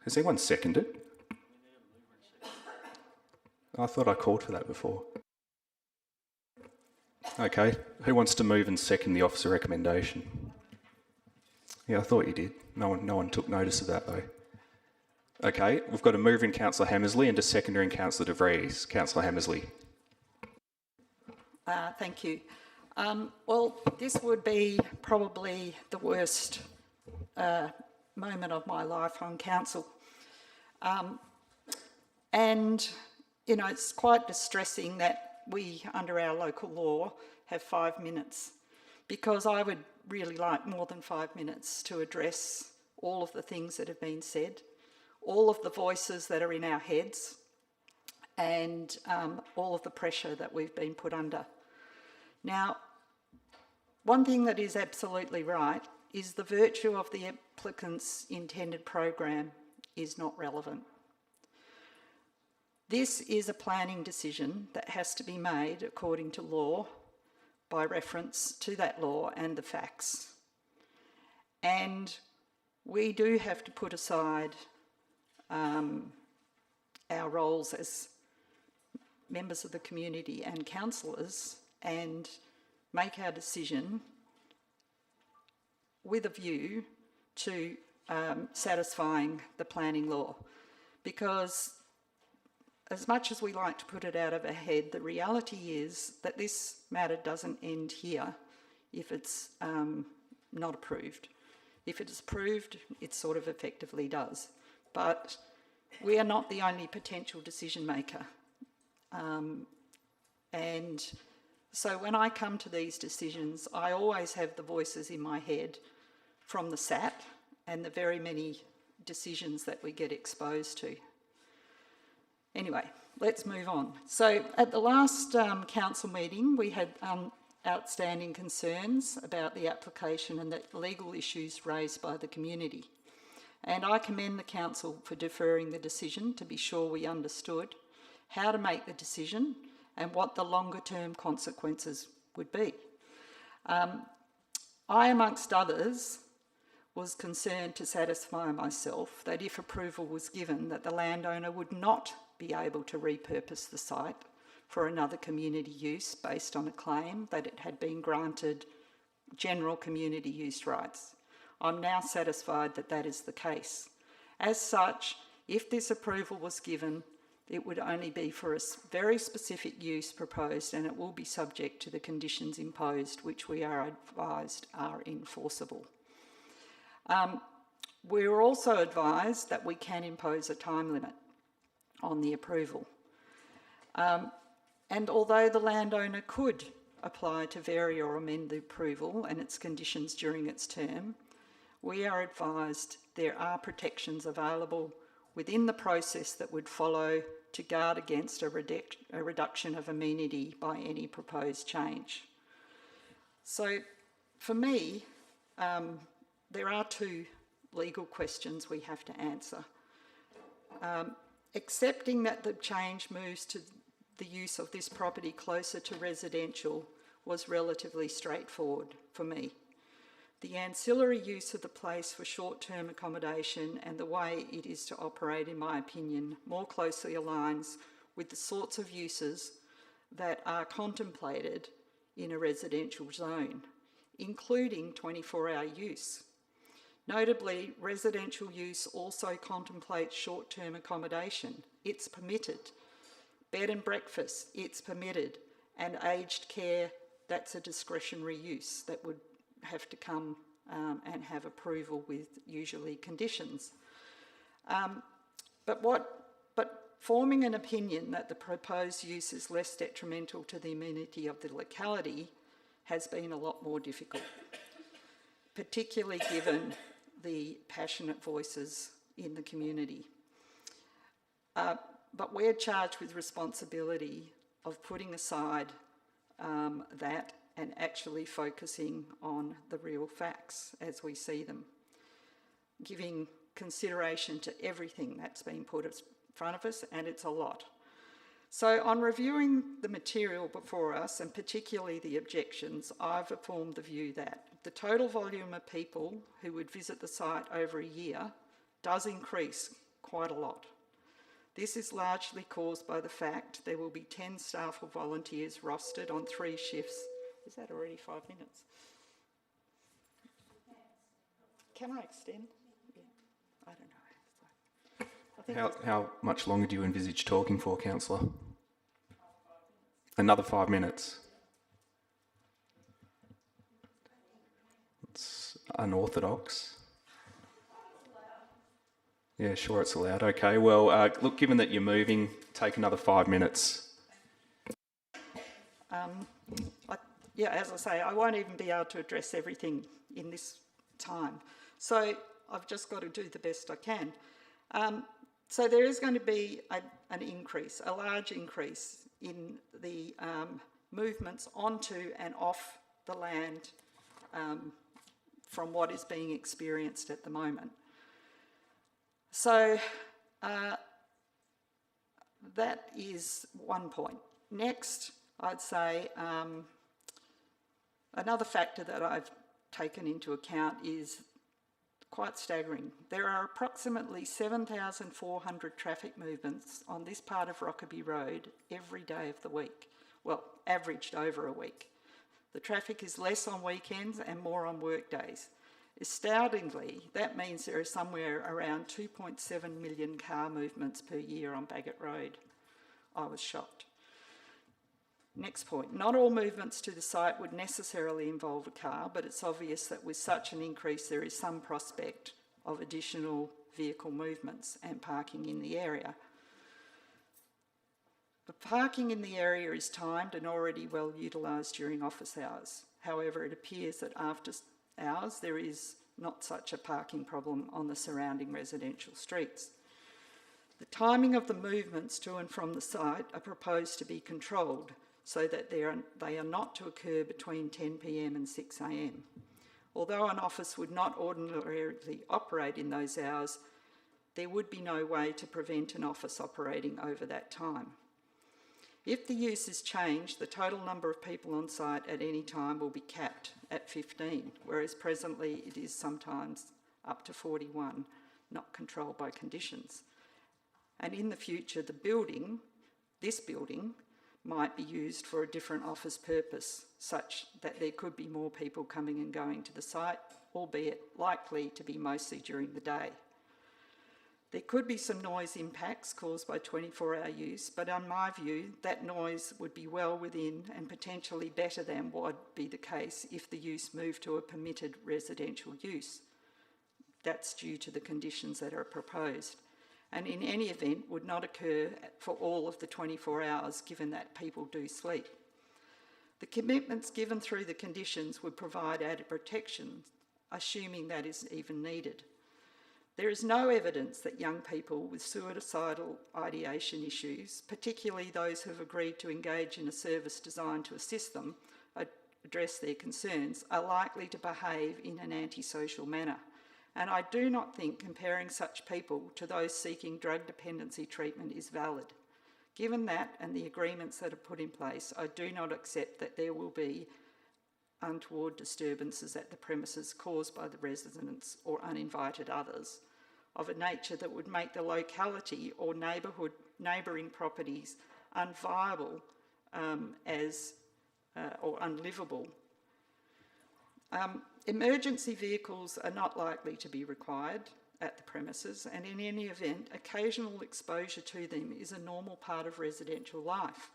Has anyone seconded? I thought I called for that before. Okay, who wants to move and second the officer recommendation? Yeah, I thought you did. No one took notice of that though. Okay, we've got a mover in Councillor Hammersley and a seconder in Councillor De Vries. Councillor Hammersley. Thank you. Well, this would be probably the worst moment of my life on council. And, you know, it's quite distressing that we, under our local law, have 5 minutes, because I would really like more than 5 minutes to address all of the things that have been said, all of the voices that are in our heads, and all of the pressure that we've been put under. Now, one thing that is absolutely right is the virtue of the applicant's intended program is not relevant. This is a planning decision that has to be made according to law by reference to that law and the facts. And we do have to put aside our roles as members of the community and councillors and make our decision with a view to satisfying the planning law. Because as much as we like to put it out of our head, the reality is that this matter doesn't end here if it's not approved. If it is approved, it sort of effectively does. But we are not the only potential decision maker. And so when I come to these decisions, I always have the voices in my head from the SAT and the very many decisions that we get exposed to. Anyway, let's move on. So at the last council meeting, we had outstanding concerns about the application and the legal issues raised by the community. And I commend the council for deferring the decision to be sure we understood how to make the decision and what the longer term consequences would be. I, amongst others, was concerned to satisfy myself that if approval was given, that the landowner would not be able to repurpose the site for another community use based on a claim that it had been granted general community use rights. I'm now satisfied that that is the case. As such, if this approval was given, it would only be for a very specific use proposed, and it will be subject to the conditions imposed, which we are advised are enforceable. We're also advised that we can impose a time limit on the approval. And although the landowner could apply to vary or amend the approval and its conditions during its term, we are advised there are protections available within the process that would follow to guard against a reduction of amenity by any proposed change. So for me, there are two legal questions we have to answer. Accepting that the change moves to the use of this property closer to residential was relatively straightforward for me. The ancillary use of the place for short-term accommodation and the way it is to operate, in my opinion, more closely aligns with the sorts of uses that are contemplated in a residential zone, including 24-hour use. Notably, residential use also contemplates short-term accommodation. It's permitted. Bed and breakfast, it's permitted. And aged care, that's a discretionary use that would have to come and have approval with usually conditions. But forming an opinion that the proposed use is less detrimental to the amenity of the locality has been a lot more difficult, particularly given the passionate voices in the community. But we're charged with responsibility of putting aside that and actually focusing on the real facts as we see them, giving consideration to everything that's been put in front of us, and it's a lot. So on reviewing the material before us, and particularly the objections, I've formed the view that the total volume of people who would visit the site over a year does increase quite a lot. This is largely caused by the fact there will be 10 staff or volunteers rostered on 3 shifts. Is that already 5 minutes? Can I extend? Yeah, I don't know. I think How much longer do you envisage talking for, Councillor? Another 5 minutes. It's unorthodox. Yeah, sure, it's allowed. Okay, well, look, given that you're moving, take another 5 minutes. Yeah, as I say, I won't even be able to address everything in this time. So I've just got to do the best I can. So there is going to be an increase, a large increase in the movements onto and off the land from what is being experienced at the moment. So that is one point. Next, I'd say another factor that I've taken into account is quite staggering. There are approximately 7,400 traffic movements on this part of Rockaby Road every day of the week. Well, averaged over a week. The traffic is less on weekends and more on work days. Astoundingly, that means there are somewhere around 2.7 million car movements per year on Bagot Road. I was shocked. Next point, not all movements to the site would necessarily involve a car, but it's obvious that with such an increase there is some prospect of additional vehicle movements and parking in the area. The parking in the area is timed and already well utilised during office hours. However, it appears that after hours there is not such a parking problem on the surrounding residential streets. The timing of the movements to and from the site are proposed to be controlled so that they are not to occur between 10 p.m. and 6 a.m. Although an office would not ordinarily operate in those hours, there would be no way to prevent an office operating over that time. If the use is changed, the total number of people on site at any time will be capped at 15, whereas presently it is sometimes up to 41, not controlled by conditions. And in the future, this building, might be used for a different office purpose, such that there could be more people coming and going to the site, albeit likely to be mostly during the day. There could be some noise impacts caused by 24-hour use, but in my view, that noise would be well within and potentially better than what would be the case if the use moved to a permitted residential use. That's due to the conditions that are proposed, and in any event would not occur for all of the 24 hours given that people do sleep. The commitments given through the conditions would provide added protection, assuming that is even needed. There is no evidence that young people with suicidal ideation issues, particularly those who have agreed to engage in a service designed to assist them address their concerns, are likely to behave in an antisocial manner. And I do not think comparing such people to those seeking drug dependency treatment is valid. Given that and the agreements that are put in place, I do not accept that there will be untoward disturbances at the premises caused by the residents or uninvited others of a nature that would make the locality or neighbouring properties unviable or unlivable. Emergency vehicles are not likely to be required at the premises, and in any event, occasional exposure to them is a normal part of residential life.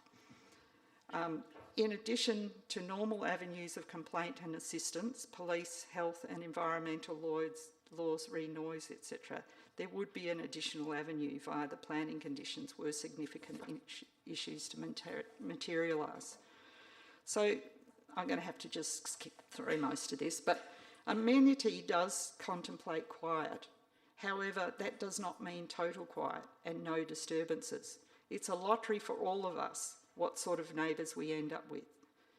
In addition to normal avenues of complaint and assistance, police, health and environmental laws, re-noise, etc., there would be an additional avenue via the planning conditions were significant issues to materialise. So I'm going to have to just skip through most of this, but amenity does contemplate quiet. However, that does not mean total quiet and no disturbances. It's a lottery for all of us what sort of neighbours we end up with.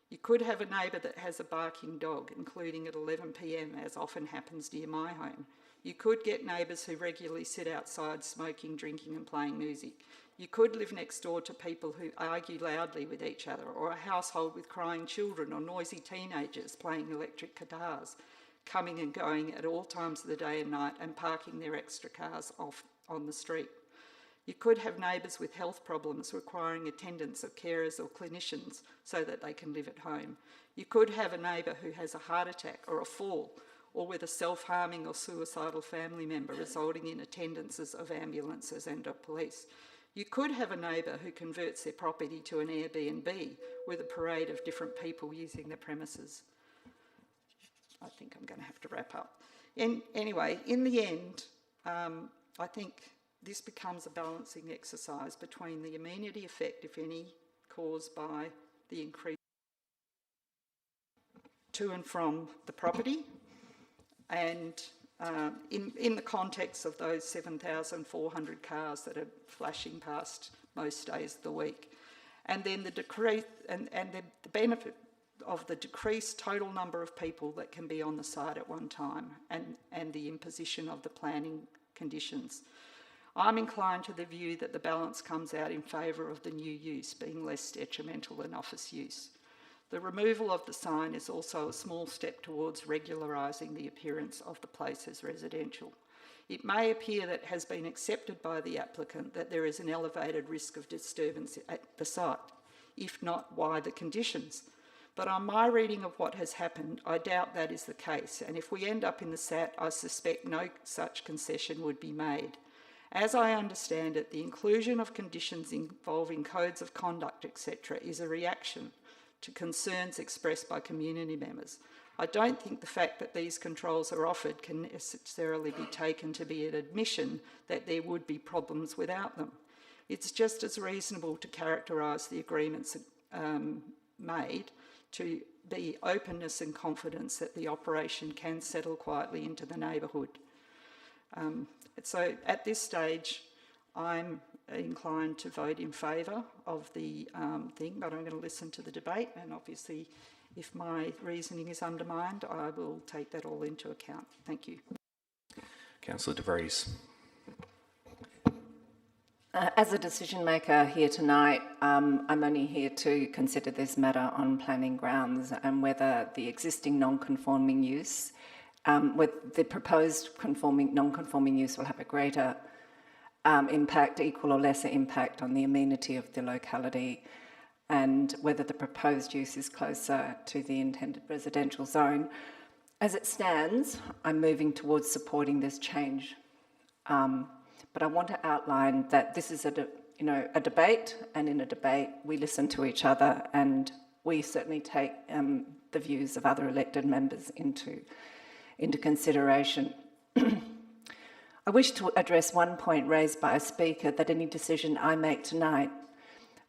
You could have a neighbour that has a barking dog, including at 11 p.m, as often happens near my home. You could get neighbours who regularly sit outside smoking, drinking and playing music. You could live next door to people who argue loudly with each other, or a household with crying children or noisy teenagers playing electric guitars, coming and going at all times of the day and night and parking their extra cars off on the street. You could have neighbours with health problems requiring attendance of carers or clinicians so that they can live at home. You could have a neighbour who has a heart attack or a fall, or with a self-harming or suicidal family member resulting in attendances of ambulances and of police. You could have a neighbour who converts their property to an Airbnb with a parade of different people using the premises. I think I'm going to have to wrap up. Anyway, in the end, I think this becomes a balancing exercise between the amenity effect, if any, caused by the increase to and from the property, and in the context of those 7,400 cars that are flashing past most days of the week. And then the decrease and the benefit of the decreased total number of people that can be on the site at one time, and the imposition of the planning conditions. I'm inclined to the view that the balance comes out in favour of the new use being less detrimental than office use. The removal of the sign is also a small step towards regularising the appearance of the place as residential. It may appear that it has been accepted by the applicant that there is an elevated risk of disturbance at the site. If not, why the conditions? But on my reading of what has happened, I doubt that is the case, and if we end up in the SAT, I suspect no such concession would be made. As I understand it, the inclusion of conditions involving codes of conduct, etc., is a reaction to concerns expressed by community members. I don't think the fact that these controls are offered can necessarily be taken to be an admission that there would be problems without them. It's just as reasonable to characterise the agreements made to be openness and confidence that the operation can settle quietly into the neighbourhood. So at this stage, I'm inclined to vote in favour of the thing, but I'm going to listen to the debate, and obviously if my reasoning is undermined, I will take that all into account. Thank you. Councillor De Vries. As a decision maker here tonight, I'm only here to consider this matter on planning grounds and whether the existing non-conforming use, with the proposed non-conforming use will have a greater impact, equal or lesser impact on the amenity of the locality, and whether the proposed use is closer to the intended residential zone. As it stands, I'm moving towards supporting this change. But I want to outline that this is a debate, and in a debate we listen to each other, and we certainly take the views of other elected members into consideration. I wish to address one point raised by a speaker, that any decision I make tonight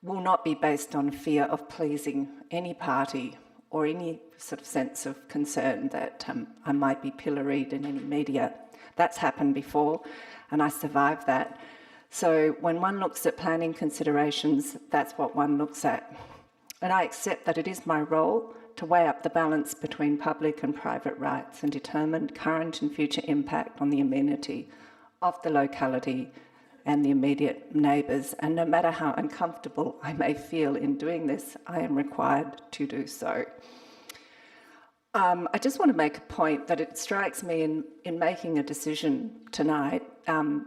will not be based on fear of pleasing any party or any sort of sense of concern that I might be pilloried in any media. That's happened before, and I survived that. So when one looks at planning considerations, that's what one looks at. And I accept that it is my role to weigh up the balance between public and private rights and determine current and future impact on the amenity of the locality and the immediate neighbours. And no matter how uncomfortable I may feel in doing this, I am required to do so. I just want to make a point that it strikes me in making a decision tonight,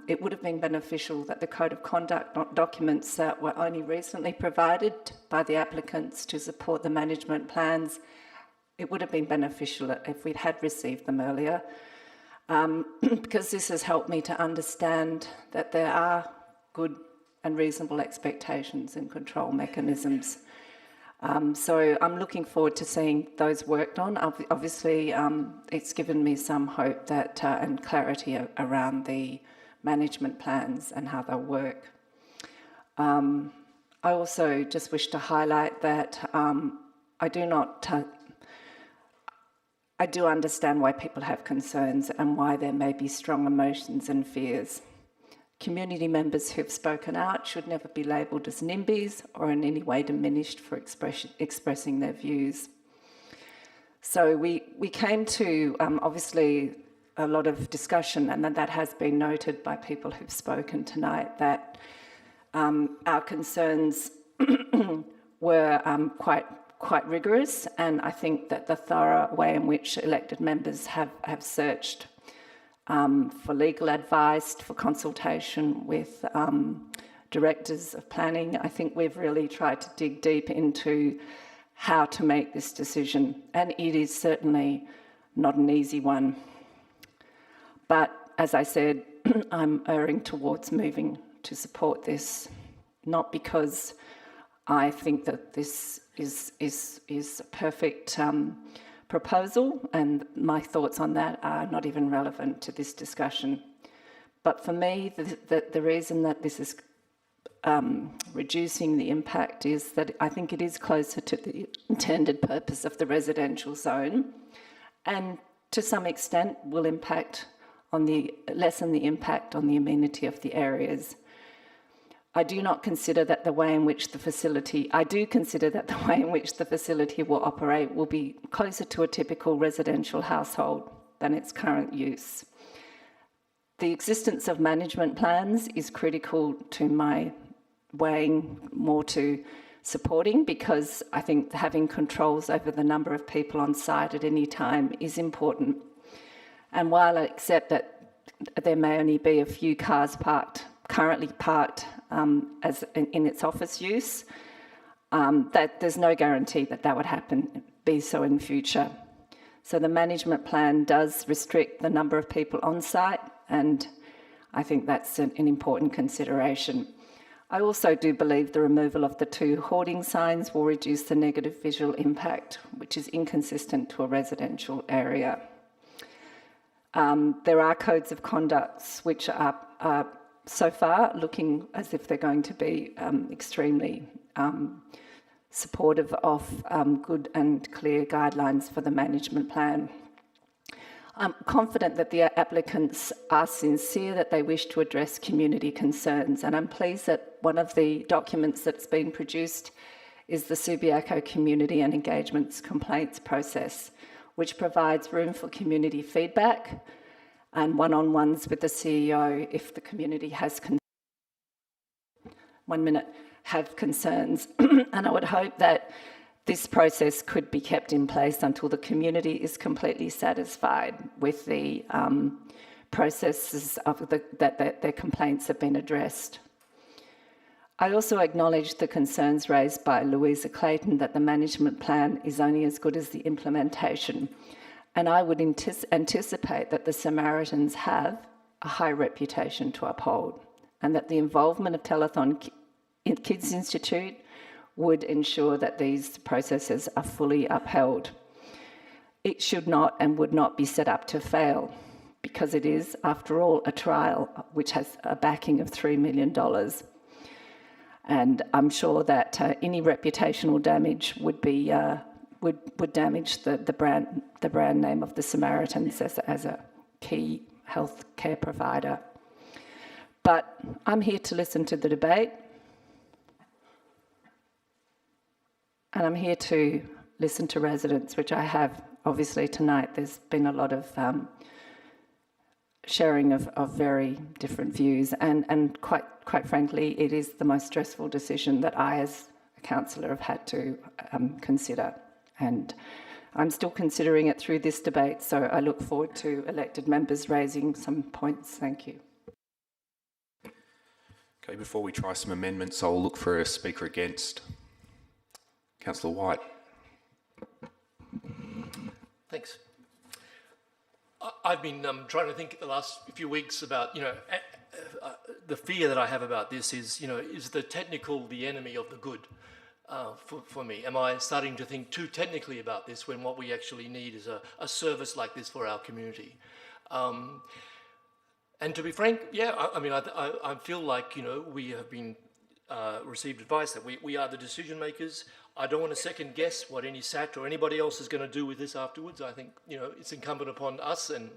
it would have been beneficial that the Code of Conduct documents that were only recently provided by the applicants to support the management plans, it would have been beneficial if we'd had received them earlier, because this has helped me to understand that there are good and reasonable expectations and control mechanisms. So I'm looking forward to seeing those worked on. Obviously, it's given me some hope that and clarity around the management plans and how they'll work. I also just wish to highlight that I do understand why people have concerns and why there may be strong emotions and fears. Community members who've spoken out should never be labelled as NIMBYs or in any way diminished for expressing their views. So we came to, obviously, a lot of discussion, and that has been noted by people who've spoken tonight, that our concerns were quite rigorous, and I think that the thorough way in which elected members have searched for legal advice, for consultation with directors of planning. I think we've really tried to dig deep into how to make this decision, and it is certainly not an easy one. But as I said, I'm erring towards moving to support this, not because I think that this is a perfect proposal, and my thoughts on that are not even relevant to this discussion. But for me, the reason that this is reducing the impact is that I think it is closer to the intended purpose of the residential zone, and to some extent will lessen the impact on the amenity of the areas. I do consider that the way in which the facility will operate will be closer to a typical residential household than its current use. The existence of management plans is critical to my weighing more to supporting, because I think having controls over the number of people on site at any time is important. And while I accept that there may only be a few cars currently parked as in its office use, that there's no guarantee that would be so in future. So the management plan does restrict the number of people on site, and I think that's an important consideration. I also do believe the removal of the 2 hoarding signs will reduce the negative visual impact, which is inconsistent to a residential area. There are codes of conduct which are so far looking as if they're going to be extremely supportive of good and clear guidelines for the management plan. I'm confident that the applicants are sincere, that they wish to address community concerns, and I'm pleased that one of the documents that's been produced is the Subiaco Community and Engagements Complaints Process, which provides room for community feedback and one-on-ones with the CEO if the community has concerns. And I would hope that this process could be kept in place until the community is completely satisfied with the processes that their complaints have been addressed. I also acknowledge the concerns raised by Louisa Clayton that the management plan is only as good as the implementation. And I would anticipate that the Samaritans have a high reputation to uphold, and that the involvement of Telethon Kids Institute would ensure that these processes are fully upheld. It should not and would not be set up to fail, because it is, after all, a trial which has a backing of $3 million. And I'm sure that any reputational damage would be would damage the brand name of the Samaritans as a key health care provider. But I'm here to listen to the debate, and I'm here to listen to residents, which I have obviously tonight. There's been a lot of sharing of very different views, and quite frankly, it is the most stressful decision that I, as a councillor, have had to consider. And I'm still considering it through this debate, so I look forward to elected members raising some points. Thank you. Okay, before we try some amendments, I'll look for a speaker against. Councillor White. Thanks. I've been trying to think the last few weeks about, the fear that I have about this is, is the technical the enemy of the good for me? Am I starting to think too technically about this when what we actually need is a service like this for our community? And to be frank, yeah, I feel like, we have been received advice that we are the decision makers. I don't want to second guess what any SAT or anybody else is going to do with this afterwards. I think, it's incumbent upon us, and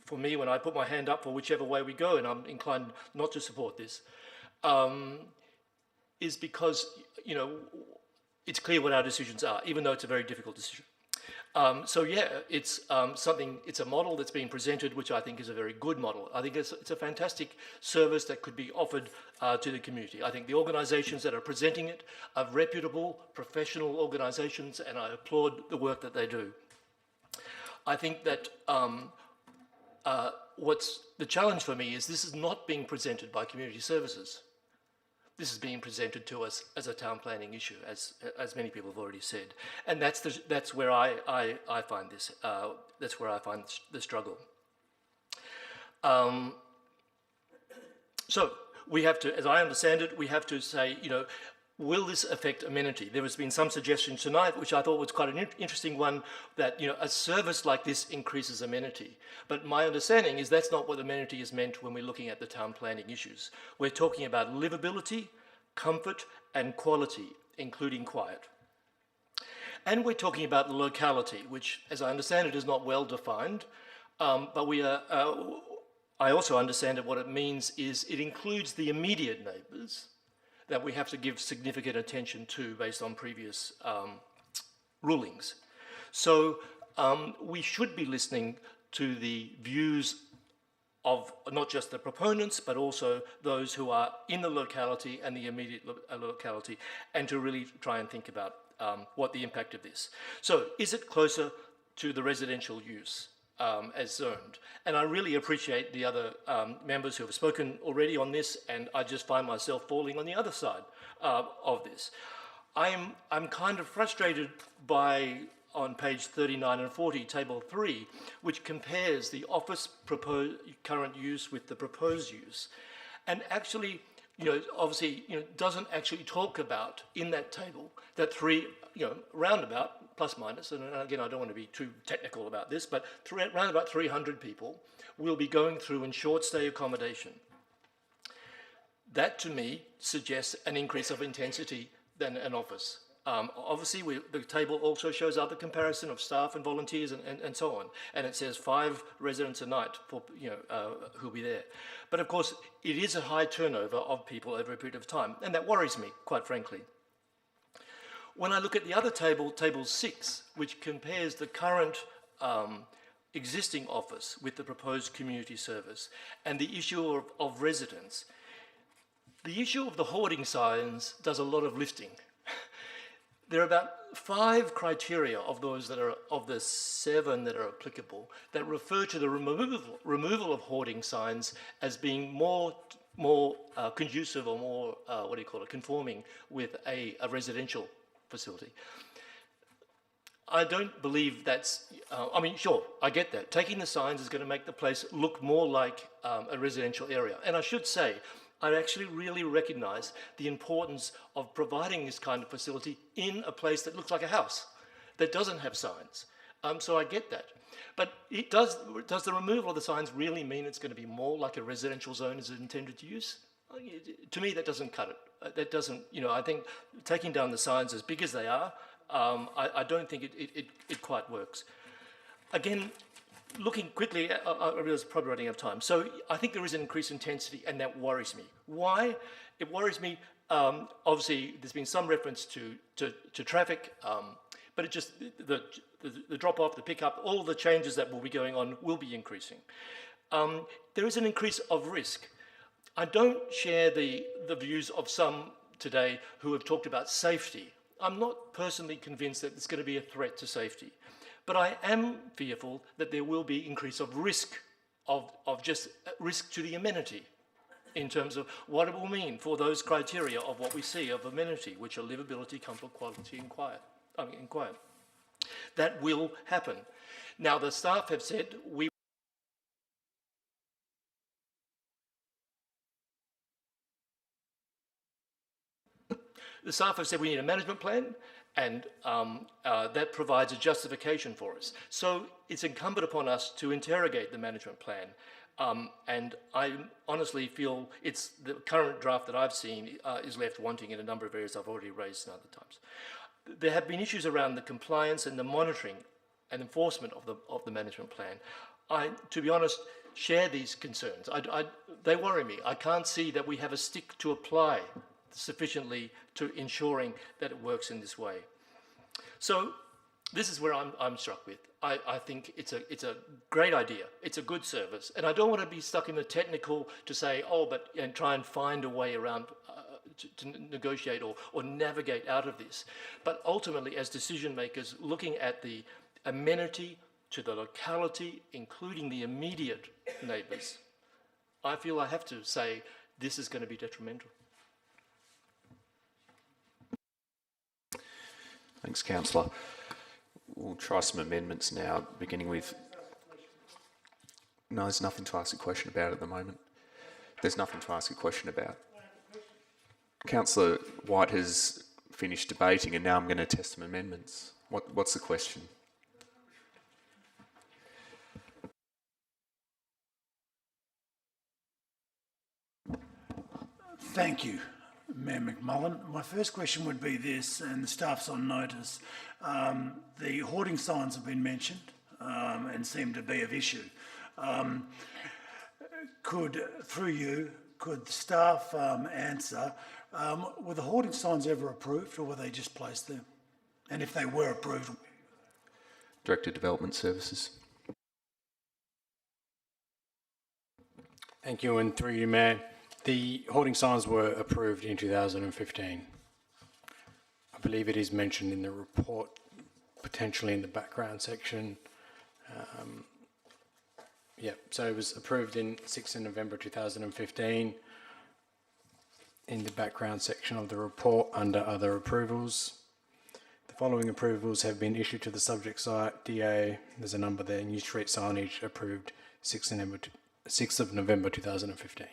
for me, when I put my hand up for whichever way we go, and I'm inclined not to support this, is because, it's clear what our decisions are, even though it's a very difficult decision. So yeah, it's it's a model that's being presented, which I think is a very good model. I think it's a fantastic service that could be offered to the community. I think the organisations that are presenting it are reputable, professional organisations, and I applaud the work that they do. I think that what's the challenge for me is this is not being presented by community services. This is being presented to us as a town planning issue, as many people have already said, and that's where I find this. That's where I find the struggle. So we have to, as I understand it, we have to say, will this affect amenity? There has been some suggestion tonight, which I thought was quite an interesting one, that a service like this increases amenity. But my understanding is that's not what amenity is meant when we're looking at the town planning issues. We're talking about livability, comfort, and quality, including quiet. And we're talking about the locality, which, as I understand it, is not well defined. But we are. I also understand that what it means is it includes the immediate neighbours that we have to give significant attention to based on previous rulings. So we should be listening to the views of not just the proponents, but also those who are in the locality and the immediate locality, and to really try and think about what the impact of this. So is it closer to the residential use as zoned? And I really appreciate the other members who have spoken already on this, and I just find myself falling on the other side of this. I'm kind of frustrated by, on page 39 and 40, table 3, which compares the office current use with the proposed use, and actually, obviously, doesn't actually talk about in that table that roundabout, plus minus, and again, I don't want to be too technical about this, but around about 300 people will be going through in short stay accommodation. That, to me, suggests an increase of intensity than an office. Obviously, the table also shows other comparison of staff and volunteers and so on, and it says 5 residents a night for who'll be there. But of course, it is a high turnover of people over a period of time, and that worries me, quite frankly. When I look at the other table, table 6, which compares the current existing office with the proposed community service and the issue of residents, the issue of the hoarding signs does a lot of lifting. There are about 5 criteria of those that are, of the 7 that are applicable, that refer to the removal of hoarding signs as being more conducive or more, conforming with a residential facility. I don't believe that's, sure, I get that. Taking the signs is going to make the place look more like a residential area. And I should say, I actually really recognise the importance of providing this kind of facility in a place that looks like a house, that doesn't have signs. So I get that. But does the removal of the signs really mean it's going to be more like a residential zone as intended use? To me, that doesn't cut it. That doesn't, I think taking down the signs as big as they are, I don't think it quite works. Again, looking quickly, I realize I'm probably running out of time. So I think there is an increased intensity, and that worries me. Why? It worries me. Obviously, there's been some reference to traffic, but it just the drop off, the pickup, all the changes that will be going on will be increasing. There is an increase of risk. I don't share the views of some today who have talked about safety. I'm not personally convinced that it's going to be a threat to safety, but I am fearful that there will be increase of risk, of just risk to the amenity, in terms of what it will mean for those criteria of what we see of amenity, which are livability, comfort, quality, and quiet. That will happen. Now, the staff have said the staff have said we need a management plan, and that provides a justification for us. So it's incumbent upon us to interrogate the management plan. And I honestly feel it's the current draft that I've seen is left wanting in a number of areas I've already raised in other times. There have been issues around the compliance and the monitoring and enforcement of the management plan. I, to be honest, share these concerns. They worry me. I can't see that we have a stick to apply sufficiently to ensuring that it works in this way. So this is where I'm struck with. I think it's a great idea. It's a good service, and I don't want to be stuck in the technical to say, and try and find a way around to negotiate or navigate out of this. But ultimately, as decision makers, looking at the amenity to the locality, including the immediate neighbours, I feel I have to say this is going to be detrimental. Thanks, Councillor. We'll try some amendments now, beginning with... No, there's nothing to ask a question about at the moment. There's nothing to ask a question about. Councillor White has finished debating, and now I'm going to test some amendments. What's the question? Thank you, Mayor McMullen. My first question would be this, and the staff's on notice. The hoarding signs have been mentioned and seem to be of issue. Could staff answer, were the hoarding signs ever approved, or were they just placed there? And if they were approved... Director of Development Services. Thank you, and through you, Mayor. The hoarding signs were approved in 2015. I believe it is mentioned in the report, potentially in the background section. So it was approved in 6th of November 2015 in the background section of the report under other approvals. The following approvals have been issued to the subject site. DA, there's a number there, New Street signage approved 6th of November 2015.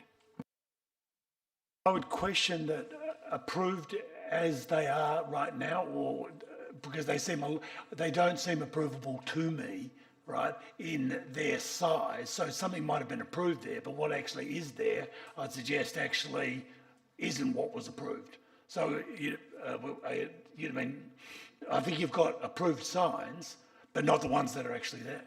I would question that approved as they are right now, or because they don't seem approvable to me, right, in their size. So something might have been approved there, but what actually is there, I'd suggest actually isn't what was approved. So I think you've got approved signs, but not the ones that are actually there.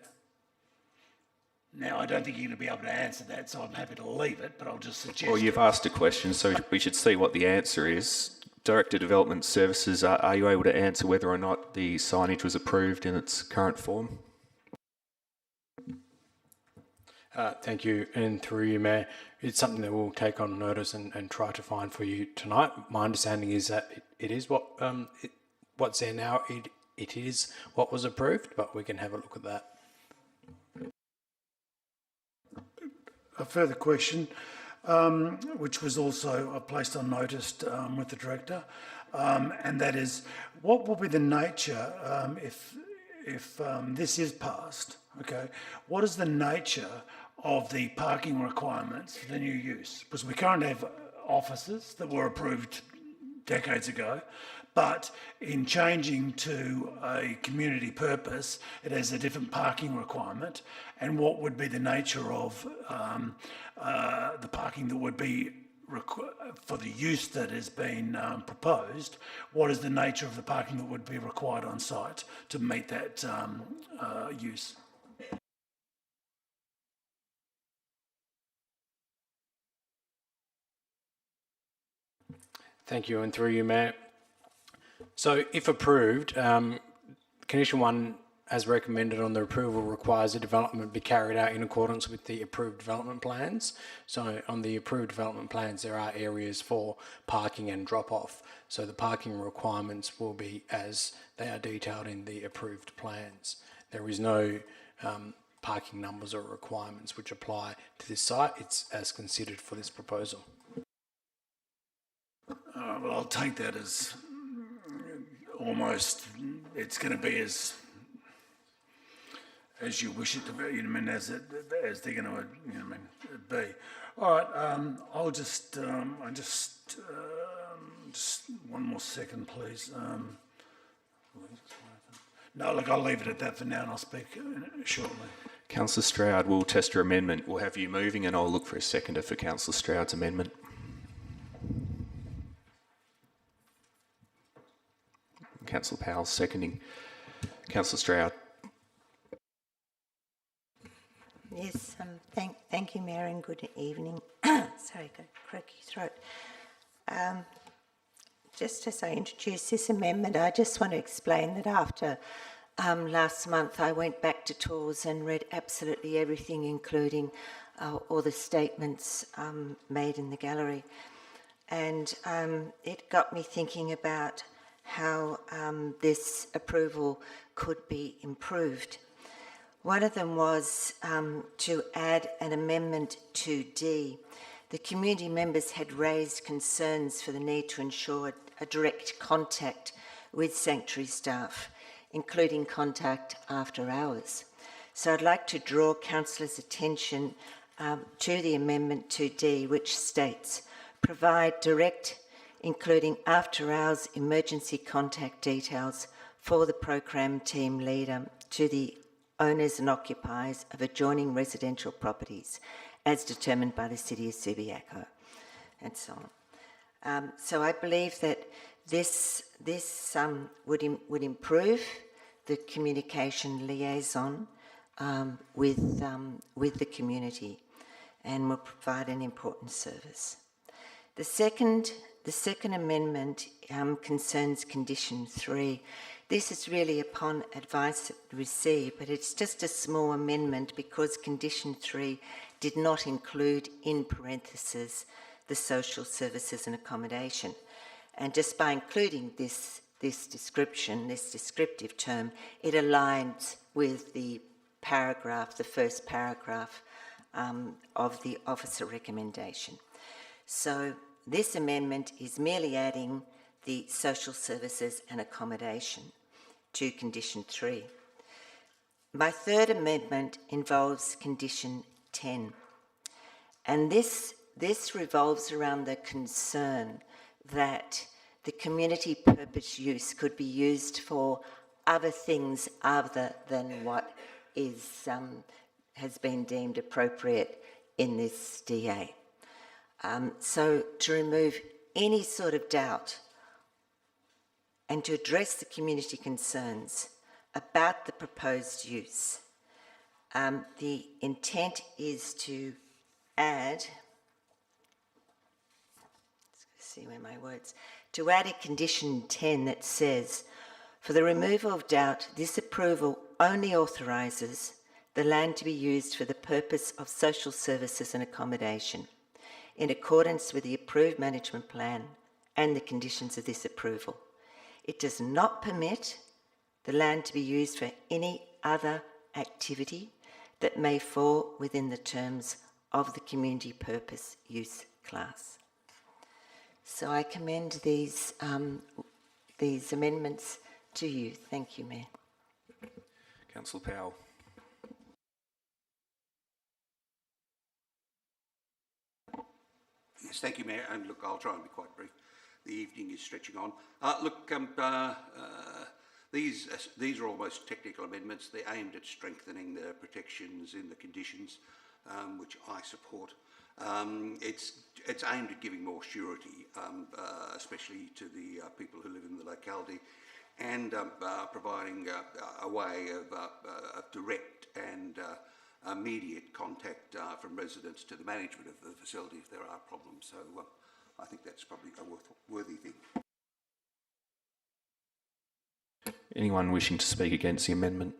Now, I don't think you're going to be able to answer that, so I'm happy to leave it, but I'll just suggest... Well, you've asked a question, so we should see what the answer is. Director of Development Services, are you able to answer whether or not the signage was approved in its current form? Thank you, and through you, Mayor, it's something that we'll take on notice and try to find for you tonight. My understanding is that it is what's there now, it is what was approved, but we can have a look at that. A further question, which was also placed on notice with the Director, and that is, what will be the nature, if this is passed, okay, what is the nature of the parking requirements for the new use? Because we currently have offices that were approved decades ago, but in changing to a community purpose, it has a different parking requirement. And what would be the nature of the parking that would be for the use that has been proposed, what is the nature of the parking that would be required on site to meet that use? Thank you, and through you, Mayor. So, if approved, Condition 1, as recommended on the approval, requires the development be carried out in accordance with the approved development plans. So, on the approved development plans, there are areas for parking and drop-off. So, the parking requirements will be as they are detailed in the approved plans. There is no parking numbers or requirements which apply to this site. It's as considered for this proposal. Well, I'll take that as almost, it's going to be as you wish it to be, you know, I mean, as they're going to, you know, I mean, be. All right, I'll just one more second, please. No, look, I'll leave it at that for now, and I'll speak shortly. Councillor Stroud will test your amendment. We'll have you moving, and I'll look for a seconder for Councillor Stroud's amendment. Councillor Powell seconding. Councillor Stroud. Yes, thank you, Mayor, and good evening. Sorry, got a croaky throat. Just as I introduce this amendment, I just want to explain that after last month I went back to tours and read absolutely everything, including all the statements made in the gallery. And it got me thinking about how this approval could be improved. One of them was to add an amendment to D. The community members had raised concerns for the need to ensure a direct contact with sanctuary staff, including contact after hours. So I'd like to draw councillors' attention to the amendment to D, which states, provide direct, including after-hours emergency contact details for the program team leader to the owners and occupiers of adjoining residential properties as determined by the City of Subiaco, and so on. So I believe that this would improve the communication liaison with the community and will provide an important service. The second amendment concerns Condition 3. This is really upon advice received, but it's just a small amendment because Condition 3 did not include in parentheses the social services and accommodation. And just by including this description, this descriptive term, it aligns with the paragraph, the first paragraph of the officer recommendation. So this amendment is merely adding the social services and accommodation to Condition 3. My third amendment involves Condition 10, and this revolves around the concern that the community purpose use could be used for other things other than what has been deemed appropriate in this DA. So to remove any sort of doubt and to address the community concerns about the proposed use, the intent is to add, to add a Condition 10 that says, for the removal of doubt, this approval only authorises the land to be used for the purpose of social services and accommodation in accordance with the approved management plan and the conditions of this approval. It does not permit the land to be used for any other activity that may fall within the terms of the community purpose use class. So I commend these amendments to you. Thank you, Mayor. Councillor Powell. Yes, thank you, Mayor. And look, I'll try and be quite brief. The evening is stretching on. These are almost technical amendments. They're aimed at strengthening the protections in the conditions, which I support. It's aimed at giving more surety, especially to the people who live in the locality, and providing a way of direct and immediate contact from residents to the management of the facility if there are problems. So I think that's probably a worthy thing. Anyone wishing to speak against the amendment?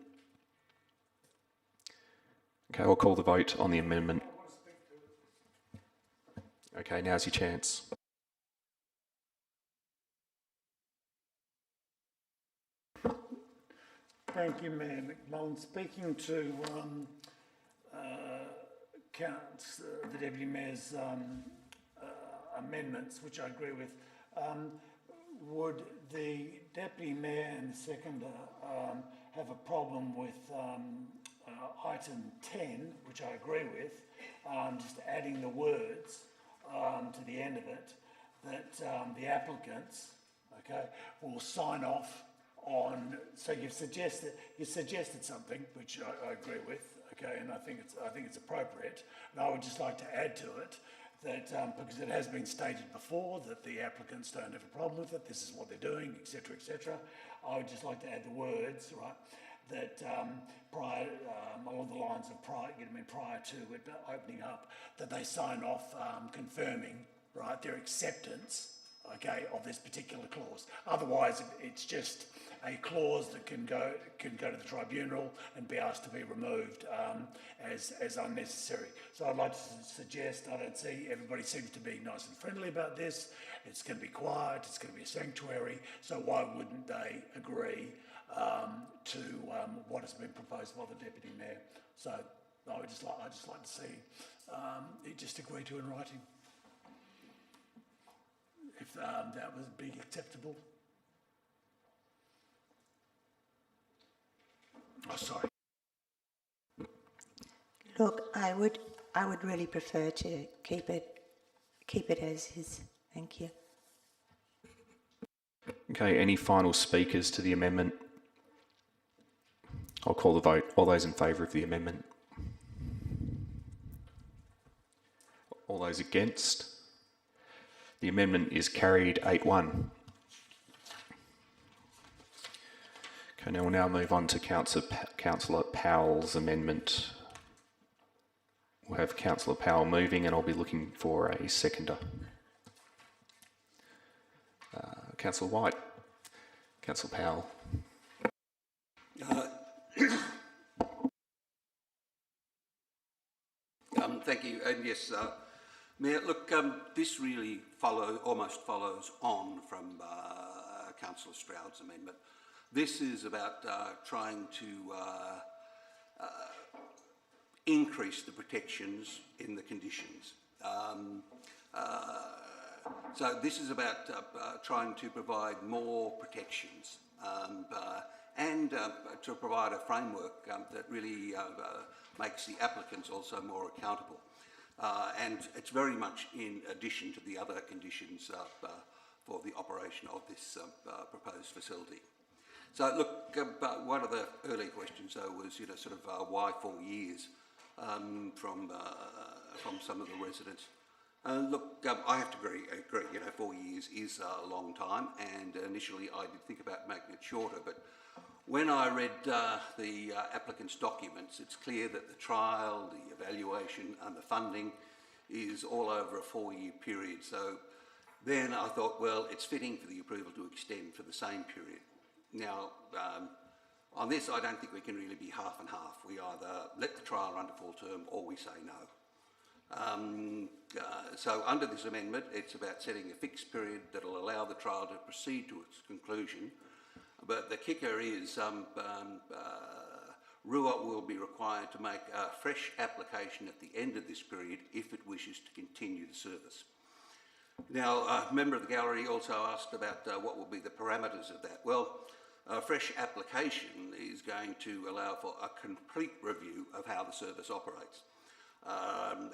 Okay, I'll call the vote on the amendment. Okay, now's your chance. Thank you, Mayor McMullen. Speaking to the Deputy Mayor's amendments, which I agree with, would the Deputy Mayor and the Seconder have a problem with item 10, which I agree with, just adding the words to the end of it, that the applicants, okay, will sign off on. So you've suggested something which I agree with, okay, and I think it's appropriate. And I would just like to add to it that because it has been stated before that the applicants don't have a problem with it, this is what they're doing, etc., etc. I would just like to add the words, right, that prior, along the lines of prior to it opening up, that they sign off confirming, right, their acceptance, okay, of this particular clause. Otherwise, it's just a clause that can go to the tribunal and be asked to be removed as unnecessary. So I'd like to suggest, I don't see, everybody seems to be nice and friendly about this. It's going to be quiet, it's going to be a sanctuary, so why wouldn't they agree to what has been proposed by the Deputy Mayor? So I'd just like to see it just agree to in writing. If that would be acceptable. Oh, sorry. Look, I would really prefer to keep it as is. Thank you. Okay, any final speakers to the amendment? I'll call the vote. All those in favour of the amendment? All those against? The amendment is carried 8-1. Okay, now we'll move on to Councillor Powell's amendment. We'll have Councillor Powell moving, and I'll be looking for a seconder. Councillor White. Councillor Powell. Thank you. And yes, Mayor, look, this really almost follows on from Councillor Stroud's amendment. This is about trying to increase the protections in the conditions. So this is about trying to provide more protections and to provide a framework that really makes the applicants also more accountable. And it's very much in addition to the other conditions for the operation of this proposed facility. So look, one of the earlier questions though was, sort of why 4 years from some of the residents. Look, I have to agree, 4 years is a long time, and initially I did think about making it shorter, but when I read the applicant's documents, it's clear that the trial, the evaluation and the funding is all over a 4-year period. So then I thought, well, it's fitting for the approval to extend for the same period. Now, on this, I don't think we can really be half and half. We either let the trial run to full term or we say no. So under this amendment, it's about setting a fixed period that will allow the trial to proceed to its conclusion. But the kicker is RUA will be required to make a fresh application at the end of this period if it wishes to continue the service. Now, a member of the gallery also asked about what will be the parameters of that. Well, a fresh application is going to allow for a complete review of how the service operates.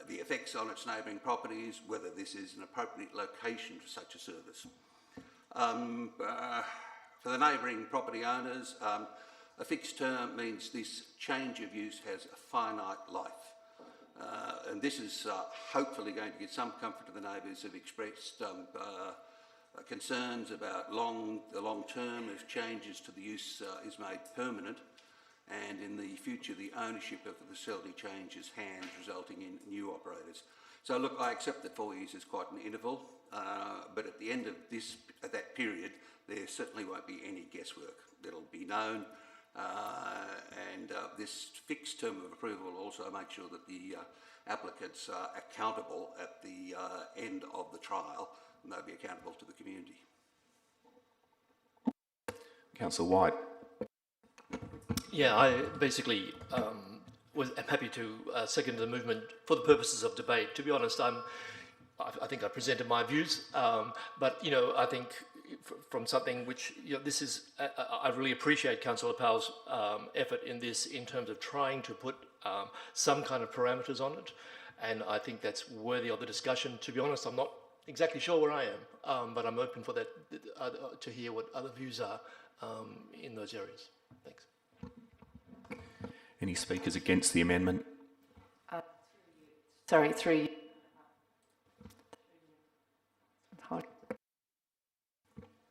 The effects on its neighbouring properties, whether this is an appropriate location for such a service. For the neighbouring property owners, a fixed term means this change of use has a finite life. And this is hopefully going to give some comfort to the neighbours who've expressed concerns about the long term if changes to the use is made permanent, and in the future the ownership of the facility changes hands, resulting in new operators. So look, I accept that 4 years is quite an interval, but at the end of that period, there certainly won't be any guesswork. It'll be known, and this fixed term of approval will also make sure that the applicants are accountable at the end of the trial, and they'll be accountable to the community. Councillor White. Yeah, I basically am happy to second the movement for the purposes of debate. To be honest, I think I presented my views, but I think from something which this is, I really appreciate Councillor Powell's effort in this, in terms of trying to put some kind of parameters on it, and I think that's worthy of the discussion. To be honest, I'm not exactly sure where I am, but I'm open for that to hear what other views are in those areas. Thanks. Any speakers against the amendment? Sorry, through you.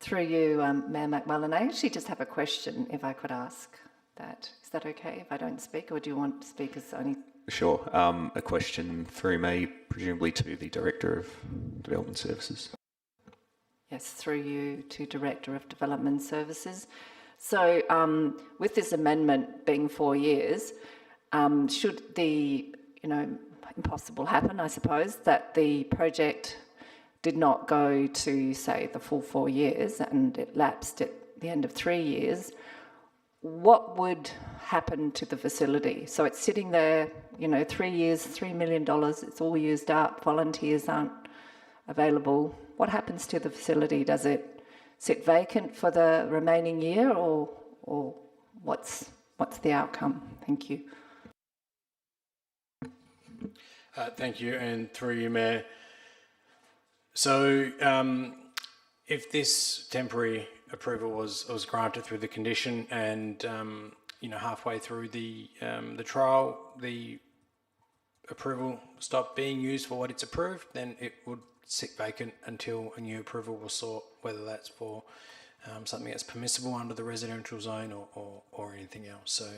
Through you, Mayor McMullen, I actually just have a question, if I could ask that. Is that okay if I don't speak, or do you want speakers only? Sure. A question through me, presumably to the Director of Development Services. Yes, through you to Director of Development Services. So with this amendment being 4 years, should the, impossible happen, I suppose, that the project did not go to, say, the full 4 years and it lapsed at the end of 3 years, what would happen to the facility? So it's sitting there, 3 years, $3 million, it's all used up, volunteers aren't available. What happens to the facility? Does it sit vacant for the remaining year, or what's the outcome? Thank you. Thank you, and through you, Mayor. So if this temporary approval was granted through the condition, and halfway through the trial the approval stopped being used for what it's approved, then it would sit vacant until a new approval was sought, whether that's for something that's permissible under the residential zone or anything else. So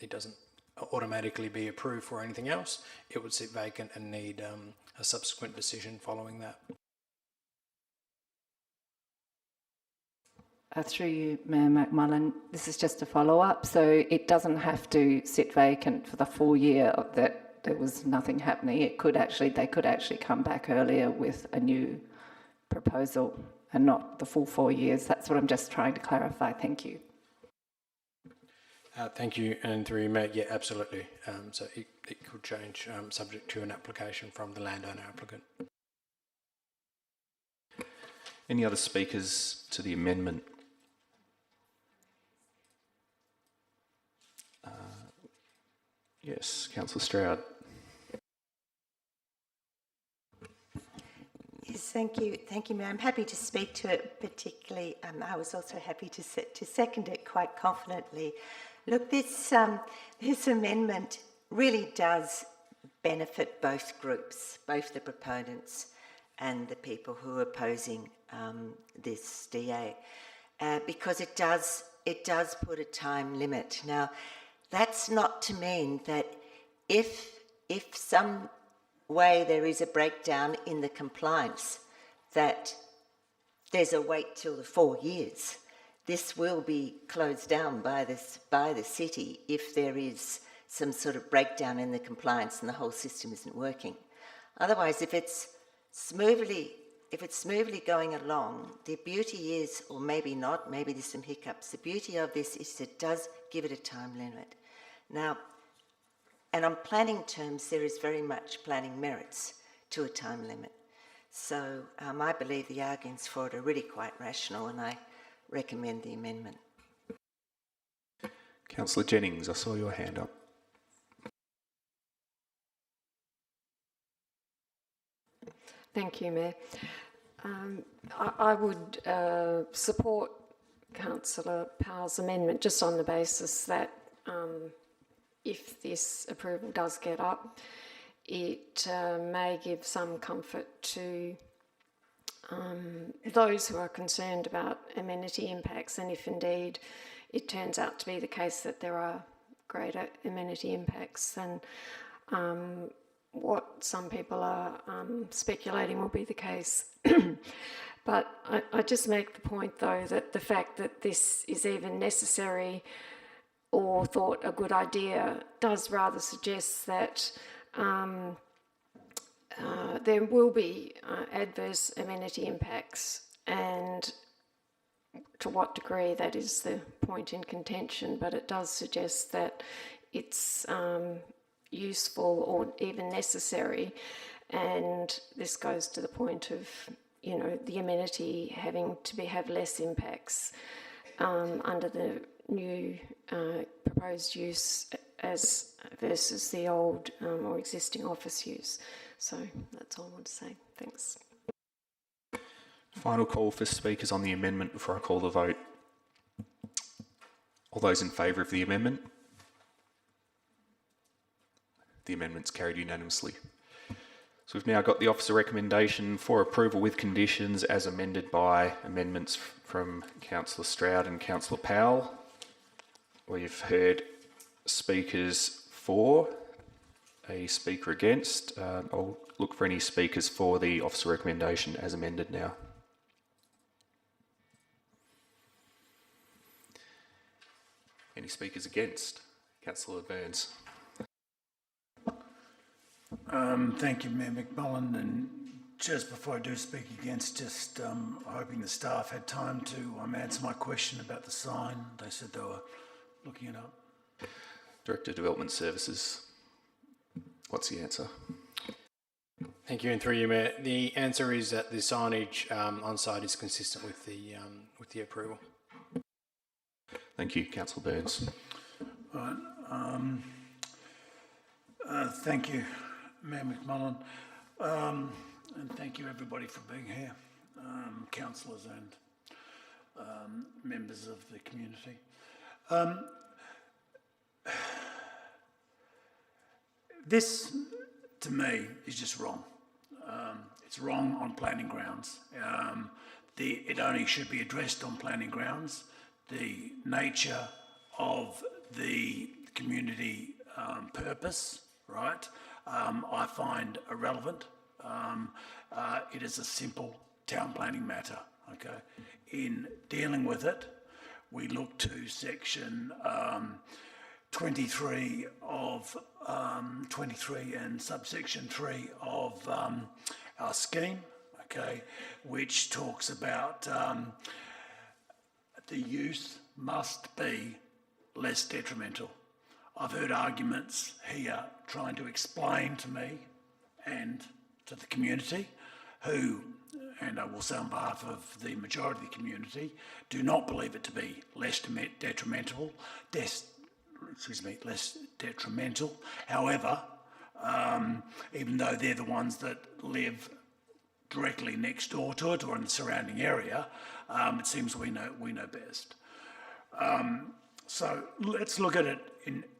it doesn't automatically be approved for anything else. It would sit vacant and need a subsequent decision following that. Through you, Mayor McMullen, this is just a follow-up. So it doesn't have to sit vacant for the full year that there was nothing happening. They could actually come back earlier with a new proposal and not the full 4 years. That's what I'm just trying to clarify. Thank you. Thank you, and through you, Matt, yeah, absolutely. So it could change subject to an application from the landowner applicant. Any other speakers to the amendment? Yes, Councillor Stroud. Yes, thank you, Mayor. I'm happy to speak to it. Particularly, I was also happy to second it quite confidently. Look, this amendment really does benefit both groups, both the proponents and the people who are opposing this DA, because it does put a time limit. Now, that's not to mean that if some way there is a breakdown in the compliance, that there's a wait till the 4 years. This will be closed down by the city if there is some sort of breakdown in the compliance and the whole system isn't working. Otherwise, if it's smoothly going along, the beauty is, or maybe not, maybe there's some hiccups, the beauty of this is it does give it a time limit. Now, and on planning terms, there is very much planning merits to a time limit. So I believe the arguments for it are really quite rational, and I recommend the amendment. Councillor Jennings, I saw your hand up. Thank you, Mayor. I would support Councillor Powell's amendment just on the basis that if this approval does get up, it may give some comfort to those who are concerned about amenity impacts, and if indeed it turns out to be the case that there are greater amenity impacts than what some people are speculating will be the case. But I just make the point, though, that the fact that this is even necessary or thought a good idea does rather suggest that there will be adverse amenity impacts, and to what degree, that is the point in contention, but it does suggest that it's useful or even necessary, and this goes to the point of, you know, the amenity having to have less impacts under the new proposed use as versus the old or existing office use. So that's all I want to say. Thanks. Final call for speakers on the amendment before I call the vote. All those in favour of the amendment? The amendment's carried unanimously. So we've now got the officer recommendation for approval with conditions as amended by amendments from Councillor Stroud and Councillor Powell. We've heard speakers for, a speaker against. I'll look for any speakers for the officer recommendation as amended now. Any speakers against? Councillor Burns. Thank you, Mayor McMullen. And just before I do speak against, just hoping the staff had time to answer my question about the sign. They said they were looking it up. Director of Development Services, what's the answer? Thank you, and through you, Mayor. The answer is that the signage on site is consistent with the approval. Thank you, Councillor Burns. Right. Thank you, Mayor McMullen, and thank you everybody for being here, councillors and members of the community. This, to me, is just wrong. It's wrong on planning grounds. It only should be addressed on planning grounds. The nature of the community purpose, right, I find irrelevant. It is a simple town planning matter, okay? In dealing with it, we look to section 23 of 23 and subsection 3 of our scheme, okay, which talks about the use must be less detrimental. I've heard arguments here trying to explain to me and to the community who, and I will say on behalf of the majority of the community, do not believe it to be less detrimental. Less detrimental. However, even though they're the ones that live directly next door to it or in the surrounding area, it seems we know best. So let's look at it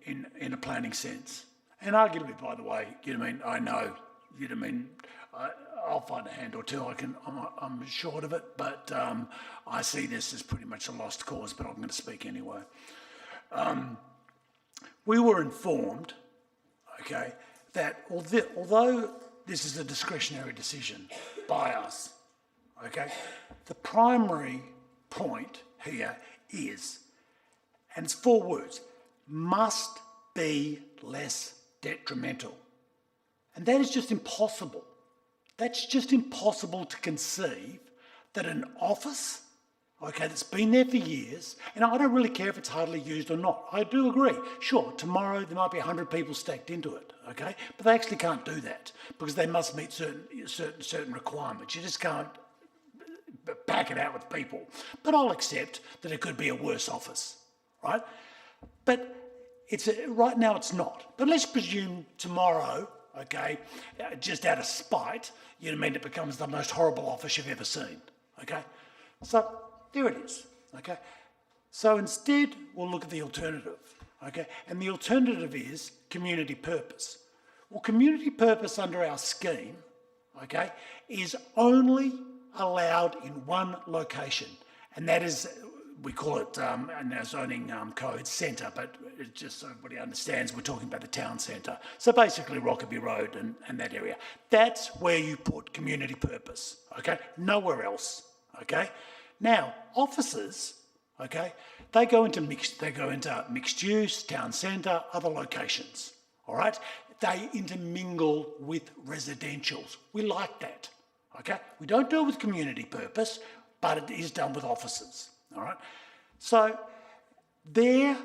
in a planning sense. And arguably, by the way, I know, I'll find a hand or two. I'm short of it, but I see this as pretty much a lost cause. But I'm going to speak anyway. We were informed, okay, that although this is a discretionary decision by us, okay, the primary point here is, and it's 4 words, must be less detrimental. And that is just impossible. That's just impossible to conceive that an office, okay, that's been there for years, and I don't really care if it's hardly used or not. I do agree. Sure, tomorrow there might be 100 people stacked into it, okay? But they actually can't do that because they must meet certain requirements. You just can't pack it out with people. But I'll accept that it could be a worse office, right? But right now it's not. But let's presume tomorrow, okay, just out of spite, it becomes the most horrible office you've ever seen, okay? So there it is, okay? So instead, we'll look at the alternative, okay? And the alternative is community purpose. Well, community purpose under our scheme, okay, is only allowed in one location, and that is, we call it in our zoning code centre, but just so everybody understands, we're talking about the town centre. So basically Rockaby Road and that area. That's where you put community purpose, okay? Nowhere else, okay? Now, offices, okay, they go into mixed use, town centre, other locations, all right? They intermingle with residentials. We like that, okay? We don't do it with community purpose, but it is done with offices, all right? So there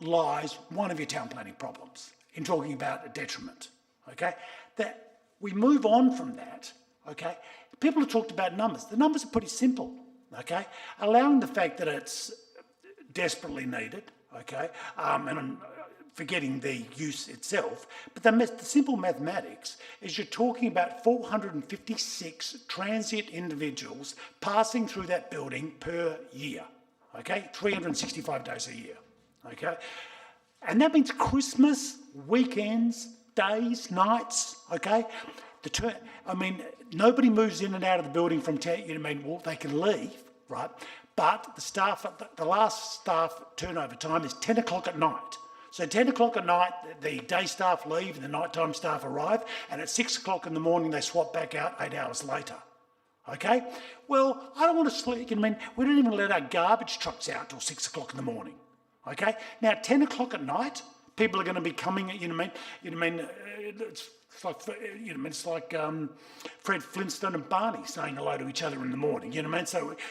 lies one of your town planning problems in talking about a detriment, okay? That we move on from that, okay? People have talked about numbers. The numbers are pretty simple, okay? Allowing the fact that it's desperately needed, okay? And I'm forgetting the use itself, but the simple mathematics is you're talking about 456 transient individuals passing through that building per year, okay? 365 days a year, okay? And that means Christmas, weekends, days, nights, okay? Nobody moves in and out of the building from town, well, they can leave, right? But the last staff turnover time is 10 o'clock at night. So 10 o'clock at night, the day staff leave and the nighttime staff arrive, and at 6 o'clock in the morning, they swap back out 8 hours later. Okay? Well, I don't want to sleep. We don't even let our garbage trucks out till 6 o'clock in the morning. Okay? Now, 10 o'clock at night, people are going to be coming, it's like Fred Flintstone and Barney saying hello to each other in the morning,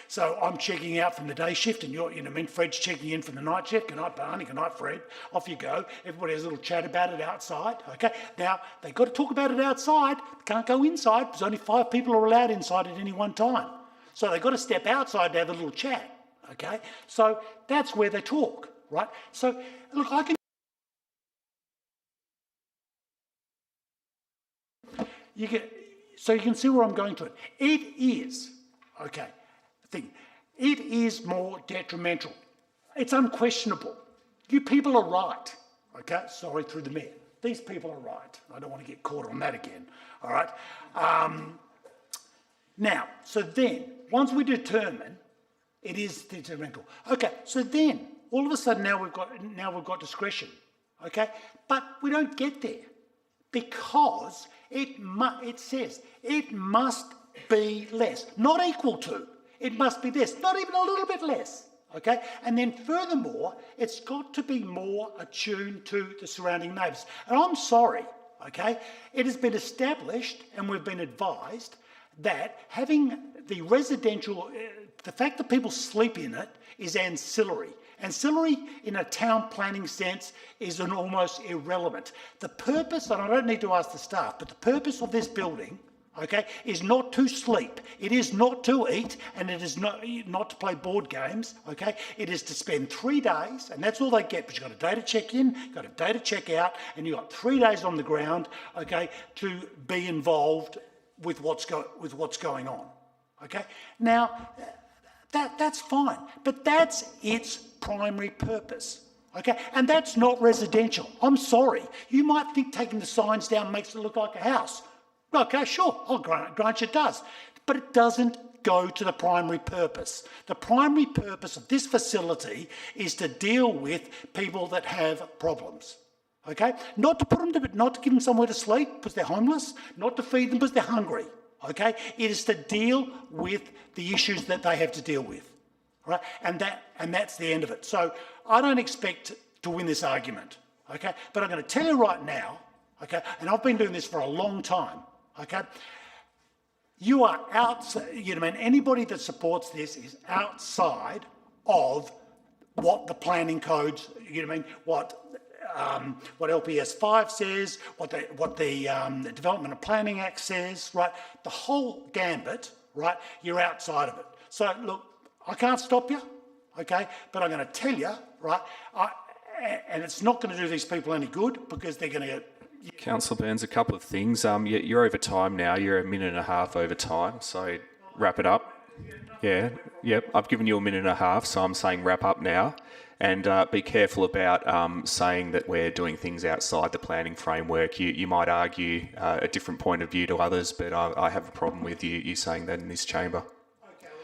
So I'm checking out from the day shift and Fred's checking in from the night shift. Good night, Barney. Good night, Fred. Off you go. Everybody has a little chat about it outside, okay? Now, they've got to talk about it outside. They can't go inside because only 5 people are allowed inside at any one time. So they've got to step outside to have a little chat, okay? So that's where they talk, right? So, look, you can see where I'm going to it. It is, okay, it is more detrimental. It's unquestionable. You people are right, okay? Sorry, through the mayor. These people are right. I don't want to get caught on that again, all right? Now, so then, once we determine it is detrimental, okay, so then, all of a sudden now we've got discretion, okay? But we don't get there because it says it must be less, not equal to. It must be less, not even a little bit less, okay? And then furthermore, it's got to be more attuned to the surrounding neighbours. And I'm sorry, okay? It has been established and we've been advised that having the residential, the fact that people sleep in it is ancillary. Ancillary in a town planning sense is an almost irrelevant. The purpose, and I don't need to ask the staff, but the purpose of this building, okay, is not to sleep. It is not to eat, and it is not to play board games, okay? It is to spend 3 days, and that's all they get, but you've got a day to check in, you've got a day to check out, and you've got 3 days on the ground, okay, to be involved with what's going on, okay? Now, that's fine, but that's its primary purpose, okay? And that's not residential. I'm sorry. You might think taking the signs down makes it look like a house. Okay, sure, I'll grant you it does. But it doesn't go to the primary purpose. The primary purpose of this facility is to deal with people that have problems, okay? Not to give them somewhere to sleep because they're homeless, not to feed them because they're hungry, okay? It is to deal with the issues that they have to deal with, right? And that's the end of it. So I don't expect to win this argument, okay? But I'm going to tell you right now, okay, and I've been doing this for a long time, okay? You are outside, anybody that supports this is outside of what the planning codes, what LPS 5 says, what the Development and Planning Act says, right? The whole gambit, right? You're outside of it. So look, I can't stop you, okay? But I'm going to tell you, right? And it's not going to do these people any good because they're going to get. Councillor Burns, a couple of things. You're over time now. You're a minute and a half over time, so wrap it up. Yep. I've given you a minute and a half, so I'm saying wrap up now. And be careful about saying that we're doing things outside the planning framework. You might argue a different point of view to others, but I have a problem with you saying that in this chamber.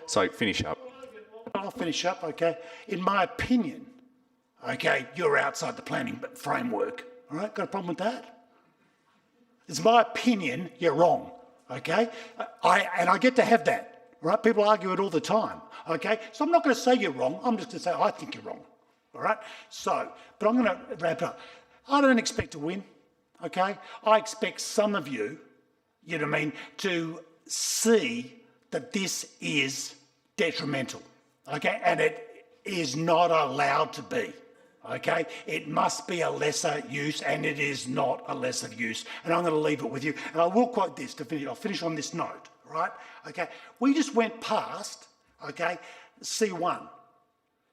So finish up. I'll finish up, okay? In my opinion, okay, you're outside the planning framework, all right? Got a problem with that? It's my opinion, you're wrong, okay? I get to have that, right? People argue it all the time, okay? So I'm not going to say you're wrong. I'm just going to say I think you're wrong, all right? So, but I'm going to wrap it up. I don't expect to win, okay? I expect some of you, you know what I mean, to see that this is detrimental, okay? And it is not allowed to be, okay? It must be a lesser use, and it is not a lesser use. And I'm going to leave it with you. And I will quote this to finish. I'll finish on this note, right? Okay, we just went past, okay, C1.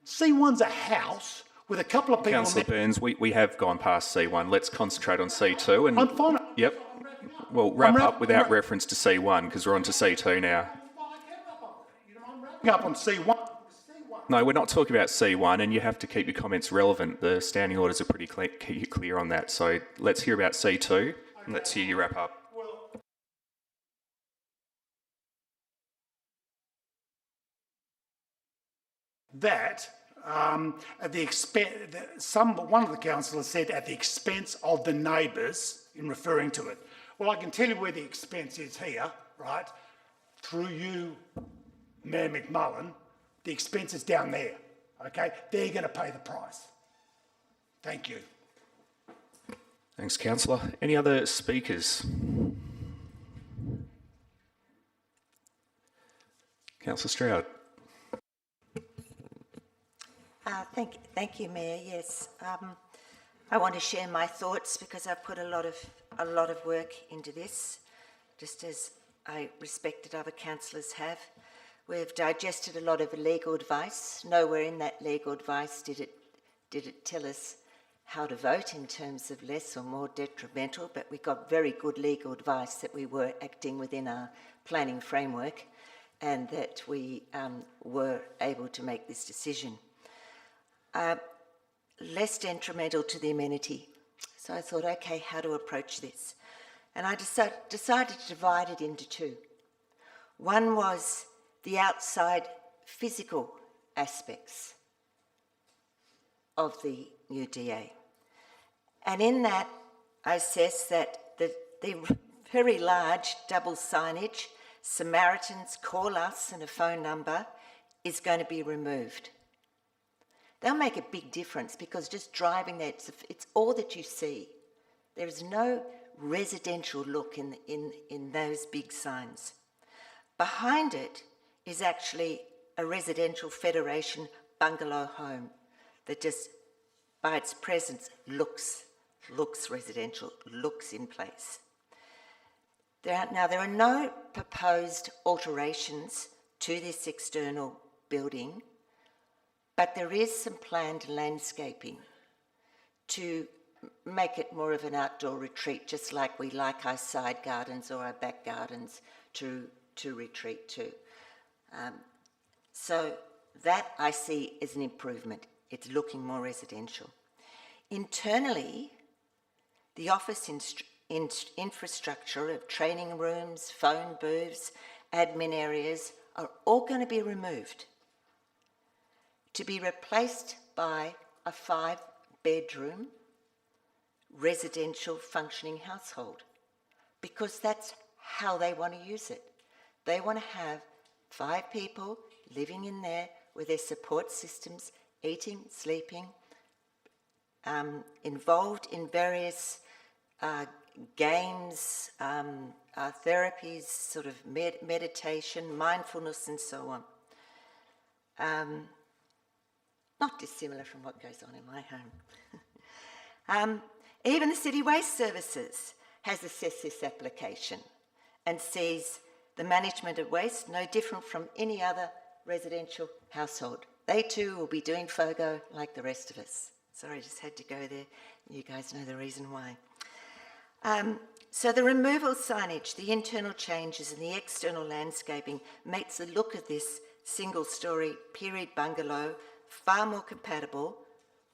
C1's a house with a couple of people... Councillor Burns, we have gone past C1. Let's concentrate on C2. And I'm fine. Yep. Well, wrap up without reference to C1, because we're on to C2 now. Up on C1. No, we're not talking about C1, and you have to keep your comments relevant. The standing orders are pretty clear on that. So let's hear about C2, and let's hear you wrap up. That at the expense, one of the councillors said at the expense of the neighbours in referring to it. Well, I can tell you where the expense is here, right? Through you, Mayor McMullen, the expense is down there, okay? They're going to pay the price. Thank you. Thanks, Councillor. Any other speakers? Councillor Stroud. Thank you, Mayor. Yes, I want to share my thoughts because I've put a lot of work into this, just as I respected other councillors have. We've digested a lot of legal advice. Nowhere in that legal advice did it tell us how to vote in terms of less or more detrimental, but we got very good legal advice that we were acting within our planning framework and that we were able to make this decision. Less detrimental to the amenity. So I thought, okay, how to approach this? And I decided to divide it into two. One was the outside physical aspects of the new DA. And in that, I assess that the very large double signage, Samaritans call us and a phone number, is going to be removed. They'll make a big difference because just driving there, it's all that you see. There is no residential look in those big signs. Behind it is actually a residential federation bungalow home that just, by its presence, looks residential, looks in place. There are no proposed alterations to this external building, but there is some planned landscaping to make it more of an outdoor retreat, just like we like our side gardens or our back gardens to retreat to. So that I see as an improvement. It's looking more residential. Internally, the office infrastructure of training rooms, phone booths, admin areas are all going to be removed to be replaced by a 5-bedroom residential functioning household, because that's how they want to use it. They want to have 5 people living in there with their support systems, eating, sleeping, involved in various games, therapies, sort of meditation, mindfulness, and so on. Not dissimilar from what goes on in my home. Even the City Waste Services has assessed this application and sees the management of waste no different from any other residential household. They too will be doing FOGO like the rest of us. Sorry, I just had to go there. You guys know the reason why. So the removal signage, the internal changes and the external landscaping makes the look of this single-storey period bungalow far more compatible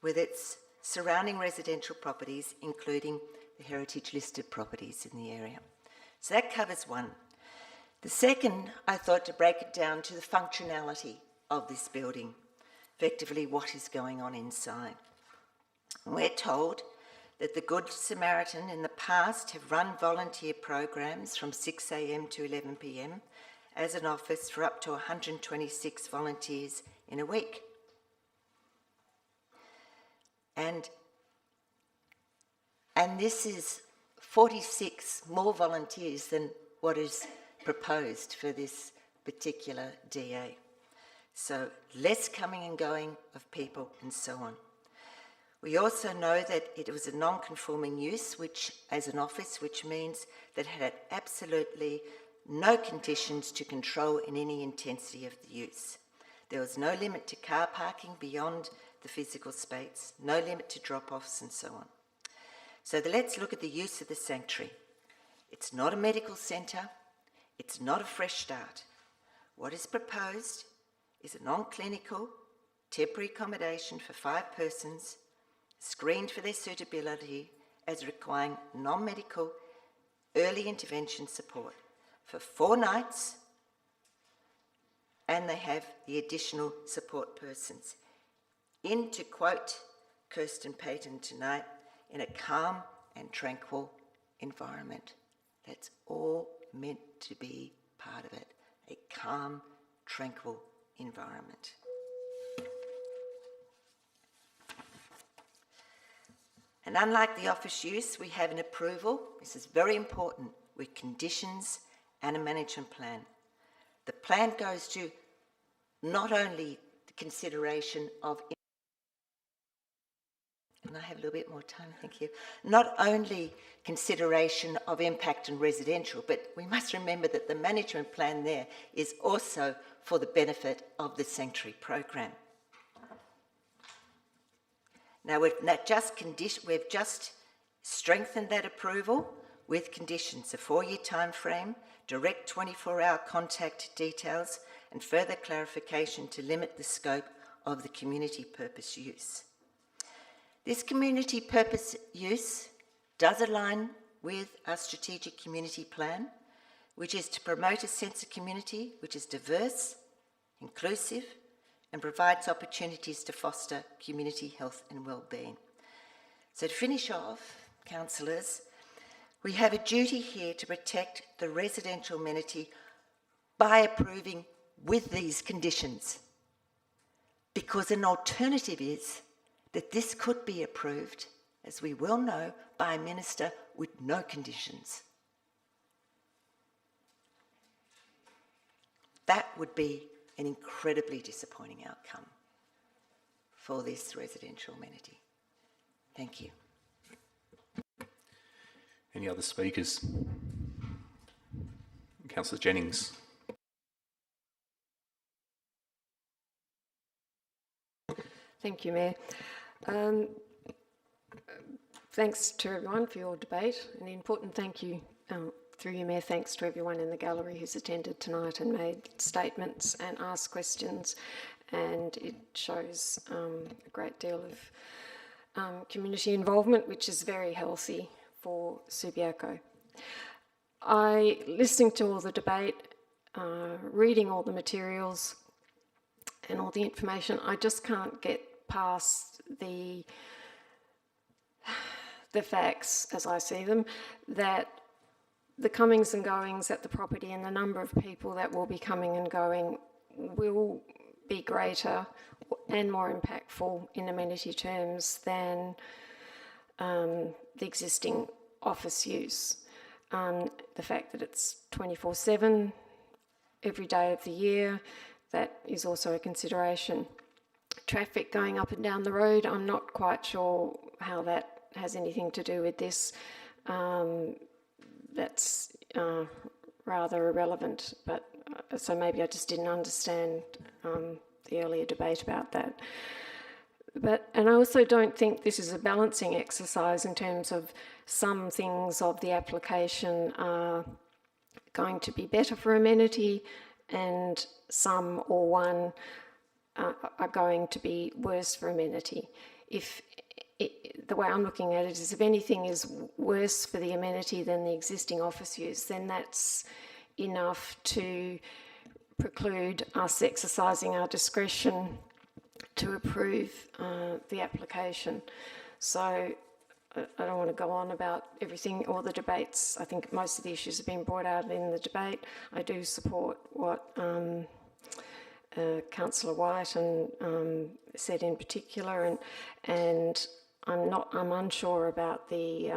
with its surrounding residential properties, including the heritage-listed properties in the area. So that covers one. The second, I thought to break it down to the functionality of this building, effectively what is going on inside. And we're told that the Good Samaritan in the past have run volunteer programs from 6 a.m. to 11 p.m. as an office for up to 126 volunteers in a week. And this is 46 more volunteers than what is proposed for this particular DA. So less coming and going of people and so on. We also know that it was a non-conforming use, which as an office, which means that it had absolutely no conditions to control in any intensity of the use. There was no limit to car parking beyond the physical space, no limit to drop-offs and so on. So let's look at the use of the sanctuary. It's not a medical centre, it's not a fresh start. What is proposed is a non-clinical, temporary accommodation for 5 persons, screened for their suitability as requiring non-medical early intervention support for 4 nights, and they have the additional support persons. In, to quote Kirsten Payton tonight, in a calm and tranquil environment. That's all meant to be part of it, a calm, tranquil environment. And unlike the office use, we have an approval, this is very important, with conditions and a management plan. The plan goes to not only the consideration of, and I have a little bit more time, thank you, not only consideration of impact and residential, but we must remember that the management plan there is also for the benefit of the sanctuary program. Now we've just strengthened that approval with conditions, a 4-year time frame, direct 24-hour contact details, and further clarification to limit the scope of the community purpose use. This community purpose use does align with our strategic community plan, which is to promote a sense of community which is diverse, inclusive, and provides opportunities to foster community health and well-being. So to finish off, councillors, we have a duty here to protect the residential amenity by approving with these conditions, because an alternative is that this could be approved, as we well know, by a minister with no conditions. That would be an incredibly disappointing outcome for this residential amenity. Thank you. Any other speakers? Councillor Jennings. Thank you, Mayor. Thanks to everyone for your debate. An important thank you, through you, Mayor, thanks to everyone in the gallery who's attended tonight and made statements and asked questions. And it shows a great deal of community involvement, which is very healthy for Subiaco. Listening to all the debate, reading all the materials and all the information, I just can't get past the facts, as I see them, that the comings and goings at the property and the number of people that will be coming and going will be greater and more impactful in amenity terms than the existing office use. The fact that it's 24/7 every day of the year, that is also a consideration. Traffic going up and down the road, I'm not quite sure how that has anything to do with this. That's rather irrelevant, but so maybe I just didn't understand the earlier debate about that. And I also don't think this is a balancing exercise in terms of some things of the application are going to be better for amenity and some or one are going to be worse for amenity. The way I'm looking at it is if anything is worse for the amenity than the existing office use, then that's enough to preclude us exercising our discretion to approve the application. So I don't want to go on about everything, all the debates. I think most of the issues have been brought out in the debate. I do support what Councillor White and said in particular, and I'm unsure about the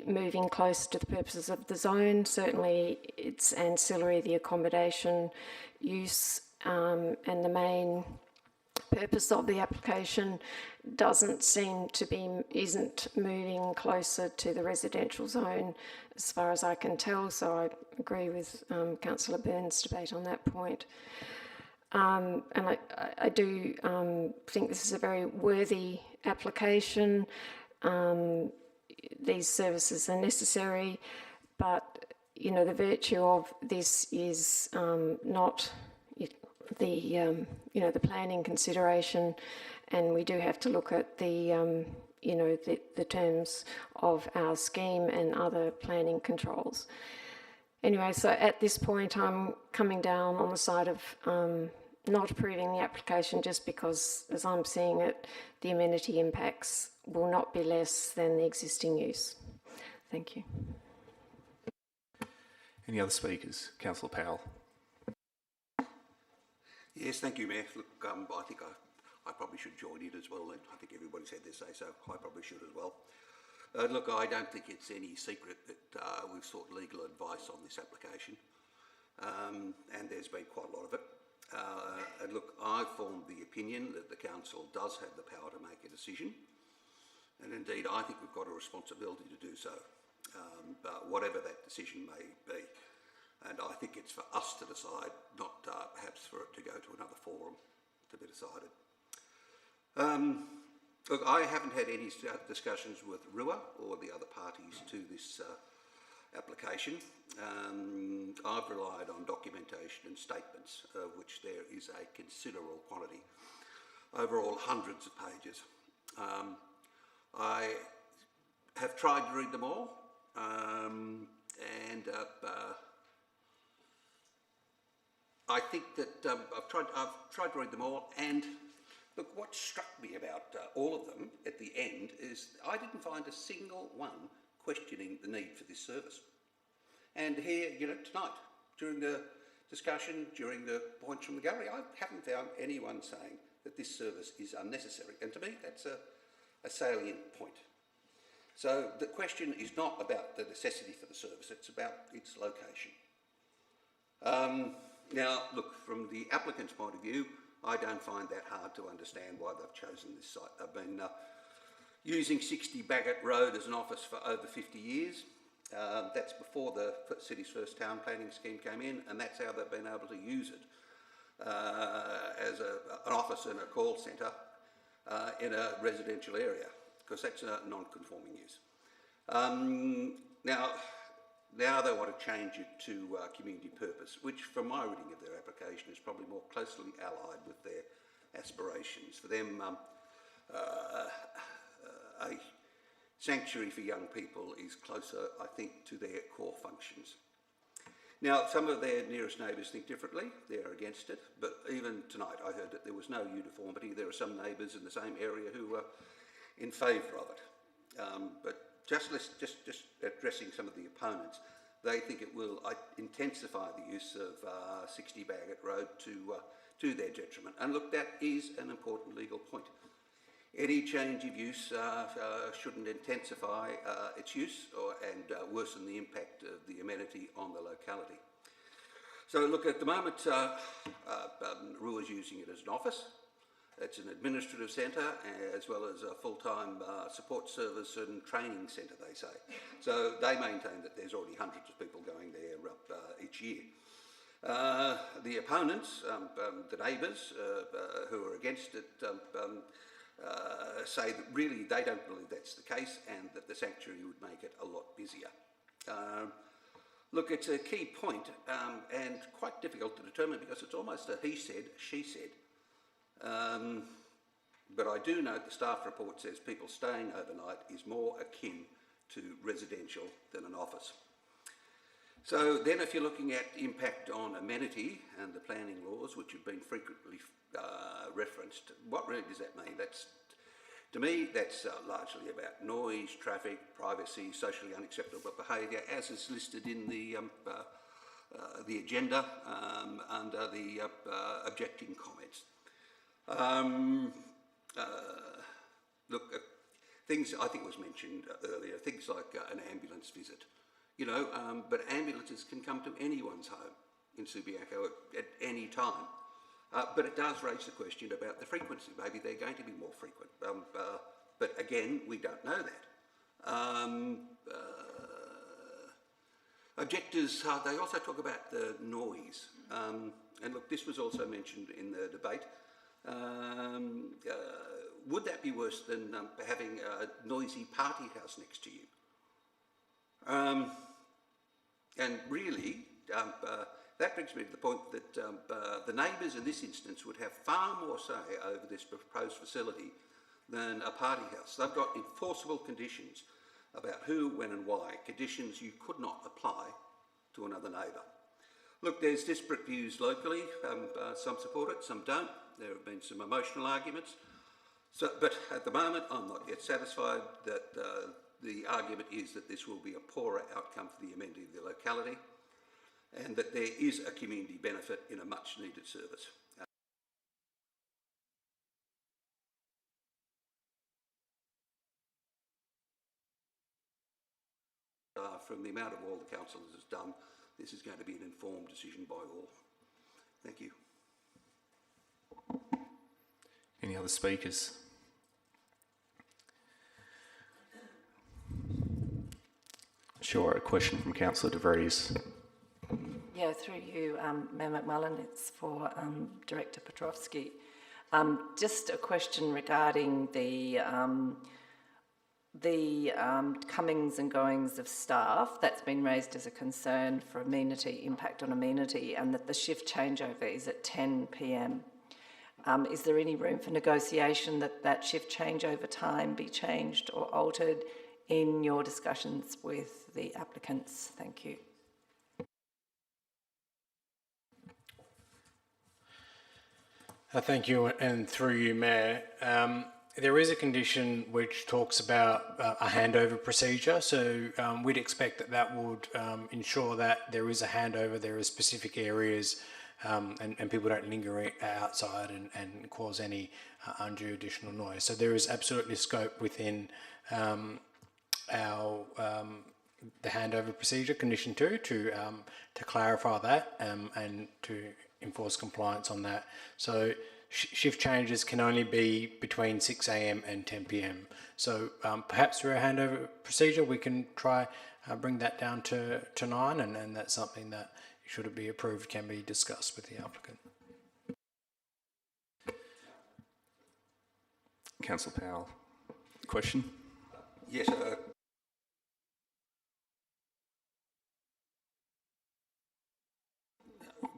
moving closer to the purposes of the zone. Certainly it's ancillary, the accommodation use, and the main purpose of the application isn't moving closer to the residential zone as far as I can tell, so I agree with Councillor Byrne's debate on that point. And I do think this is a very worthy application. These services are necessary, but the virtue of this is not the planning consideration, and we do have to look at the terms of our scheme and other planning controls. Anyway, so at this point I'm coming down on the side of not approving the application just because, as I'm seeing it, the amenity impacts will not be less than the existing use. Thank you. Any other speakers? Councillor Powell. Yes, thank you, Mayor. Look, I think I probably should join in as well, and I think everybody's had their say, so I probably should as well. Look, I don't think it's any secret that we've sought legal advice on this application, and there's been quite a lot of it. And look, I've formed the opinion that the council does have the power to make a decision, and indeed I think we've got a responsibility to do so, whatever that decision may be. And I think it's for us to decide, not perhaps for it to go to another forum to be decided. Look, I haven't had any discussions with RUA or the other parties to this application. I've relied on documentation and statements, of which there is a considerable quantity, overall hundreds of pages. I have tried to read them all, and I think that I've tried to read them all, and look, what struck me about all of them at the end is I didn't find a single one questioning the need for this service. And here, tonight, during the discussion, during the points from the gallery, I haven't found anyone saying that this service is unnecessary. And to me, that's a salient point. So the question is not about the necessity for the service, it's about its location. Now, look, from the applicant's point of view, I don't find that hard to understand why they've chosen this site. They've been using 60 Bagot Road as an office for over 50 years. That's before the city's first town planning scheme came in, and that's how they've been able to use it as an office and a call centre in a residential area, because that's a non-conforming use. Now they want to change it to community purpose, which from my reading of their application is probably more closely allied with their aspirations. For them, a sanctuary for young people is closer, I think, to their core functions. Now, some of their nearest neighbours think differently. They're against it, but even tonight I heard that there was no uniformity. There are some neighbours in the same area who are in favour of it. But just addressing some of the opponents, they think it will intensify the use of 60 Bagot Road to their detriment. And look, that is an important legal point. Any change of use shouldn't intensify its use and worsen the impact of the amenity on the locality. So look, at the moment, RUA is using it as an office. It's an administrative centre as well as a full-time support service and training centre, they say. So they maintain that there's already hundreds of people going there each year. The opponents, the neighbours who are against it, say that really they don't believe that's the case and that the sanctuary would make it a lot busier. Look, it's a key point and quite difficult to determine because it's almost a he said, she said. But I do note the staff report says people staying overnight is more akin to residential than an office. So then if you're looking at impact on amenity and the planning laws, which have been frequently referenced, what really does that mean? To me, that's largely about noise, traffic, privacy, socially unacceptable behaviour, as is listed in the agenda under the objecting comments. Look, things I think was mentioned earlier, things like an ambulance visit. But ambulances can come to anyone's home in Subiaco at any time. But it does raise the question about the frequency. Maybe they're going to be more frequent. But again, we don't know that. Objectors, they also talk about the noise. And look, this was also mentioned in the debate. Would that be worse than having a noisy party house next to you? And really, that brings me to the point that the neighbours in this instance would have far more say over this proposed facility than a party house. They've got enforceable conditions about who, when and why, conditions you could not apply to another neighbour. Look, there's disparate views locally. Some support it, some don't. There have been some emotional arguments. But at the moment, I'm not yet satisfied that the argument is that this will be a poorer outcome for the amenity of the locality and that there is a community benefit in a much needed service. From the amount of all the councillors has done, this is going to be an informed decision by all. Thank you. Any other speakers? Sure, a question from Councillor De Vries. Yeah, through you, Mayor McMullen, it's for Director Petrovski. Just a question regarding the comings and goings of staff. That's been raised as a concern for amenity, impact on amenity, and that the shift changeover is at 10 p.m. Is there any room for negotiation that shift changeover time be changed or altered in your discussions with the applicants? Thank you. Thank you, and through you, Mayor. There is a condition which talks about a handover procedure, so we'd expect that would ensure that there is a handover, there are specific areas and people don't linger outside and cause any undue additional noise. So there is absolutely scope within the handover procedure, condition 2, to clarify that and to enforce compliance on that. So shift changes can only be between 6 a.m. and 10 p.m. So perhaps through a handover procedure we can try bring that down to 9, and that's something that, should it be approved, can be discussed with the applicant. Councillor Powell, question? Yes,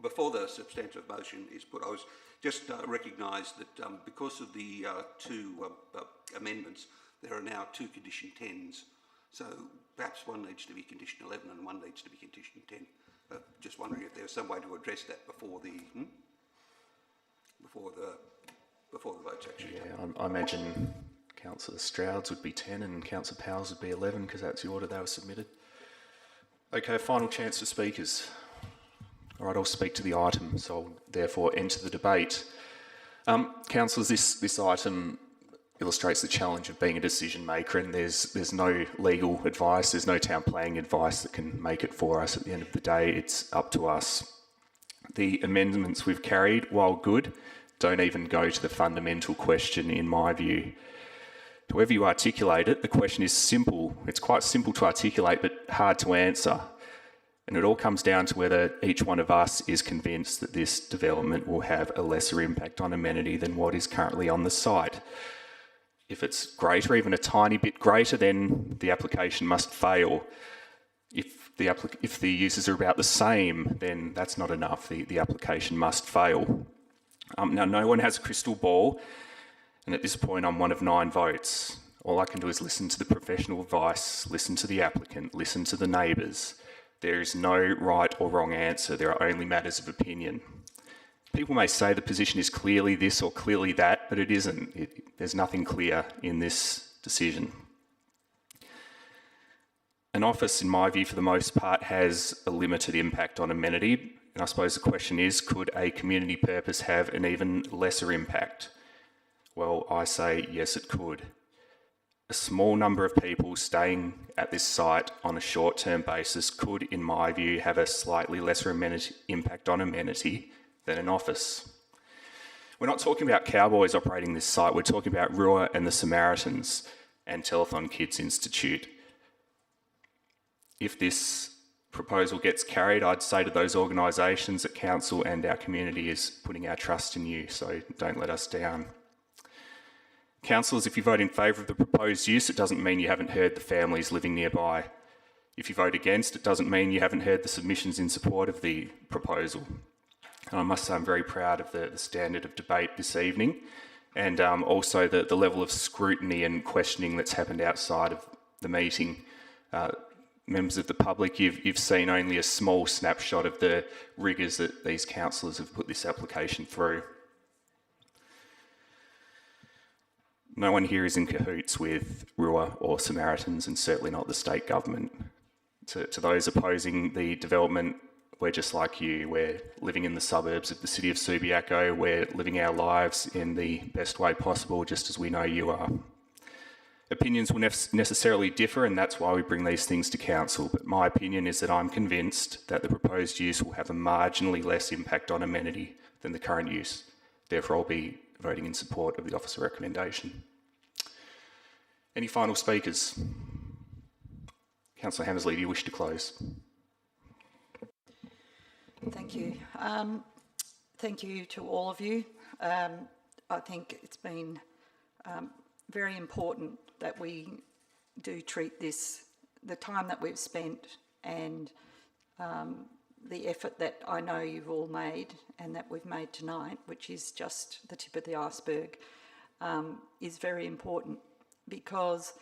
before the substantive motion is put, I was just recognised that because of the two amendments, there are now 2 condition 10s. So perhaps one needs to be condition 11 and one needs to be condition 10. Just wondering if there's some way to address that before the vote's actually done. I imagine Councillor Strouds would be 10 and Councillor Powell's would be 11 because that's the order they were submitted. Okay, final chance for speakers. All right, I'll speak to the item, so I'll therefore enter the debate. Councillors, this item illustrates the challenge of being a decision maker, and there's no legal advice, there's no town planning advice that can make it for us. At the end of the day, it's up to us. The amendments we've carried, while good, don't even go to the fundamental question in my view. However you articulate it, the question is simple. It's quite simple to articulate, but hard to answer. And it all comes down to whether each one of us is convinced that this development will have a lesser impact on amenity than what is currently on the site. If it's greater, even a tiny bit greater, then the application must fail. If the uses are about the same, then that's not enough. The application must fail. Now, no one has a crystal ball, and at this point I'm one of 9 votes. All I can do is listen to the professional advice, listen to the applicant, listen to the neighbours. There is no right or wrong answer. There are only matters of opinion. People may say the position is clearly this or clearly that, but it isn't. There's nothing clear in this decision. An office, in my view, for the most part, has a limited impact on amenity. And I suppose the question is, could a community purpose have an even lesser impact? Well, I say yes, it could. A small number of people staying at this site on a short-term basis could, in my view, have a slightly lesser impact on amenity than an office. We're not talking about cowboys operating this site, we're talking about Rua and the Samaritans and Telethon Kids Institute. If this proposal gets carried, I'd say to those organisations that council and our community is putting our trust in you, so don't let us down. Councillors, if you vote in favour of the proposed use, it doesn't mean you haven't heard the families living nearby. If you vote against, it doesn't mean you haven't heard the submissions in support of the proposal. And I must say I'm very proud of the standard of debate this evening, and also the level of scrutiny and questioning that's happened outside of the meeting. Members of the public, you've seen only a small snapshot of the rigours that these councillors have put this application through. No one here is in cahoots with Rua or Samaritans, and certainly not the state government. To those opposing the development, we're just like you. We're living in the suburbs of the city of Subiaco. We're living our lives in the best way possible, just as we know you are. Opinions will necessarily differ, and that's why we bring these things to council. But my opinion is that I'm convinced that the proposed use will have a marginally less impact on amenity than the current use. Therefore, I'll be voting in support of the officer recommendation. Any final speakers? Councillor Hammersley, do you wish to close? Thank you. Thank you to all of you. I think it's been very important that we do treat this, the time that we've spent and the effort that I know you've all made and that we've made tonight, which is just the tip of the iceberg, is very important, because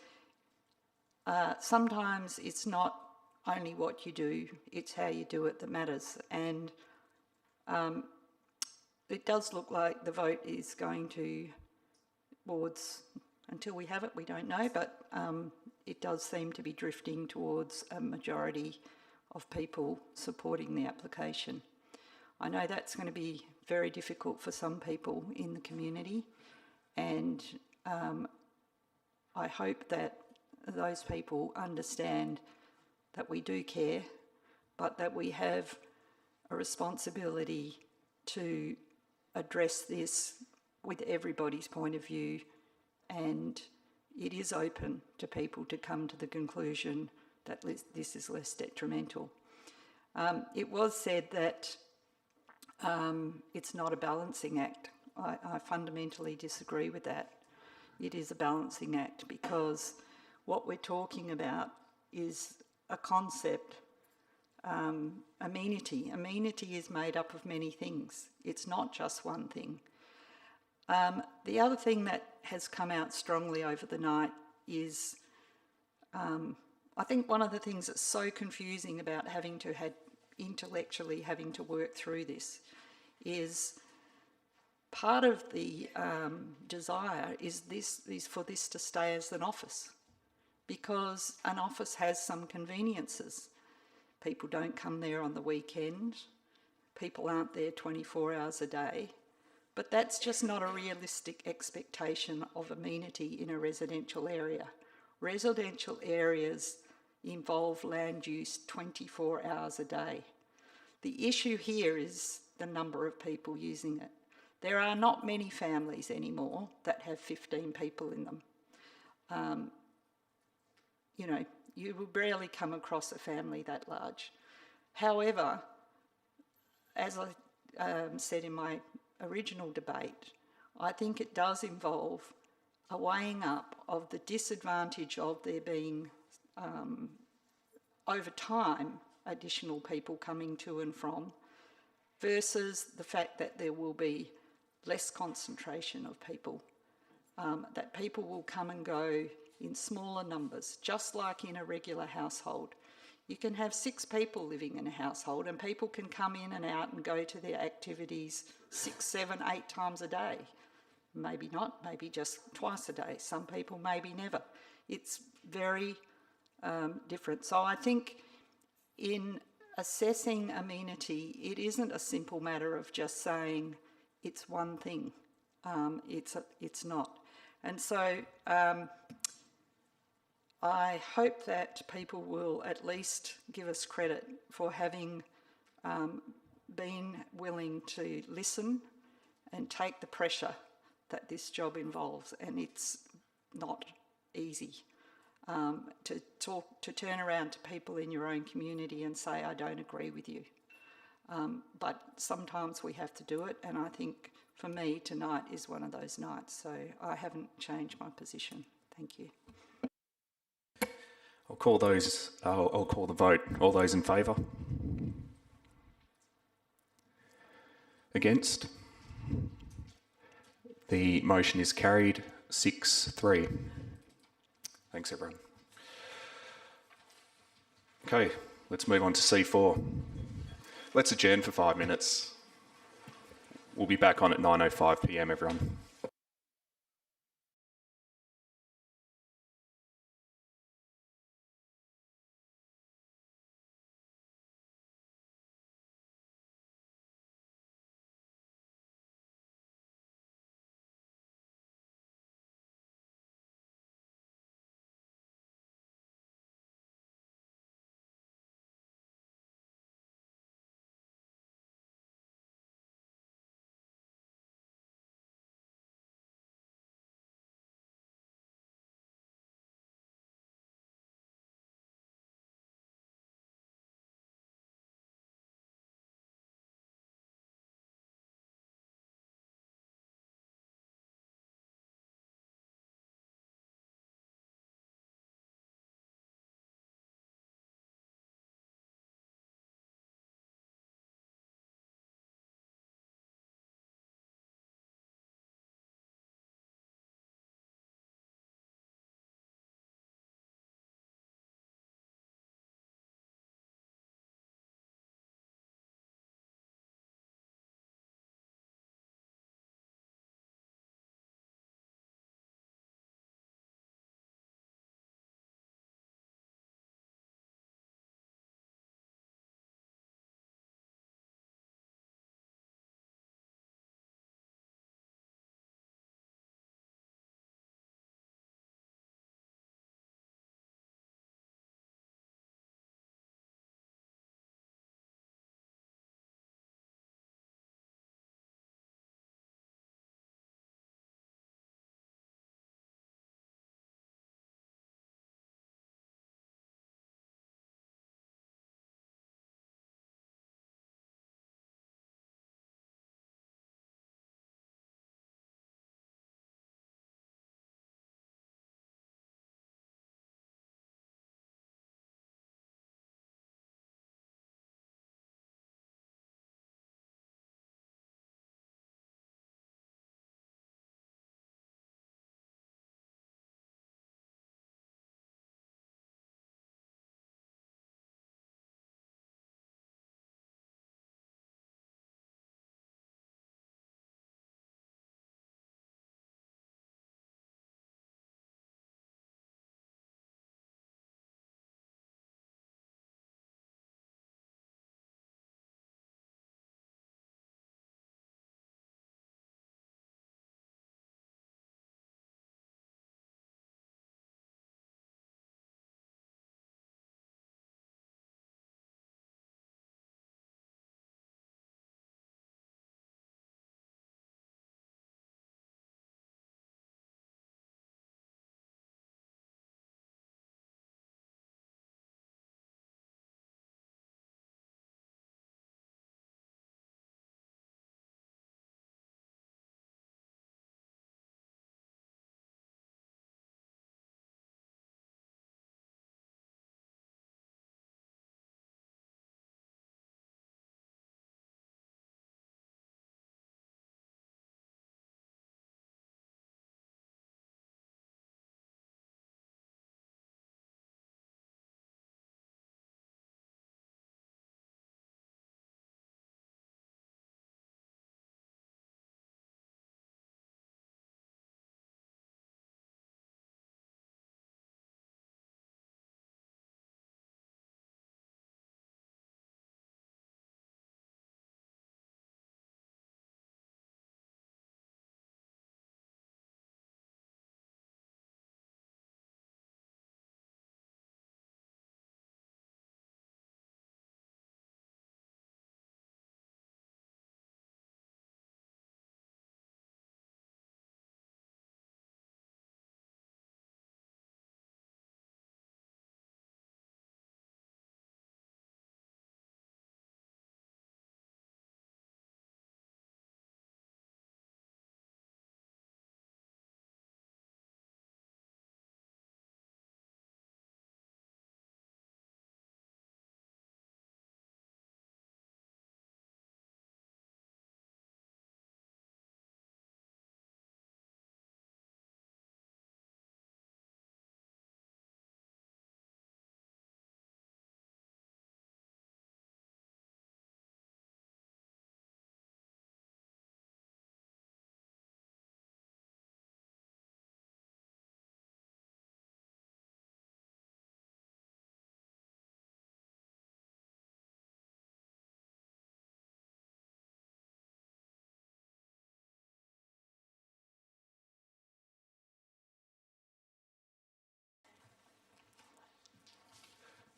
sometimes it's not only what you do, it's how you do it that matters. And it does look like the vote is going towards, until we have it, we don't know, but it does seem to be drifting towards a majority of people supporting the application. I know that's going to be very difficult for some people in the community, and I hope that those people understand that we do care, but that we have a responsibility to address this with everybody's point of view, and it is open to people to come to the conclusion that this is less detrimental. It was said that it's not a balancing act. I fundamentally disagree with that. It is a balancing act, because what we're talking about is a concept, amenity. Amenity is made up of many things. It's not just one thing. The other thing that has come out strongly over the night is, I think one of the things that's so confusing about intellectually having to work through this is part of the desire is for this to stay as an office, because an office has some conveniences. People don't come there on the weekend. People aren't there 24 hours a day. But that's just not a realistic expectation of amenity in a residential area. Residential areas involve land use 24 hours a day. The issue here is the number of people using it. There are not many families anymore that have 15 people in them. You know, you will rarely come across a family that large. However, as I said in my original debate, I think it does involve a weighing up of the disadvantage of there being, over time, additional people coming to and from, versus the fact that there will be less concentration of people, that people will come and go in smaller numbers, just like in a regular household. You can have 6 people living in a household and people can come in and out and go to their activities 6, 7, 8 times a day. Maybe not, maybe just twice a day. Some people maybe never. It's very different. So I think in assessing amenity, it isn't a simple matter of just saying it's one thing. It's not. And so I hope that people will at least give us credit for having been willing to listen and take the pressure that this job involves. And it's not easy to turn around to people in your own community and say, I don't agree with you. But sometimes we have to do it, and I think for me tonight is one of those nights, so I haven't changed my position. Thank you. I'll call the vote. All those in favour? Against? The motion is carried 6-3. Thanks, everyone. Okay, let's move on to C4. Let's adjourn for 5 minutes. We'll be back on at 9:05 p.m, everyone.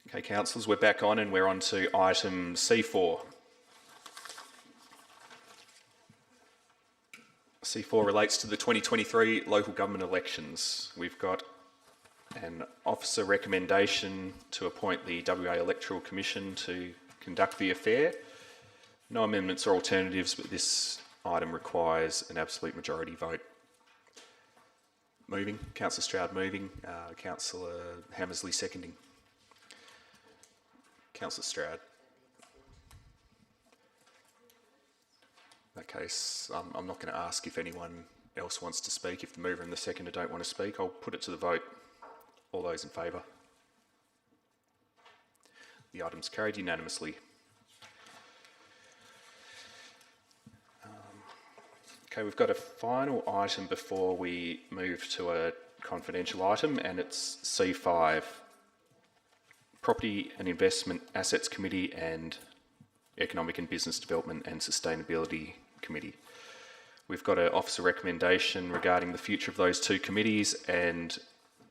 Okay, councillors, we're back on and we're on to item C4. C4 relates to the 2023 local government elections. We've got an officer recommendation to appoint the WA Electoral Commission to conduct the affair. No amendments or alternatives, but this item requires an absolute majority vote. Moving, Councillor Stroud moving, Councillor Hammersley seconding. Councillor Stroud. In that case, I'm not going to ask if anyone else wants to speak. If the mover and the seconder don't want to speak, I'll put it to the vote. All those in favour? The item's carried unanimously. Okay, we've got a final item before we move to a confidential item, and it's C5, Property and Investment Assets Committee and Economic and Business Development and Sustainability Committee. We've got an officer recommendation regarding the future of those two committees, and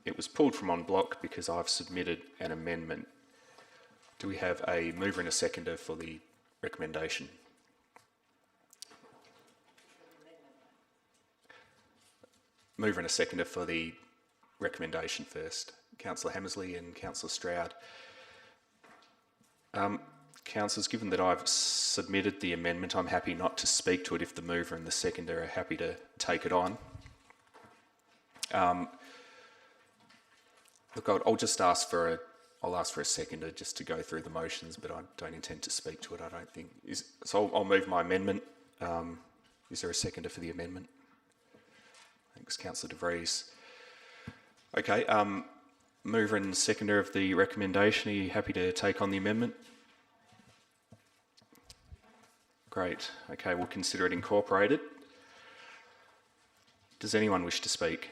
it was pulled from en bloc because I've submitted an amendment. Do we have a mover and a seconder for the recommendation? Mover and a seconder for the recommendation first. Councillor Hammersley and Councillor Stroud. Councillors, given that I've submitted the amendment, I'm happy not to speak to it if the mover and the seconder are happy to take it on. Look, I'll just ask for a seconder just to go through the motions, but I don't intend to speak to it, I don't think. So I'll move my amendment. Is there a seconder for the amendment? Thanks, Councillor De Vries. Okay, mover and seconder of the recommendation, are you happy to take on the amendment? Great. Okay, we'll consider it incorporated. Does anyone wish to speak?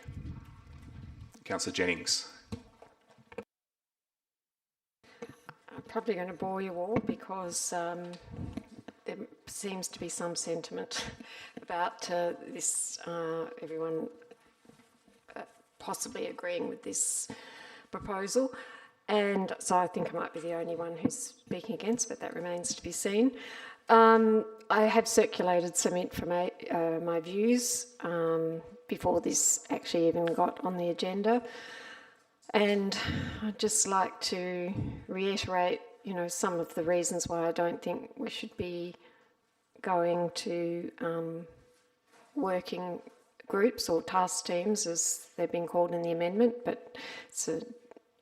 Councillor Jennings. I'm probably going to bore you all because there seems to be some sentiment about this, everyone possibly agreeing with this proposal. And so I think I might be the only one who's speaking against, but that remains to be seen. I have circulated some my views before this actually even got on the agenda. And I'd just like to reiterate, some of the reasons why I don't think we should be going to working groups or task teams, as they've been called in the amendment, but it's a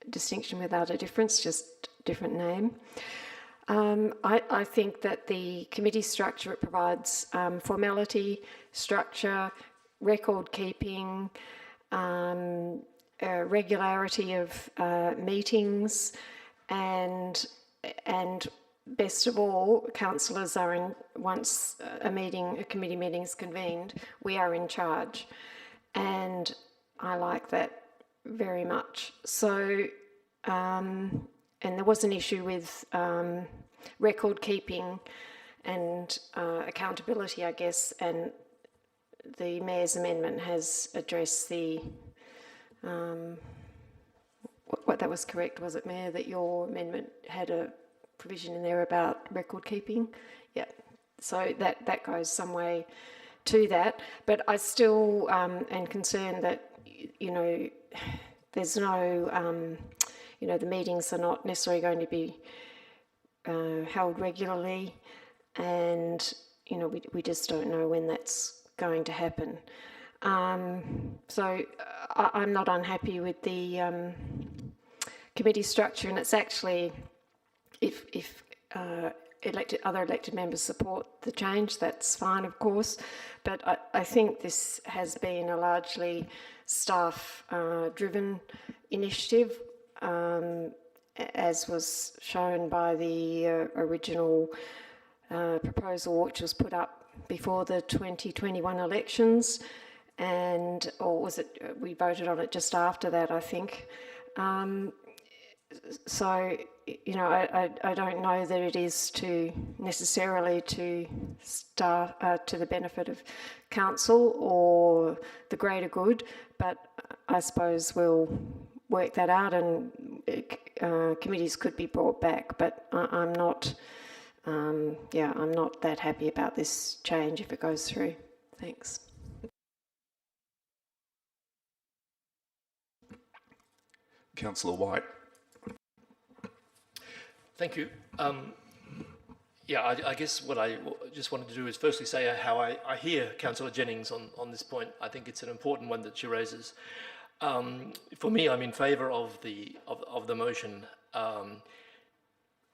distinction without a difference, just different name. I think that the committee structure, it provides formality, structure, record keeping, regularity of meetings, and best of all, councillors are in, once a committee meeting is convened, we are in charge, and I like that very much. So, and there was an issue with record keeping and accountability, I guess, and the Mayor's amendment has addressed the, what that was correct, was it, Mayor, that your amendment had a provision in there about record keeping? Yeah, so that goes some way to that, but I still am concerned that, there's no, the meetings are not necessarily going to be held regularly, and, we just don't know when that's going to happen. So I'm not unhappy with the committee structure, and it's actually, if other elected members support the change, that's fine, of course, but I think this has been a largely staff-driven initiative, as was shown by the original proposal, which was put up before the 2021 elections, or was it, we voted on it just after that, I think. So, I don't know that it is necessarily to the benefit of council or the greater good, but I suppose we'll work that out, and committees could be brought back, but I'm not, I'm not that happy about this change if it goes through. Thanks. Councillor White. Thank you. I guess what I just wanted to do is firstly say how I hear Councillor Jennings on this point. I think it's an important one that she raises. For me, I'm in favour of the motion,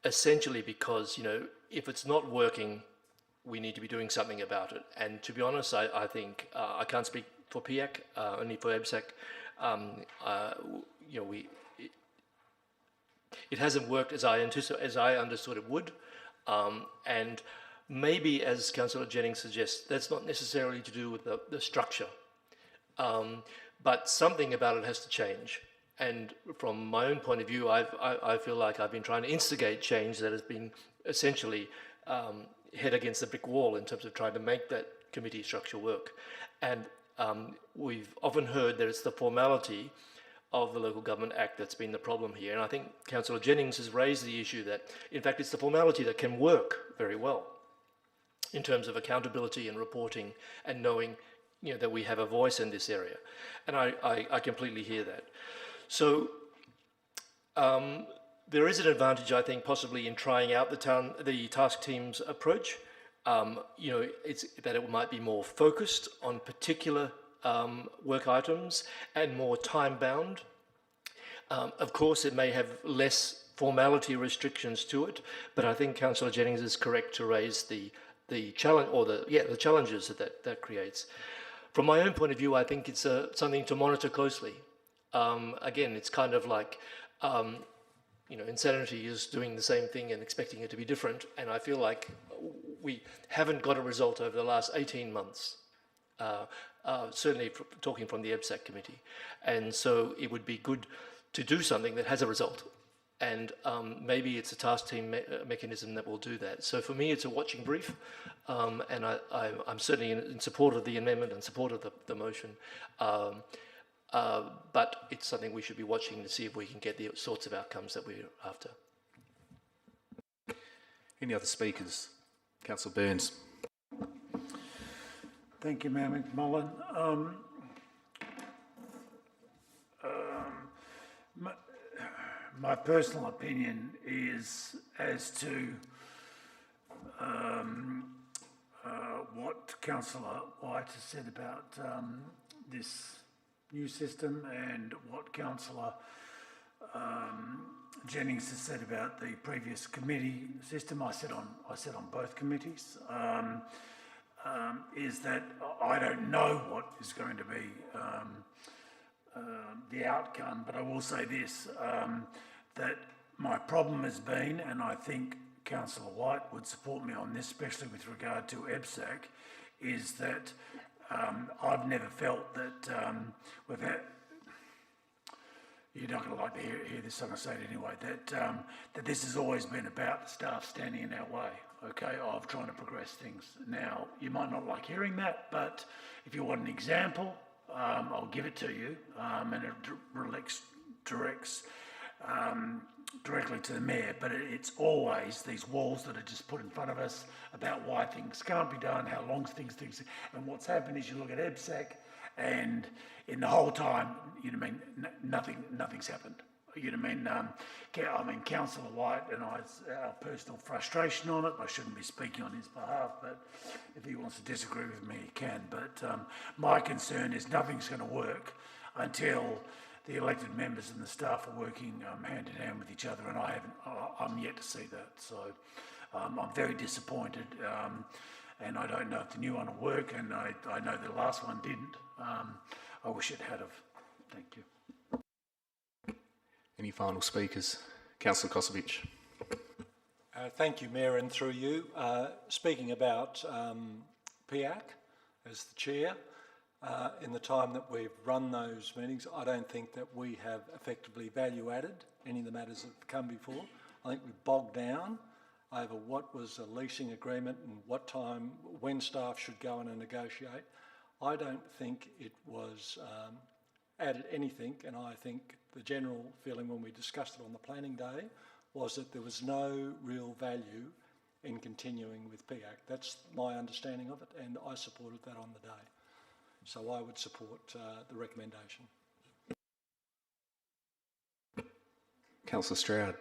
essentially because, you know, if it's not working, we need to be doing something about it. And to be honest, I think I can't speak for PIAC, only for EBSAC. You know, it hasn't worked as I understood it would, and maybe, as Councillor Jennings suggests, that's not necessarily to do with the structure, but something about it has to change. And from my own point of view, I feel like I've been trying to instigate change that has been essentially head against the brick wall in terms of trying to make that committee structure work. And we've often heard that it's the formality of the Local Government Act that's been the problem here. And I think Councillor Jennings has raised the issue that, in fact, it's the formality that can work very well in terms of accountability and reporting and knowing, you know, that we have a voice in this area. And I completely hear that. So there is an advantage, I think, possibly in trying out the task team's approach. You know, it's that it might be more focused on particular work items and more time-bound. Of course, it may have less formality restrictions to it, but I think Councillor Jennings is correct to raise the challenge or the challenges that creates. From my own point of view, I think it's something to monitor closely. Again, it's kind of like you know, insanity is doing the same thing and expecting it to be different, and I feel like we haven't got a result over the last 18 months. Certainly talking from the EBSAC committee. And so it would be good to do something that has a result. And maybe it's a task team mechanism that will do that. So for me, it's a watching brief. And I'm certainly in support of the amendment and support of the motion. But it's something we should be watching to see if we can get the sorts of outcomes that we're after. Any other speakers? Councillor Burns. Thank you, Mayor McMullen. My personal opinion is as to what Councillor White has said about this new system and what Councillor Jennings has said about the previous committee system. I said on both committees. Is that I don't know what is going to be the outcome, but I will say this, that my problem has been, and I think Councillor White would support me on this, especially with regard to EBSAC, is that I've never felt that we've had, you're not going to like to hear this, so I'm going to say it anyway, that this has always been about the staff standing in our way. Okay, of trying to progress things. Now, you might not like hearing that, but if you want an example, I'll give it to you, and it directs directly to the Mayor, but it's always these walls that are just put in front of us about why things can't be done, how long things, and what's happened is you look at EBSAC, and in the whole time, you know what I mean, nothing's happened. You know what I mean? Councillor White and I's our personal frustration on it. I shouldn't be speaking on his behalf, but if he wants to disagree with me, he can. But my concern is nothing's going to work until the elected members and the staff are working hand in hand with each other, and I'm yet to see that. So I'm very disappointed, and I don't know if the new one will work, and I know the last one didn't. I wish it had have. Thank you. Any final speakers? Councillor Kosovic. Thank you, Mayor, and through you. Speaking about PIAC as the chair, in the time that we've run those meetings, I don't think that we have effectively value-added any of the matters that have come before. I think we've bogged down over what was a leasing agreement and what time, when staff should go in and negotiate. I don't think it was added anything, and I think the general feeling when we discussed it on the planning day was that there was no real value in continuing with PAC. That's my understanding of it, and I supported that on the day. So I would support the recommendation. Councillor Stroud.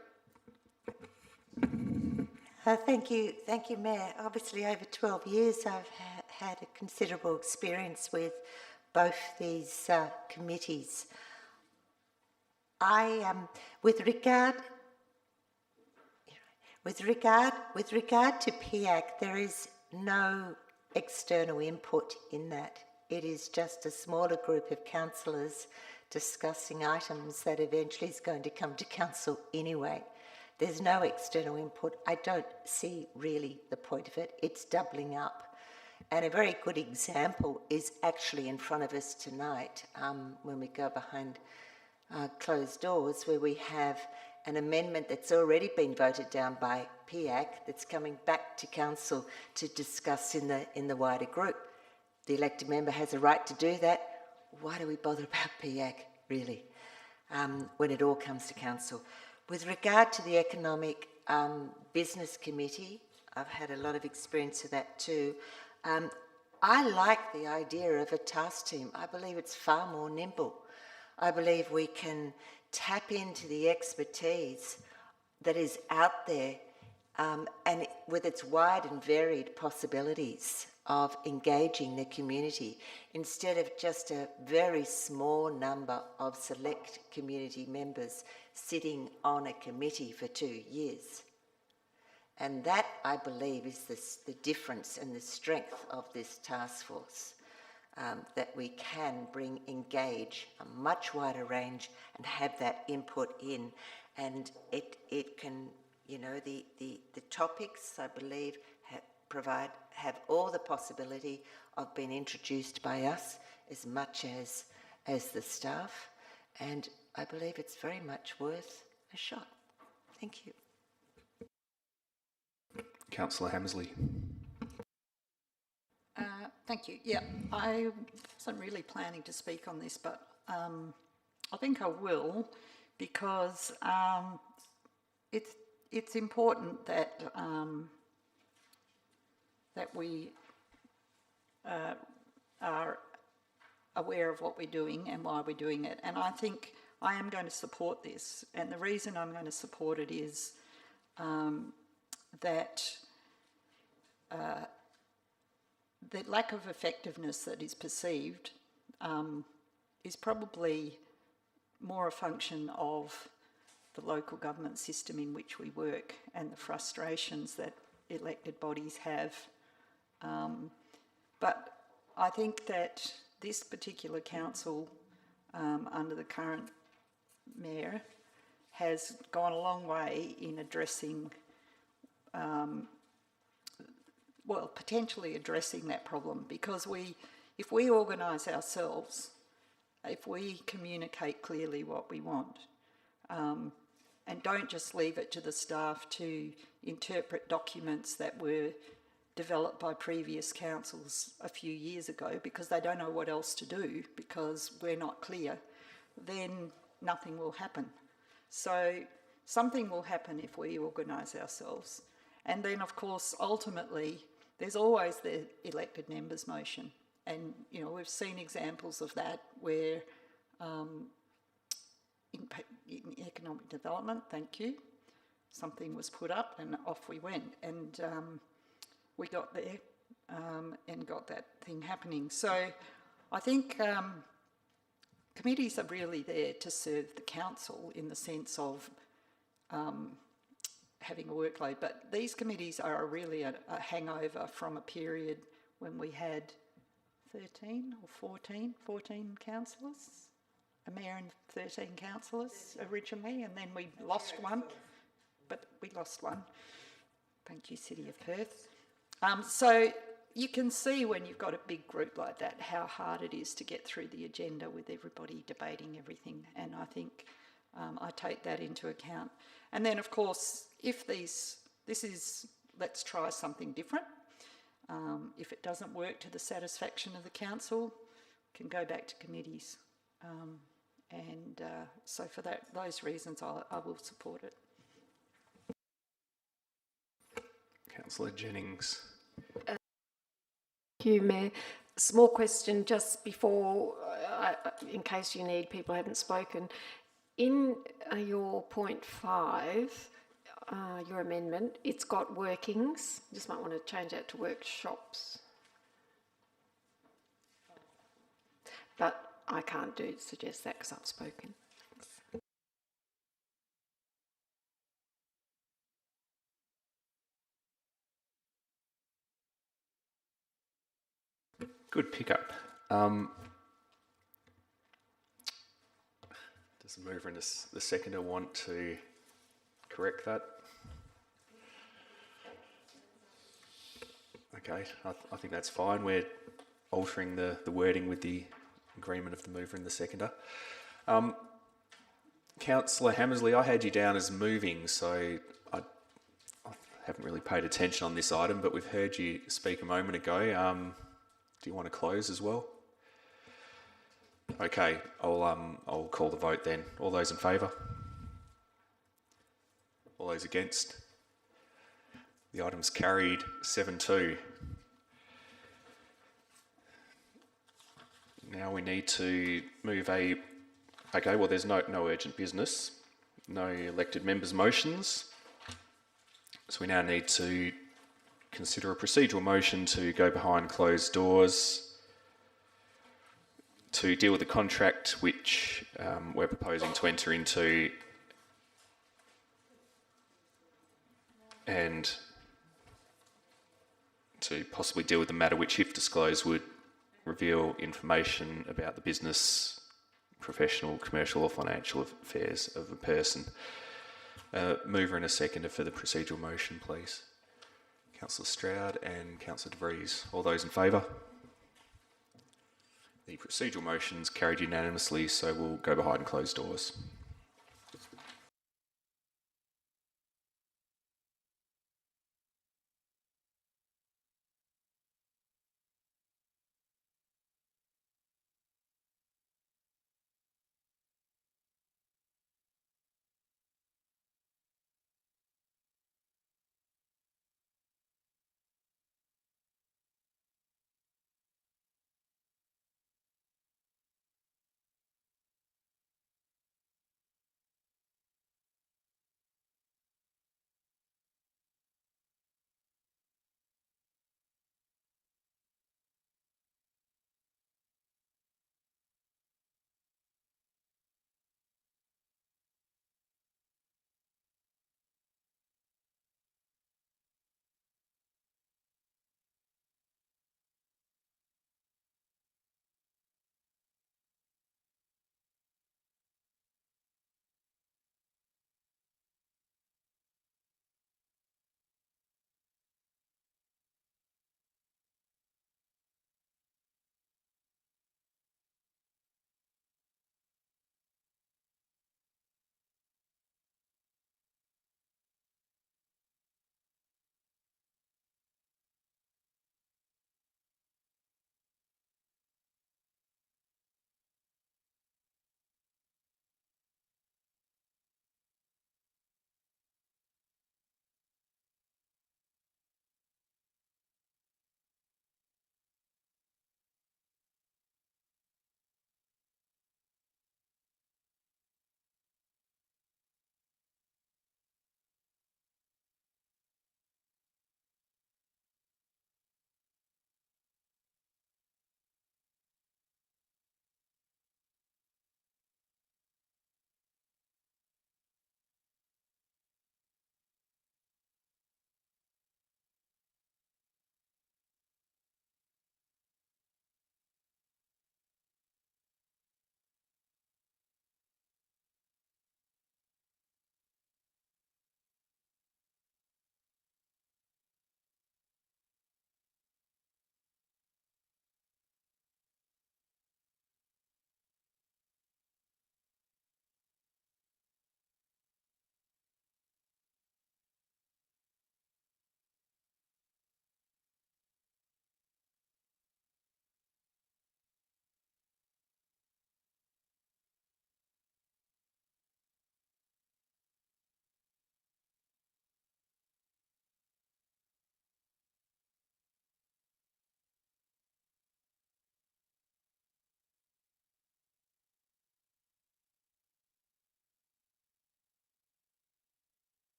Thank you, Mayor. Obviously, over 12 years, I've had a considerable experience with both these committees. With regard to PIAC, there is no external input in that. It is just a smaller group of councillors discussing items that eventually is going to come to council anyway. There's no external input. I don't see really the point of it. It's doubling up. And a very good example is actually in front of us tonight when we go behind closed doors, where we have an amendment that's already been voted down by PIAC that's coming back to council to discuss in the wider group. The elected member has a right to do that. Why do we bother about PIAC, really, when it all comes to council? With regard to the Economic Business Committee, I've had a lot of experience of that too. I like the idea of a task team. I believe it's far more nimble. I believe we can tap into the expertise that is out there and with its wide and varied possibilities of engaging the community instead of just a very small number of select community members sitting on a committee for 2 years. And that, I believe, is the difference and the strength of this task force, that we can engage a much wider range and have that input in. And it can, you know, the topics, I believe, have all the possibility of being introduced by us as much as the staff. And I believe it's very much worth a shot. Thank you. Councillor Hammersley. Thank you. Yeah, I wasn't really planning to speak on this, but I think I will, because it's important that that we are aware of what we're doing and why we're doing it. And I think I am going to support this. And the reason I'm going to support it is that the lack of effectiveness that is perceived is probably more a function of the local government system in which we work and the frustrations that elected bodies have. But I think that this particular council, under the current mayor, has gone a long way in addressing, potentially addressing that problem, because if we organise ourselves, if we communicate clearly what we want, and don't just leave it to the staff to interpret documents that were developed by previous councils a few years ago because they don't know what else to do because we're not clear, then nothing will happen. So something will happen if we organise ourselves. And then, of course, ultimately, there's always the elected members' motion. And, you know, we've seen examples of that where in economic development, thank you, something was put up and off we went. And we got there and got that thing happening. So I think committees are really there to serve the council in the sense of having a workload, but these committees are really a hangover from a period when we had 13 or 14 councillors, a mayor and 13 councillors originally, and then we lost one, but we lost one. Thank you, City of Perth. So you can see when you've got a big group like that how hard it is to get through the agenda with everybody debating everything, and I think I take that into account. And then, of course, if this is, let's try something different. If it doesn't work to the satisfaction of the council, can go back to committees. So for those reasons, I will support it. Councillor Jennings. Thank you, Mayor. Small question just before, in case you need, people haven't spoken. In your point 5, your amendment, it's got workings. Just might want to change that to workshops. But I can't suggest that because I've spoken. Good pickup. Does the mover and the seconder want to correct that? Okay, I think that's fine. We're altering the wording with the agreement of the mover and the seconder. Councillor Hammersley, I had you down as moving, so I haven't really paid attention on this item, but we've heard you speak a moment ago. Do you want to close as well? Okay, I'll call the vote then. All those in favour? All those against? The item's carried 7-2. Now we need to move okay, well there's no urgent business, no elected members' motions. So we now need to consider a procedural motion to go behind closed doors to deal with the contract which we're proposing to enter into and to possibly deal with the matter which, if disclosed, would reveal information about the business, professional, commercial or financial affairs of a person. Mover and a seconder for the procedural motion, please. Councillor Stroud and Councillor De Vries. All those in favour? The procedural motion's carried unanimously, so we'll go behind closed doors.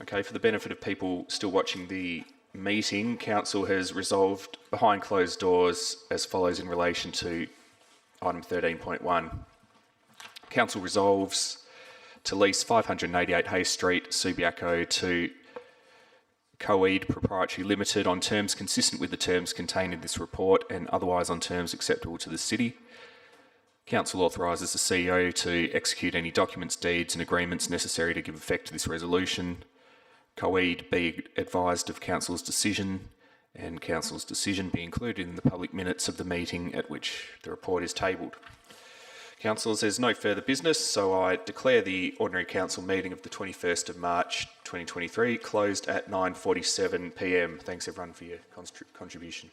Okay, for the benefit of people still watching the meeting, Council has resolved behind closed doors as follows in relation to item 13.1. Council resolves to lease 588 Hay Street, Subiaco, to Coed Proprietary Limited on terms consistent with the terms contained in this report and otherwise on terms acceptable to the City. Council authorises the CEO to execute any documents, deeds and agreements necessary to give effect to this resolution. Coed be advised of Council's decision and Council's decision be included in the public minutes of the meeting at which the report is tabled. Councillors, there's no further business, so I declare the Ordinary Council meeting of the 21st of March 2023 closed at 9:47 p.m. Thanks everyone for your contribution.